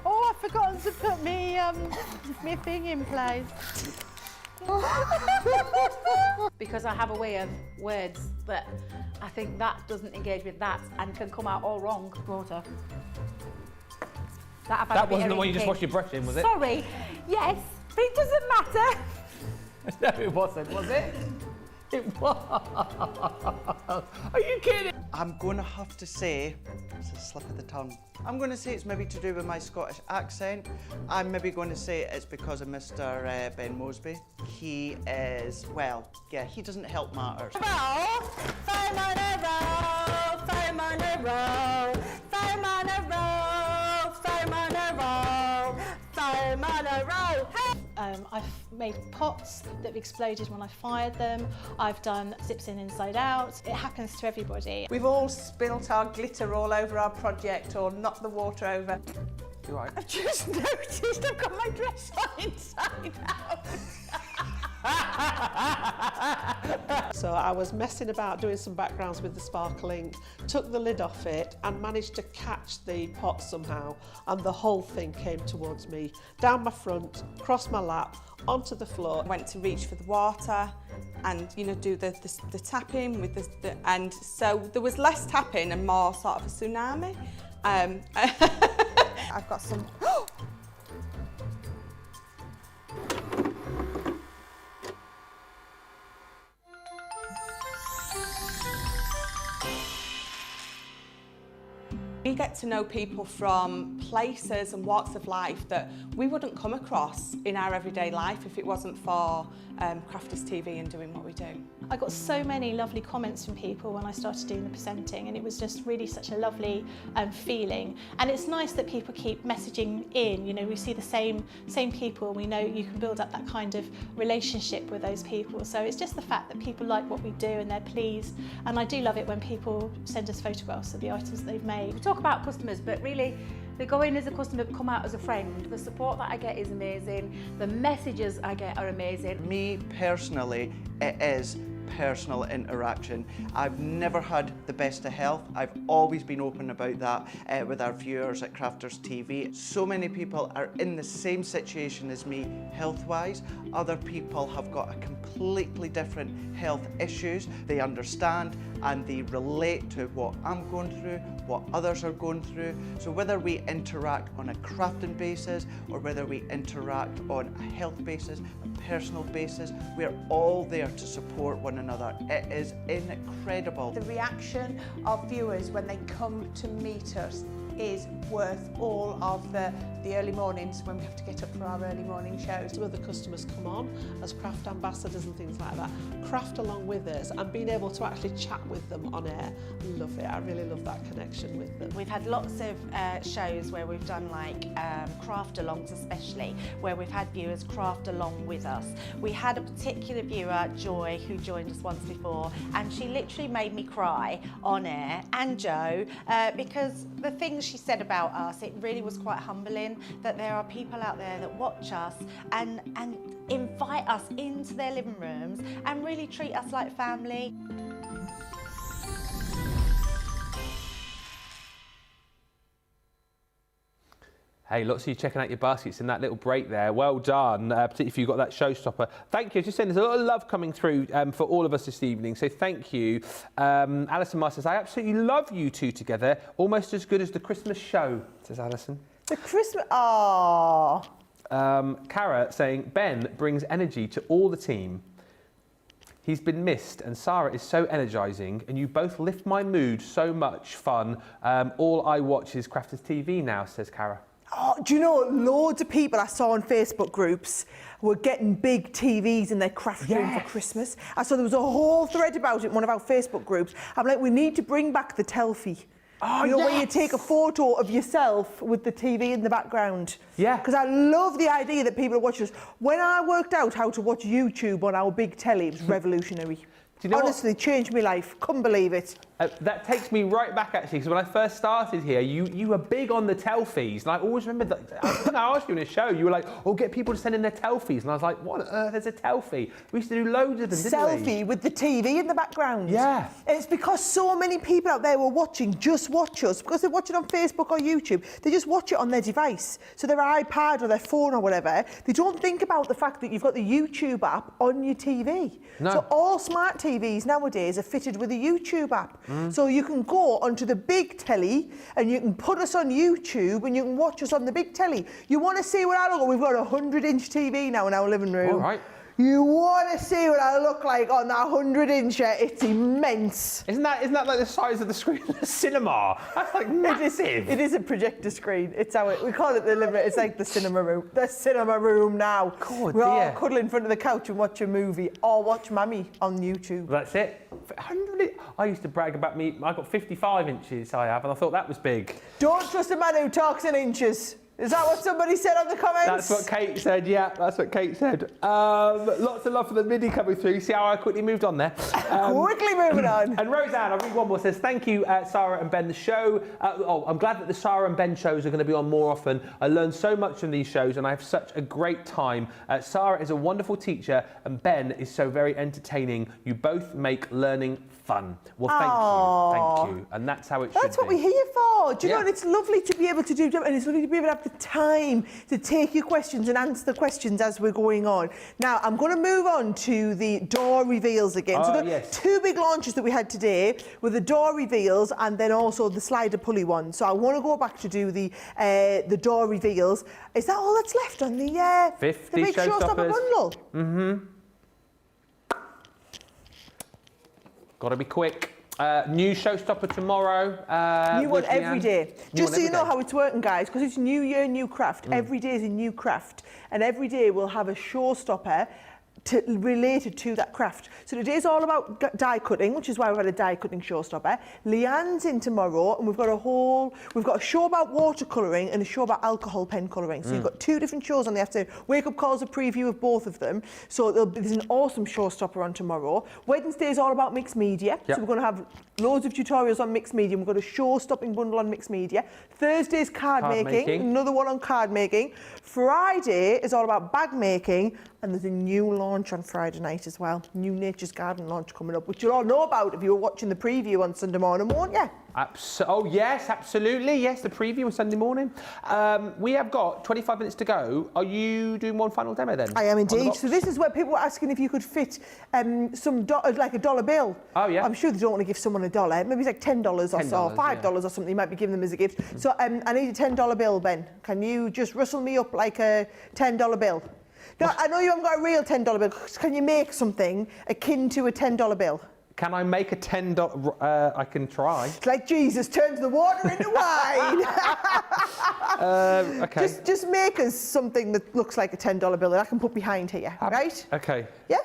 Oh, I've forgotten to put me thing in place. Because I have a way of words that I think that doesn't engage with that and can come out all wrong. Water. That wasn't the one you just washed your brush in, was it? Sorry. Yes, but it doesn't matter. No, it wasn't, was it? It was. Are you kidding? I'm going to have to say, it's a slip of the tongue. I'm going to say it's maybe to do with my Scottish accent. I'm maybe going to say it's because of Mr. Ben Moseby. He is, well, yeah, he doesn't help matters. I've made pots that have exploded when I fired them. I've done zips in inside out. It happens to everybody. We've all spilt our glitter all over our project or knocked the water over. You're right. I've just noticed I've got my dress on inside out. So I was messing about doing some backgrounds with the sparkling, took the lid off it and managed to catch the pot somehow, and the whole thing came towards me, down my front, across my lap, onto the floor. I went to reach for the water and, you know, do the tapping with and so there was less tapping and more sort of a tsunami. I've got some... We get to know people from places and walks of life that we wouldn't come across in our everyday life if it wasn't for Crafters TV and doing what we do. I got so many lovely comments from people when I started doing the presenting, and it was just really such a lovely feeling. And it's nice that people keep messaging in. You know, we see the same people, and we know you can build up that kind of relationship with those people. So it's just the fact that people like what we do and they're pleased. And I do love it when people send us photographs of the items they've made. We talk about customers, but really they go in as a customer, come out as a friend. The support that I get is amazing. The messages I get are amazing. Me personally, it is personal interaction. I've never had the best of health. I've always been open about that with our viewers at Crafters TV. So many people are in the same situation as me health-wise. Other people have got a completely different health issues. They understand and they relate to what I'm going through, what others are going through. So whether we interact on a crafting basis or whether we interact on a health basis, a personal basis, we're all there to support one another. It is incredible. The reaction of viewers when they come to meet us is worth all of the early mornings when we have to get up for our early morning shows. Some of the customers come on as craft ambassadors and things like that, craft along with us, and being able to actually chat with them on air. I love it. I really love that connection with them. We've had lots of shows where we've done like craft alongs, especially where we've had viewers craft along with us. We had a particular viewer, Joy, who joined us once before, and she literally made me cry on air, and Joe, because the things she said about us, it really was quite humbling that there are people out there that watch us and invite us into their living rooms and really treat us like family. Hey, lots of you checking out your baskets in that little break there. Well done, particularly if you've got that showstopper. Thank you. Just saying, there's a lot of love coming through for all of us this evening, so thank you. Alison Mars says, I absolutely love you two together, almost as good as the Christmas show, says Alison. The Christmas... Aww. Cara saying, Ben brings energy to all the team. He's been missed, and Sara is so energising, and you both lift my mood so much fun. All I watch is Crafters TV now, says Cara. Oh, do you know, loads of people I saw on Facebook groups were getting big TVs in their craft room for Christmas. I saw there was a whole thread about it in one of our Facebook groups. I'm like, we need to bring back the telfie. Oh, you know, where you take a photo of yourself with the TV in the background. Yeah. Because I love the idea that people are watching us. When I worked out how to watch YouTube on our big telly, it was revolutionary. Do you know Honestly, changed my life. Couldn't believe it. That takes me right back actually, because when I first started here, you were big on the telfies, and I always remember that. I think I asked you in a show, you were like, "Oh, get people to send in their telfies," and I was like, "What on earth is a telfie?" We used to do loads of them, didn't we? Selfie with the TV in the background. Yeah. And it's because so many people out there were watching Just Watch Us, because they watch it on Facebook or YouTube. They just watch it on their device, so their iPad or their phone or whatever. They don't think about the fact that you've got the YouTube app on your TV. No. So all smart TVs nowadays are fitted with a YouTube app. So you can go onto the big telly and you can put us on YouTube and you can watch us on the big telly. You want to see what I look like? We've got a 100-inch TV now in our living room. All right. You want to see what I look like on that 100-incher? It's immense. Isn't that like the size of the screen in the cinema? That's like massive. It is a projector screen. It's we call it the living room. It's like the cinema room. The cinema room now. God, We're all dear. cuddle in front of the couch and watch a movie or watch Mummy on YouTube. That's it. 100. I used to brag about me. I got 55 inches. I have, and I thought that was big. Don't trust a man who talks in inches. Is that what somebody said on the comments? That's what Kate said, yeah, that's what Kate said. Lots of love for the MIDI coming through. See how I quickly moved on there? Quickly moving on. And Roseanne, I'll read one more, says, thank you, Sara and Ben. The show, I'm glad that the Sara and Ben shows are going to be on more often. I learned so much from these shows and I have such a great time. Sara is a wonderful teacher and Ben is so very entertaining. You both make learning fun. Well, thank you. And that's how it should be. That's what we're here for. Do you know, and it's lovely to be able to do, and it's lovely to be able to have the time to take your questions and answer the questions as we're going on. Now, I'm going to move on to the door reveals again. So the two big launches that we had today were the door reveals and then also the slider pulley one. So I want to go back to do the door reveals. Is that all that's left on the 50 big showstopper bundle? Mm-hmm. Got to be quick. New showstopper tomorrow. New one every day. Just so you know day. how it's working, guys, because it's New Year, New Craft. Every day is a new craft. And every day we'll have a showstopper related to that craft. So today's all about die cutting, which is why we've had a die cutting showstopper. Leanne's in tomorrow, and we've got a show about watercolouring and a show about alcohol pen colouring. So you've got two different shows on the afternoon. Wake Up Call's a preview of both of them. So there's an awesome showstopper on tomorrow. Wednesday's all about mixed media. Yep. So we're going to have loads of tutorials on mixed media. We've got a show-stopping bundle on mixed media. Thursday's card making, another one on card making. Friday is all about bag making, and there's a new launch on Friday night as well. New Nature's Garden launch coming up, which you'll all know about if you were watching the preview on Sunday morning, won't you? Oh, yes, absolutely. Yes, the preview on Sunday morning. We have got 25 minutes to go. Are you doing one final demo then? I am indeed. So this is where people were asking if you could fit like a dollar bill. Oh, yeah. I'm sure they don't want to give someone $1. Maybe it's like $10 or so, $5 or something you might be giving them as a gift. So I need a $10 bill, Ben. Can you just rustle me up like a $10 bill? Now, I know you haven't got a real $10 bill. Can you make something akin to a $10 bill? Can I make a $10? I can try. It's like Jesus turns the water into wine. Okay. Just make us something that looks like a $10 bill that I can put behind here, right? Okay. Yeah?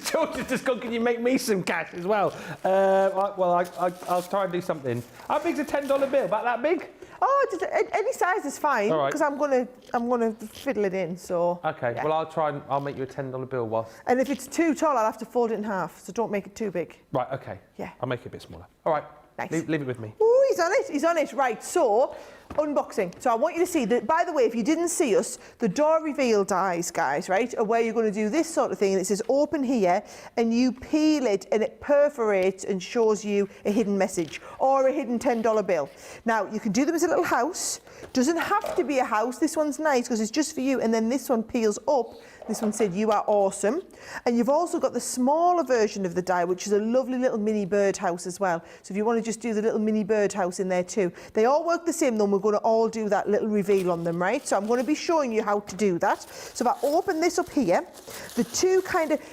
George has just gone, can you make me some cash as well? I'll try and do something. How big's a $10 bill? About that big? Oh, just any size is fine, because I'm gonna fiddle it in. So. Okay. Yeah. Well, I'll try and I'll make you a $10 bill whilst. And if it's too tall, I'll have to fold it in half. So don't make it too big. Right. Okay. Yeah. I'll make it a bit smaller. All right. Nice. Leave it with me. Oh, he's on it. He's on it. Right. So. Unboxing. So I want you to see that, by the way, if you didn't see us, the door reveal dies, guys, right, are where you're going to do this sort of thing, and it says open here, and you peel it, and it perforates and shows you a hidden message or a hidden $10 bill. Now, you can do them as a little house. Doesn't have to be a house. This one's nice because it's just for you, and then this one peels up. This one said, you are awesome. And you've also got the smaller version of the die, which is a lovely little mini birdhouse as well. So if you want to just do the little mini birdhouse in there too. They all work the same, though, and we're going to all do that little reveal on them, right? So I'm going to be showing you how to do that. So if I open this up here, the two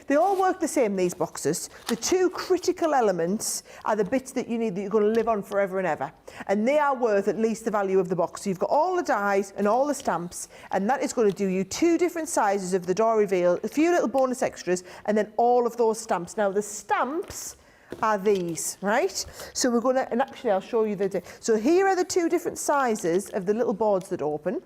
they all work the same, these boxes. The two critical elements are the bits that you need that you're going to live on forever and ever. And they are worth at least the value of the box. So you've got all the dies and all the stamps, and that is going to do you two different sizes of the door reveal, a few little bonus extras, and then all of those stamps. Now, the stamps are these, right? So we're going to, and actually I'll show you so here are the 2 different sizes of the little boards that open,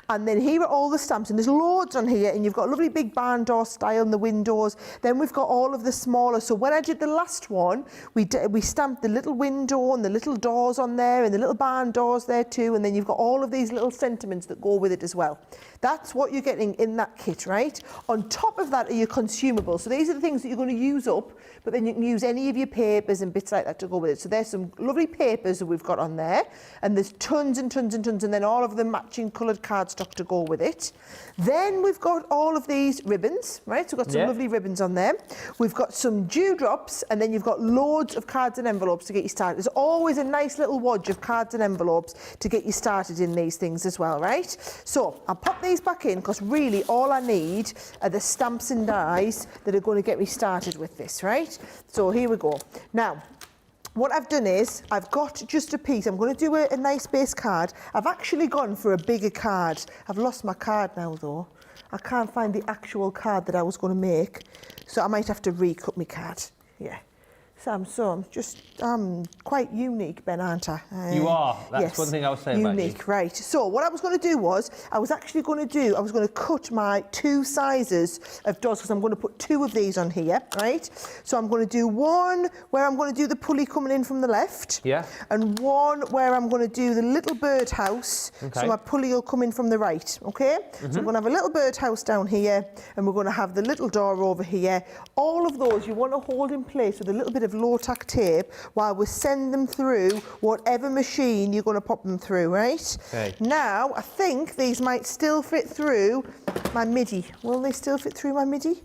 and then here are all the stamps, and there's loads on here, and you've got a lovely big barn door style in the windows. Then we've got all of the smaller. So when I did the last one, we stamped the little window and the little doors on there, and the little barn doors there too, and then you've got all of these little sentiments that go with it as well. That's what you're getting in that kit, right? On top of that are your consumables. So these are the things that you're going to use up, but then you can use any of your papers and bits like that to go with it. So there's some lovely papers that we've got on there, and there's tons and tons and tons, and then all of the matching coloured cardstock to go with it. Then we've got all of these ribbons, right? So we've got some lovely ribbons on there. We've got some dewdrops, and then you've got loads of cards and envelopes to get you started. There's always a nice little wodge of cards and envelopes to get you started in these things as well, right? So I'll pop these back in, because really all I need are the stamps and dies that are going to get me started with this, right? So here we go. Now, what I've done is I've got just a piece. I'm going to do a nice base card. I've actually gone for a bigger card. I've lost my card now though. I can't find the actual card that I was going to make, so I might have to recut my card. Yeah. So I'm quite unique, Ben, aren't I? You are. That's yes, one thing I was saying about you. Unique, right. So what I was going to do was, I was going to cut my 2 sizes of doors, because I'm going to put 2 of these on here, right? So I'm going to do one where I'm going to do the pulley coming in from the left. Yeah. And one where I'm going to do the little birdhouse, so my pulley will come in from the right, okay? So I'm going to have a little birdhouse down here, and we're going to have the little door over here. All of those you want to hold in place with a little bit of low-tack tape while we send them through whatever machine you're going to pop them through, right? Okay. Now, I think these might still fit through my MIDI. Will they still fit through my MIDI?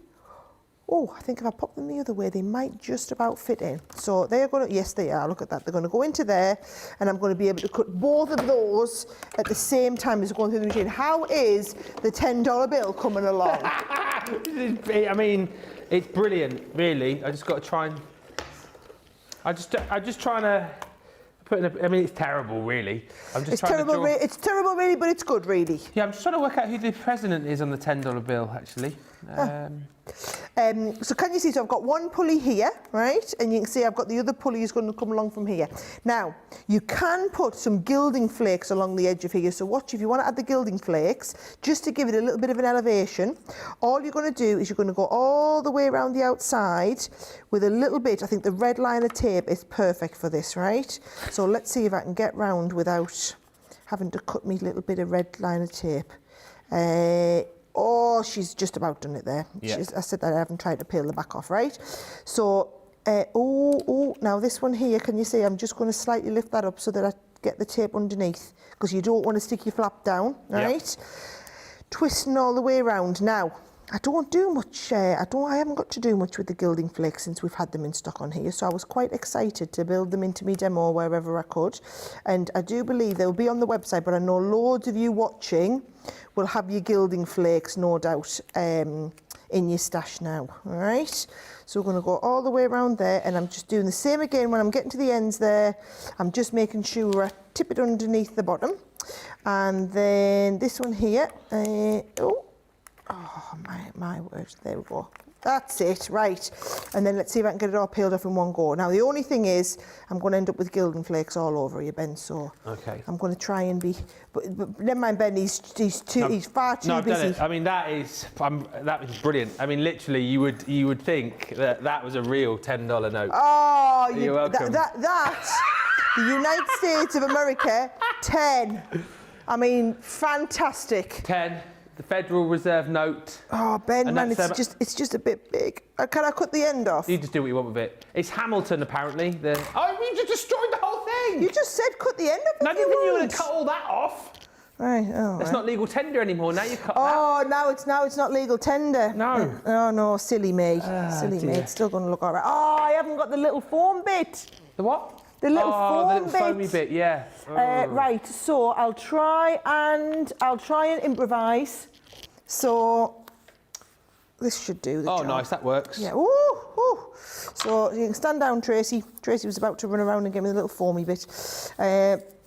Oh, I think if I pop them the other way, they might just about fit in. So they're going to, yes, they are. Look at that. They're going to go into there, and I'm going to be able to cut both of those at the same time as going through the machine. How is the $10 bill coming along? I mean, it's brilliant, really. I just got to try and... I'm just trying to put in I mean, it's terrible, really. It's terrible, really, but it's good, really. Yeah, I'm just trying to work out who the president is on the $10 bill, actually. So can you see, so I've got one pulley here, right? And you can see I've got the other pulley is going to come along from here. Now, you can put some gilding flakes along the edge of here. So watch, if you want to add the gilding flakes, just to give it a little bit of an elevation, all you're going to do is you're going to go all the way around the outside with a little bit, I think the red line of tape is perfect for this, right? So let's see if I can get round without having to cut me a little bit of red line of tape. Oh, she's just about done it there. Yeah. I said that I haven't tried to peel the back off, right? So, now this one here, can you see, I'm just going to slightly lift that up so that I get the tape underneath, because you don't want to stick your flap down, right? Twisting all the way around. Now, I don't do much, I haven't got to do much with the gilding flakes since we've had them in stock on here, so I was quite excited to build them into my demo wherever I could. And I do believe they'll be on the website, but I know loads of you watching will have your gilding flakes, no doubt, in your stash now, all right? So we're going to go all the way around there, and I'm just doing the same again when I'm getting to the ends there. I'm just making sure I tip it underneath the bottom. And then this one here, oh, my word, there we go. That's it, right. And then let's see if I can get it all peeled off in one go. Now, the only thing is, I'm going to end up with gilding flakes all over you, Ben, so I'm going to try and be... But never mind, Ben, he's far too busy. I mean, that is brilliant. I mean, literally, you would think that was a real $10 note. Oh, you're welcome. That the United States of America, 10. I mean, fantastic. 10. The Federal Reserve note. Oh, Ben, man, it's just a bit big. Can I cut the end off? You just do what you want with it. It's Hamilton, apparently. Oh, you just destroyed the whole thing! You just said cut the end off. No, I didn't think you were going to cut all that off. Right, It's not legal tender anymore. Now you cut that. Oh, now it's not legal tender. No. Oh, no, silly me. Silly me. It's still going to look all right. Oh, I haven't got the little foam bit. The what? The little foam bit. Foamy bit, yeah. Right, so I'll try and improvise. So this should do the job. Oh, nice, that works. Yeah. Ooh. Woo! So you can stand down, Tracy. Tracy was about to run around and give me the little foamy bit.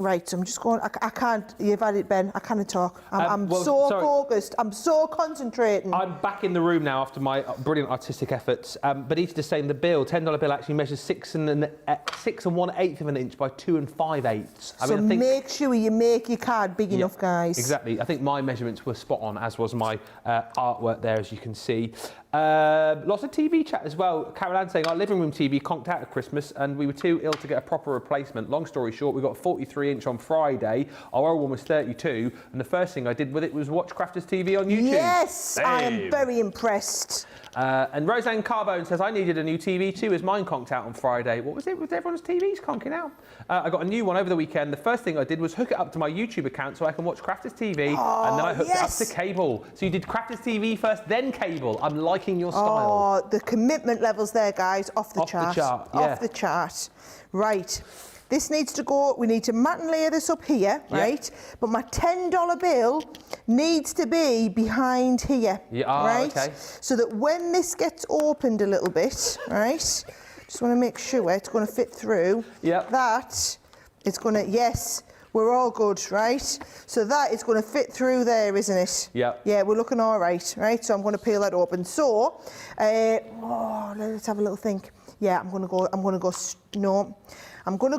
Right, so I'm just going, I can't, you've had it, Ben, I can't talk. I'm so focused, I'm so concentrating. I'm back in the room now after my brilliant artistic efforts. But each just saying the bill, $10 bill actually measures 6 1/8 of an inch by 2 5/8. So make sure you make your card big enough, guys. Exactly. I think my measurements were spot on, as was my artwork there, as you can see. Lots of TV chat as well. Carol Ann saying our living room TV conked out at Christmas and we were too ill to get a proper replacement. Long story short, we got a 43-inch on Friday. Our old one was 32, and the first thing I did with it was watch Crafters TV on YouTube. Yes, I am very impressed. And Roseanne Carbone says, I needed a new TV too, as mine conked out on Friday. What was it with everyone's TVs conking out? I got a new one over the weekend. The first thing I did was hook it up to my YouTube account so I can watch Crafters TV, and then I hooked it up to cable. So you did Crafters TV first, then cable. I'm liking your style. Oh, the commitment levels there, guys, off the chart. Off the chart. Right. This needs to go, we need to mat and layer this up here, right? But my $10 bill needs to be behind here, right? Okay. So that when this gets opened a little bit, right? Just want to make sure it's going to fit through. That it's going to, yes, we're all good, right? So that is going to fit through there, isn't it? Yeah, we're looking all right, right? So I'm going to peel that open. So, let's have a little think. Yeah, I'm going to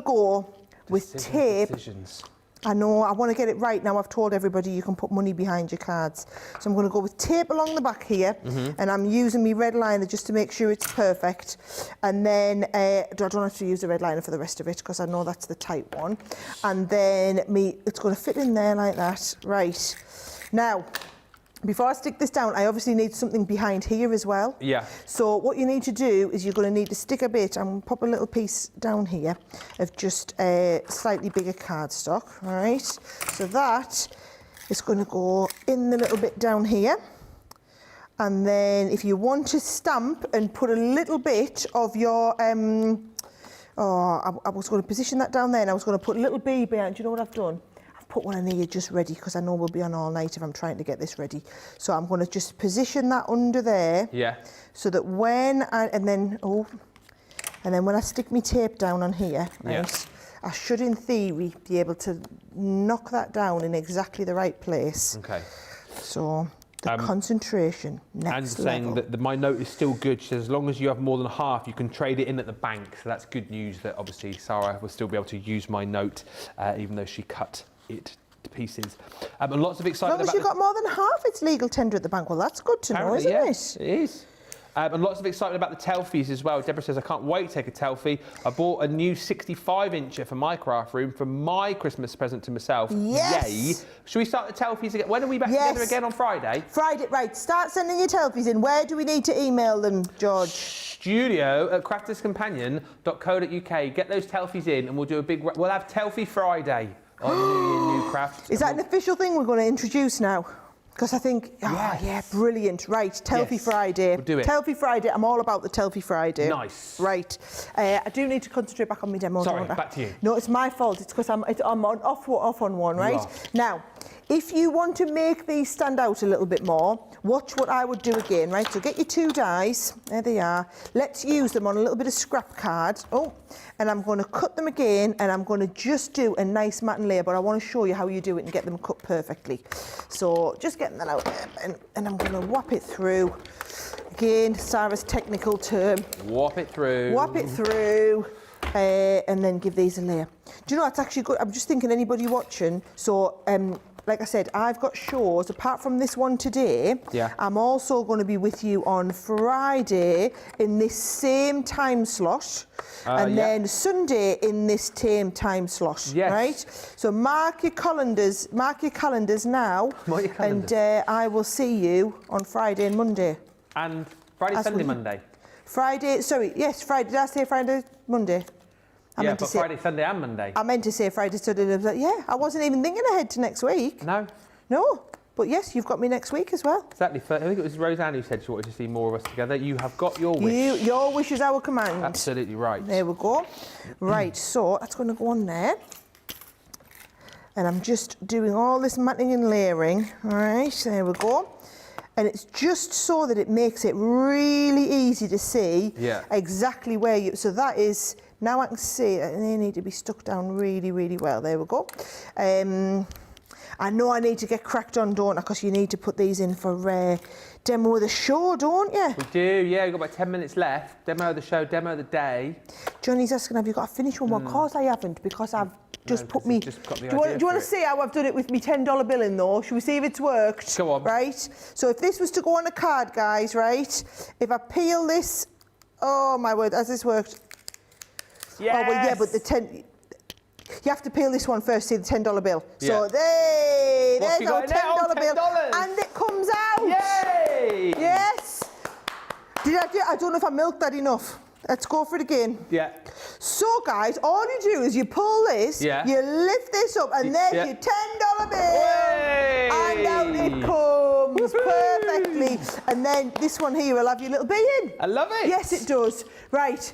go with tape. I know, I want to get it right now. I've told everybody you can put money behind your cards. So I'm going to go with tape along the back here, and I'm using my red liner just to make sure it's perfect. And then, I don't have to use the red liner for the rest of it because I know that's the tight one. And then it's going to fit in there like that. Right. Now, before I stick this down, I obviously need something behind here as well. Yeah. So what you need to do is you're going to need to stick a bit, I'm going to pop a little piece down here of just a slightly bigger cardstock, all right? So that is going to go in the little bit down here. And then if you want to stamp and put a little bit of your, I was going to position that down there and I was going to put a little bee behind. Do you know what I've done? Put one in here just ready because I know we'll be on all night if I'm trying to get this ready. So I'm going to just position that under there. Yeah. So that when and then when I stick my tape down on here, right, I should in theory be able to knock that down in exactly the right place. Okay. So the concentration, next level. And saying that my note is still good. She says, as long as you have more than half, you can trade it in at the bank. So that's good news that obviously Sara will still be able to use my note, even though she cut it to pieces. And lots of excitement. As long as you've got more than half, it's legal tender at the bank. Well, that's good to know, isn't it? It is. And lots of excitement about the Telfies as well. Deborah says, I can't wait to take a Telfie. I bought a new 65-incher for my craft room for my Christmas present to myself. Yes! Yay! Should we start the Telfies again? When are we back together again on Friday? Friday, right. Start sending your Telfies in. Where do we need to email them, George? studio@crafterscompanion.co.uk. Get those Telfies in and we'll do a big... We'll have Telfie Friday on New Craft. Is that an official thing we're going to introduce now? Because I think, yeah, brilliant. Right, Telfie Friday. We'll do it. Telfie Friday. I'm all about the Telfie Friday. Nice. Right. I do need to concentrate back on my demo. Sorry, back to you. No, it's my fault. It's because I'm off on one, right? Now, if you want to make these stand out a little bit more, watch what I would do again, right? So get your 2 dies. There they are. Let's use them on a little bit of scrap card. And I'm going to cut them again, and I'm going to just do a nice mat and layer, but I want to show you how you do it and get them cut perfectly. So just getting that out there, and I'm going to whop it through. Again, Sarah's technical term. Whop it through. Whop it through. And then give these a layer. Do you know, it's actually good. I'm just thinking, anybody watching, so like I said, I've got shows, apart from this one today, I'm also going to be with you on Friday in this same time slot, and then Sunday in this same time slot, right? So mark your calendars now, and I will see you on Friday and Monday. And Friday, Sunday, Monday? Friday, sorry, yes, Friday, did I say Friday, Monday? Friday, Sunday and Monday. I meant to say Friday, Sunday. I wasn't even thinking ahead to next week. No. But yes, you've got me next week as well. Exactly. I think it was Roseanne who said she wanted to see more of us together. You have got your wish. Your wish is our command. Absolutely right. There we go. Right, so that's going to go on there. And I'm just doing all this matting and layering. All right, there we go. And it's just so that it makes it really easy to see exactly where you... So that is... Now I can see it, and they need to be stuck down really, really well. There we go. I know I need to get cracked on, don't I? Because you need to put these in for demo of the show, don't you? We do, yeah. We've got about 10 minutes left. Demo of the show, demo of the day. Johnny's asking, have you got to finish one more? Of course I haven't, because I've just put me... Just got the do you want to see how I've done it with me $10 bill in, though? Should we see if it's worked? Go on. Right? So if this was to go on a card, guys, right? If I peel this... Oh, my word, has this worked? Yes. Oh, well, yeah, but the 10... You have to peel this one first, see the $10 bill. Yeah. So there's What's our $10 bill. $10. And it comes out. Yay! Yes. I don't know if I milked that enough. Let's go for it again. Yeah. So, guys, all you do is you pull this, you lift this up, and there's your $10 bill. Way! And out it comes perfectly. And then this one here will have your little bee in. I love it. Yes, it does. Right.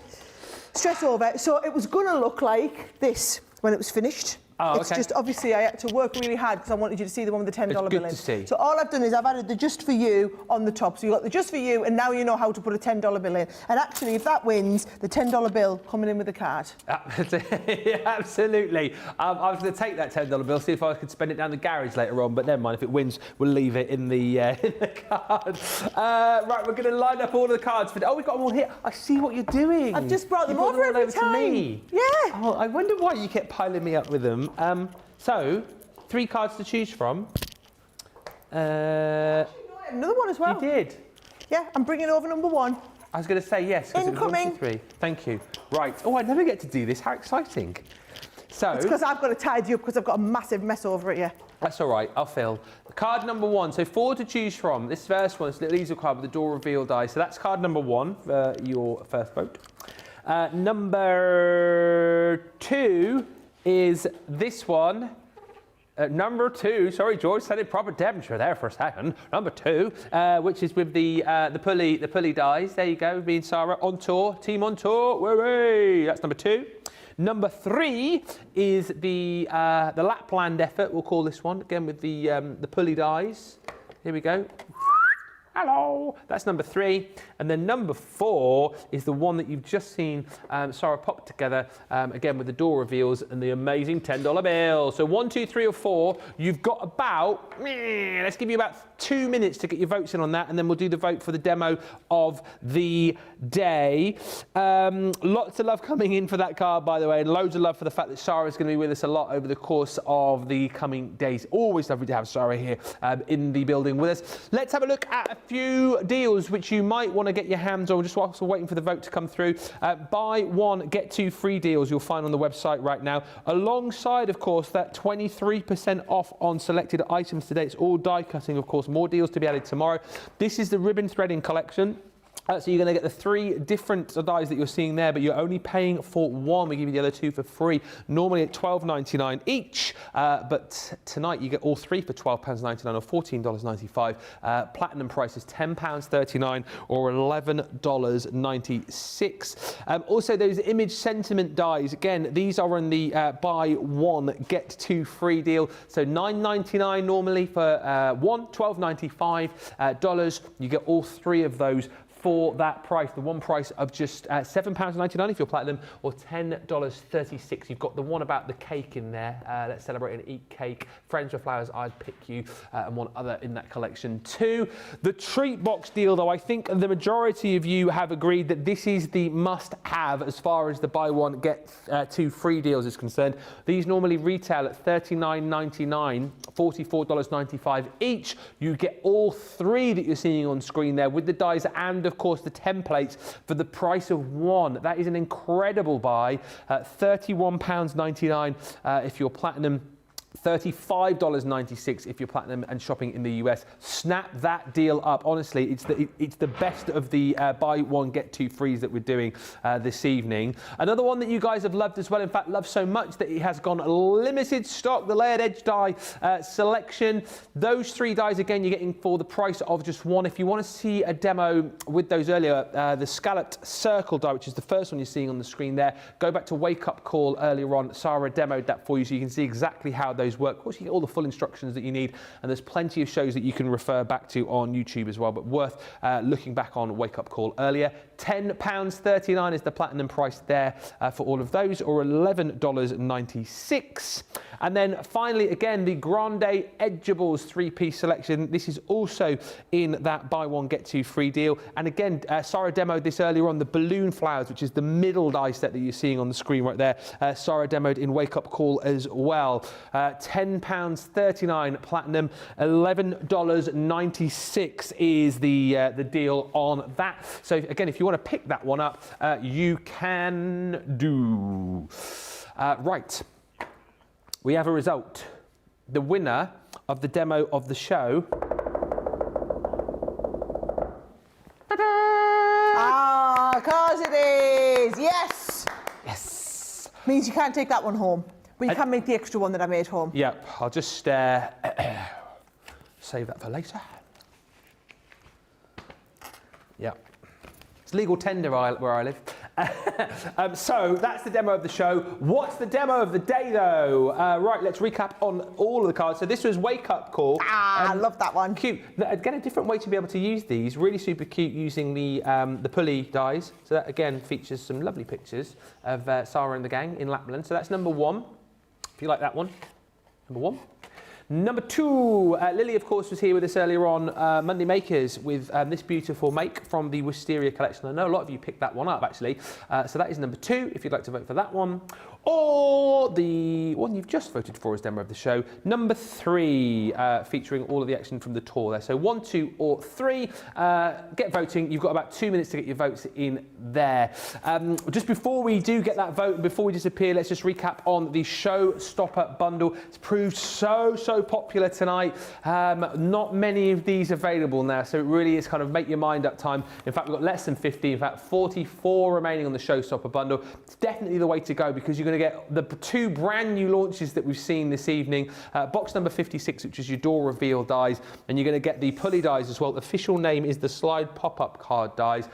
Stress over. So it was going to look like this when it was finished. Oh, it's just, obviously, I had to work really hard because I wanted you to see the one with the $10 bill in. It's good to see. So all I've done is I've added the Just For You on the top. So you've got the Just For You, and now you know how to put a $10 bill in. And actually, if that wins, the $10 bill coming in with the card. Absolutely. I was going to take that $10 bill, see if I could spend it down the garage later on, but never mind. If it wins, we'll leave it in the card. Right, we're going to line up all of the cards for... Oh, we've got them all here. I see what you're doing. I've just brought them You over every time. To me. Yeah. Oh, I wonder why you kept piling me up with them. So, 3 cards to choose from. Another one as well. You did. Yeah, I'm bringing over number 1. I was going to say yes. Incoming. 1, 2, 3. Thank you. Right. Oh, I never get to do this. How exciting. So. It's because I've got to tidy up because I've got a massive mess over it, yeah. That's all right. I'll fill. Card number 1. So 4 to choose from. This first one is a little easier card with the door reveal die. So that's card number 1 for your first vote. Number 2 is this one. Number 2, sorry, George, said it proper Devonshire there for a second. Number 2, which is with the pulley dies. There you go, me and Sara on tour, team on tour. Woo-wee. That's number 2. Number 3 is the Lapland effort. We'll call this one again with the pulley dies. Here we go. Hello. That's number 3. And then number 4 is the one that you've just seen Sara pop together, again with the door reveals and the amazing $10 bill. So 1, 2, 3 or 4, you've got about, let's give you about 2 minutes to get your votes in on that, and then we'll do the vote for the demo of the day. Lots of love coming in for that card, by the way, and loads of love for the fact that Sara's going to be with us a lot over the course of the coming days. Always lovely to have Sara here in the building with us. Let's have a look at a few deals which you might want to get your hands on just whilst we're waiting for the vote to come through. Buy 1, get 2 free deals you'll find on the website right now. Alongside, of course, that 23% off on selected items today. It's all die cutting, of course. More deals to be added tomorrow. This is the ribbon threading collection. So you're going to get the 3 different dies that you're seeing there, but you're only paying for 1. We give you the other 2 for free, normally at $12.99 each. But tonight you get all 3 for £12.99 or $14.95. Platinum price is £10.39 or $11.96. Also, those image sentiment dies, again, these are on the buy 1, get 2 free deal. So $9.99 normally for 1, $12.95. You get all 3 of those for that price, the one price of just £7.99 if you're platinum, or $10.36. You've got the one about the cake in there. Let's celebrate and eat cake. Friends with Flowers, I'd pick you, and one other in that collection too. The treat box deal, though, I think the majority of you have agreed that this is the must-have as far as the buy 1 get 2 free deals is concerned. These normally retail at $39.99, $44.95 each. You get all 3 that you're seeing on screen there with the dies and, of course, the templates for the price of 1. That is an incredible buy. £31.99 if you're platinum. $35.96 if you're platinum and shopping in the US. Snap that deal up. Honestly, it's the best of the buy 1 get 2 frees that we're doing this evening. Another one that you guys have loved as well, in fact loved so much that it has gone limited stock, the layered edge die selection. Those 3 dies again you're getting for the price of just 1. If you want to see a demo with those earlier, the scalloped circle die, which is the first one you're seeing on the screen there, go back to Wake Up Call earlier on. Sara demoed that for you so you can see exactly how those those work. Of course, you get all the full instructions that you need, and there's plenty of shows that you can refer back to on YouTube as well, but worth looking back on Wake Up Call earlier. £10.39 is the platinum price there for all of those, or $11.96. And then finally, again, the Grande Edgeables 3-piece selection. This is also in that buy one, get two free deal. And again, Sara demoed this earlier on, the balloon flowers, which is the middle die set that you're seeing on the screen right there. Sara demoed in Wake Up Call as well. £10.39 platinum, $11.96 is the deal on that. So again, if you want to pick that one up, you can do. Right. We have a result. The winner of the demo of the show. Ah, of course it is. Yes. Yes. Means you can't take that one home, but you can make the extra one that I made home. Yep. I'll just save that for later. Yep. It's legal tender where I live. So that's the demo of the show. What's the demo of the day, though? Right, let's recap on all of the cards. So this was Wake Up Call. I love that one. Cute. Again, a different way to be able to use these. Really super cute using the pulley dies. So that, again, features some lovely pictures of Sara and the gang in Lapland. So that's number one, if you like that one. Number one. Number two, Lily, of course, was here with us earlier on, Monday Makers, with this beautiful make from the Wisteria collection. I know a lot of you picked that one up, actually. So that is number two, if you'd like to vote for that one. Or the one you've just voted for as demo of the show, number three, featuring all of the action from the tour there. So 1, 2, or 3. Get voting. You've got about 2 minutes to get your votes in there. Just before we do get that vote, before we disappear, let's just recap on the Showstopper bundle. It's proved so popular tonight. Not many of these available now, so it really is kind of make your mind up time. In fact, we've got less than 50, in fact 44 remaining on the Showstopper bundle. It's definitely the way to go, because you're going to get the 2 brand new launches that we've seen this evening. Box number 56, which is your door reveal dies, and you're going to get the pulley dies as well. The official name is the slide pop-up card dies.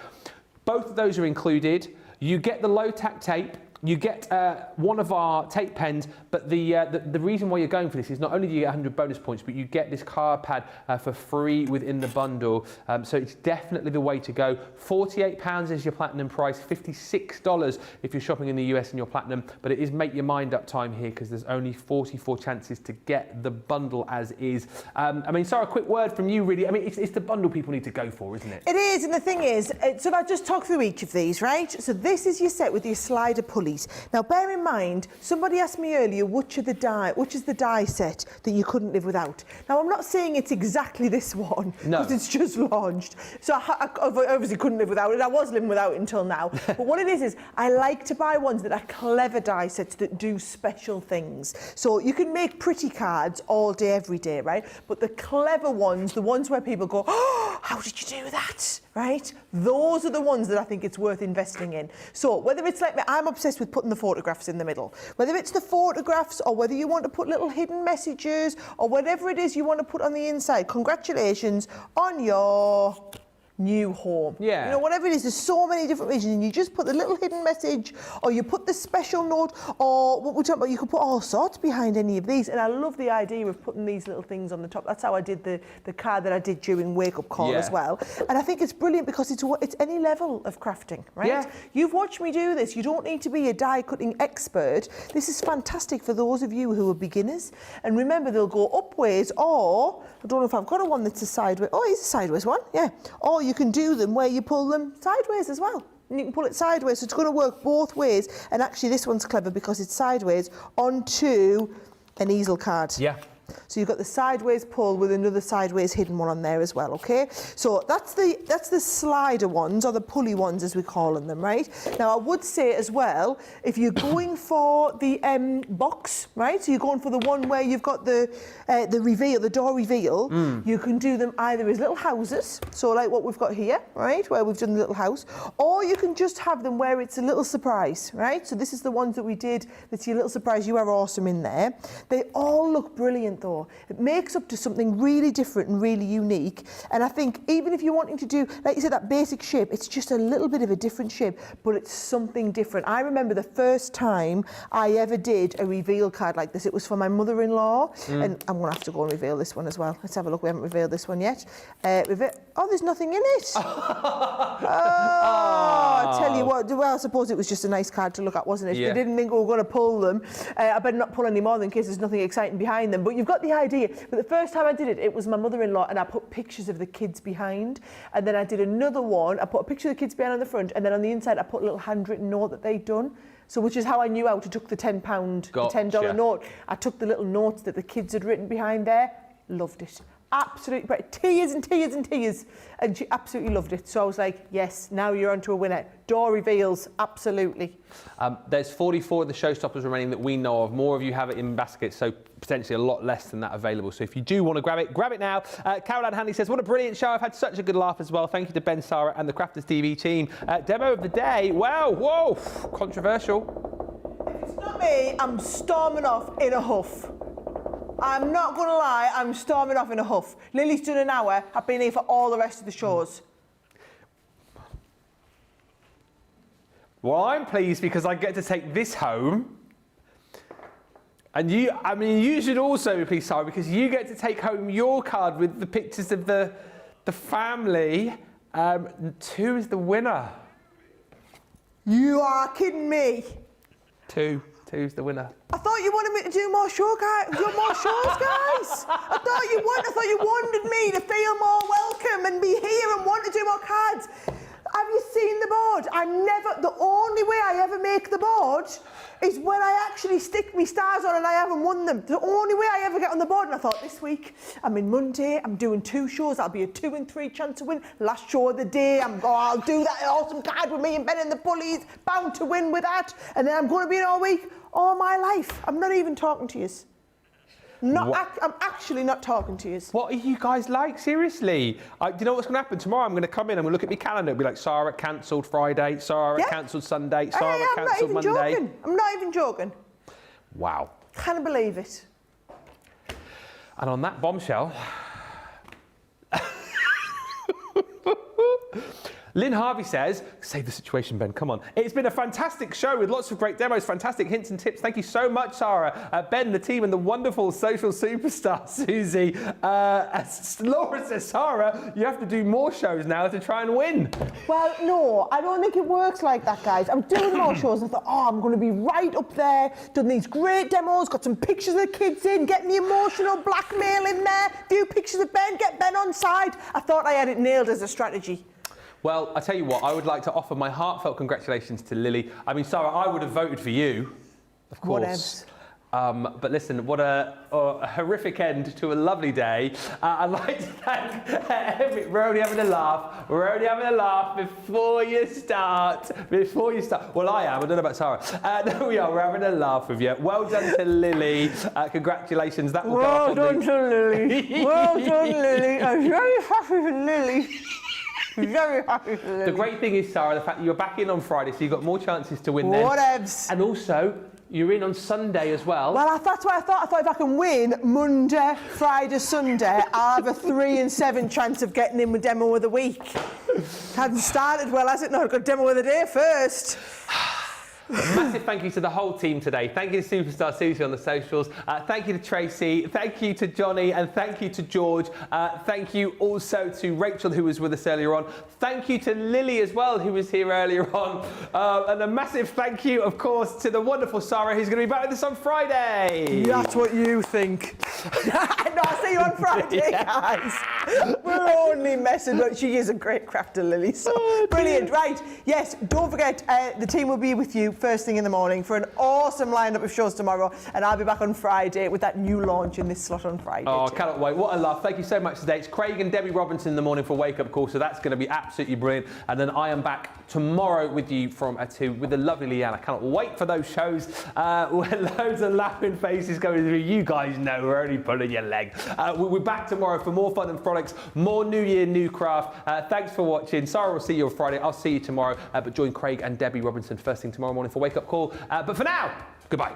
Both of those are included. You get the low tack tape. You get one of our tape pens, but the reason why you're going for this is not only do you get 100 bonus points, but you get this card pad for free within the bundle. So it's definitely the way to go. £48 is your platinum price, $56 if you're shopping in the US and you're platinum, but it is make your mind up time here, because there's only 44 chances to get the bundle as is. I mean, Sara, a quick word from you, really. I mean, it's the bundle people need to go for, isn't it? It is, and the thing is, so if I just talk through each of these, right? So this is your set with your slider pulley. Now, bear in mind, somebody asked me earlier, which is the die set that you couldn't live without? Now, I'm not saying it's exactly this one, because it's just launched. So I obviously couldn't live without it. I was living without it until now. But what it is I like to buy ones that are clever die sets that do special things. So you can make pretty cards all day, every day, right? But the clever ones, the ones where people go, oh, how did you do that? Right? Those are the ones that I think it's worth investing in. So whether it's like me, I'm obsessed with putting the photographs in the middle. Whether it's the photographs, or whether you want to put little hidden messages, or whatever it is you want to put on the inside, congratulations on your new home. Yeah. You know, whatever it is, there's so many different reasons. And you just put the little hidden message, or you put the special note, or what we're talking about, you could put all sorts behind any of these. And I love the idea of putting these little things on the top. That's how I did the card that I did during Wake Up Call as well. And I think it's brilliant, because it's any level of crafting, right? Yeah. You've watched me do this. You don't need to be a die cutting expert. This is fantastic for those of you who are beginners. And remember, they'll go upwards, or I don't know if I've got a one that's a sideways. Oh, it's a sideways one, yeah. Or you can do them where you pull them sideways as well. And you can pull it sideways, so it's going to work both ways. And actually, this one's clever because it's sideways onto an easel card. Yeah. So you've got the sideways pull with another sideways hidden one on there as well, okay? So that's the slider ones, or the pulley ones as we call them, right? Now I would say as well, if you're going for the box, right? So you're going for the one where you've got the reveal, the door reveal, you can do them either as little houses, so like what we've got here, right? Where we've done the little house, or you can just have them where it's a little surprise, right? So this is the ones that we did, that's your little surprise, you are awesome in there. They all look brilliant though. It makes up to something really different and really unique. And I think even if you're wanting to do, like you said, that basic shape, it's just a little bit of a different shape, but it's something different. I remember the first time I ever did a reveal card like this. It was for my mother-in-law, and I'm going to have to go and reveal this one as well. Let's have a look. We haven't revealed this one yet. Oh, there's nothing in it. I tell you what, well, I suppose it was just a nice card to look at, wasn't it? Yeah. They didn't think we were going to pull them. I better not pull any more in case there's nothing exciting behind them. But you've got the idea. But the first time I did it, it was my mother-in-law, and I put pictures of the kids behind. And then I did another one. I put a picture of the kids behind on the front, and then on the inside, I put a little handwritten note that they'd done. So which is how I knew out. I took the £10, the $10 note. I took the little notes that the kids had written behind there. Loved it. Absolutely great. Tears and tears and tears. And she absolutely loved it. So I was like, yes, now you're onto a winner. Door reveals, absolutely. There's 44 of the showstoppers remaining that we know of. More of you have it in baskets, so potentially a lot less than that available. So if you do want to grab it now. Caroline Hanley says, what a brilliant show. I've had such a good laugh as well. Thank you to Ben, Sara and the Crafters TV team. Demo of the day. Wow, whoa, controversial. If it's not me, I'm storming off in a huff. I'm not going to lie, I'm storming off in a huff. Lily's done an hour. I've been here for all the rest of the shows. Well, I'm pleased because I get to take this home. And you should also be pleased, Sara, because you get to take home your card with the pictures of the family. 2 is the winner. You are kidding me. 2's the winner. I thought you wanted me to do more shows, guys. I thought you wanted me to feel more welcome and be here and want to do more cards. Have you seen the board? The only way I ever make the board is when I actually stick my stars on and I haven't won them. The only way I ever get on the board, and I thought this week, I'm in Monday, I'm doing 2 shows, that'll be a 2 in 3 chance to win. Last show of the day, I'll do that awesome card with me and Ben and the Bullies, bound to win with that. And then I'm going to be in all week, all my life. I'm not even talking to you. I'm actually not talking to you. What are you guys like? Seriously? Do you know what's going to happen? Tomorrow I'm going to come in and we'll look at my calendar. It'll be like, Sara cancelled Friday, Sara cancelled Sunday, Sara cancelled Monday. I'm not even joking. Wow. Can't believe it. And on that bombshell, Lynn Harvey says, save the situation, Ben, come on. It's been a fantastic show with lots of great demos, fantastic hints and tips. Thank you so much, Sara, Ben, the team, and the wonderful social superstar, Susie. As Laura says, Sara, you have to do more shows now to try and win. Well, no, I don't think it works like that, guys. I'm doing more shows and I thought, I'm going to be right up there, done these great demos, got some pictures of the kids in, getting the emotional blackmail in there, a few pictures of Ben, get Ben on side. I thought I had it nailed as a strategy. Well, I tell you what, I would like to offer my heartfelt congratulations to Lily. I mean, Sara, I would have voted for you, of course. But listen, what a horrific end to a lovely day. I'd like to thank we're only having a laugh. We're only having a laugh before you start. Well, I am. I don't know about Sara. There we are. We're having a laugh with you. Well done to Lily. Congratulations. That will well done to Lily. Well done, Lily. I'm very happy with Lily. Very happy for Lily. The great thing is, Sara, the fact that you're back in on Friday, so you've got more chances to win then. Whatevs. And also, you're in on Sunday as well. Well, that's what I thought. I thought if I can win Monday, Friday, Sunday, I'll have a 3 in 7 chance of getting in with Demo of the Week. Hadn't started well, has it? No, I've got Demo of the Day first. Massive thank you to the whole team today. Thank you to Superstar Susie on the socials. Thank you to Tracy. Thank you to Johnny. And thank you to George. Thank you also to Rachel, who was with us earlier on. Thank you to Lily as well, who was here earlier on. And a massive thank you, of course, to the wonderful Sara, who's going to be back with us on Friday. That's what you think. No, I'll see you on Friday, guys. We're only messing, but she is a great crafter, Lily. So brilliant. Right. Yes, don't forget, the team will be with you first thing in the morning for an awesome lineup of shows tomorrow, and I'll be back on Friday with that new launch in this slot on Friday. Oh, cannot wait. What a laugh. Thank you so much today. It's Craig and Debbie Robinson in the morning for Wake Up Call, so that's going to be absolutely brilliant. And then I am back tomorrow with you from 2 with the lovely Leanne. I cannot wait for those shows with loads of laughing faces going through. You guys know we're only pulling your leg. We're back tomorrow for more fun and frolics, more New Year, new craft. Thanks for watching. Sara will see you on Friday. I'll see you tomorrow. But join Craig and Debbie Robinson first thing tomorrow morning for Wake Up Call. But for now, goodbye.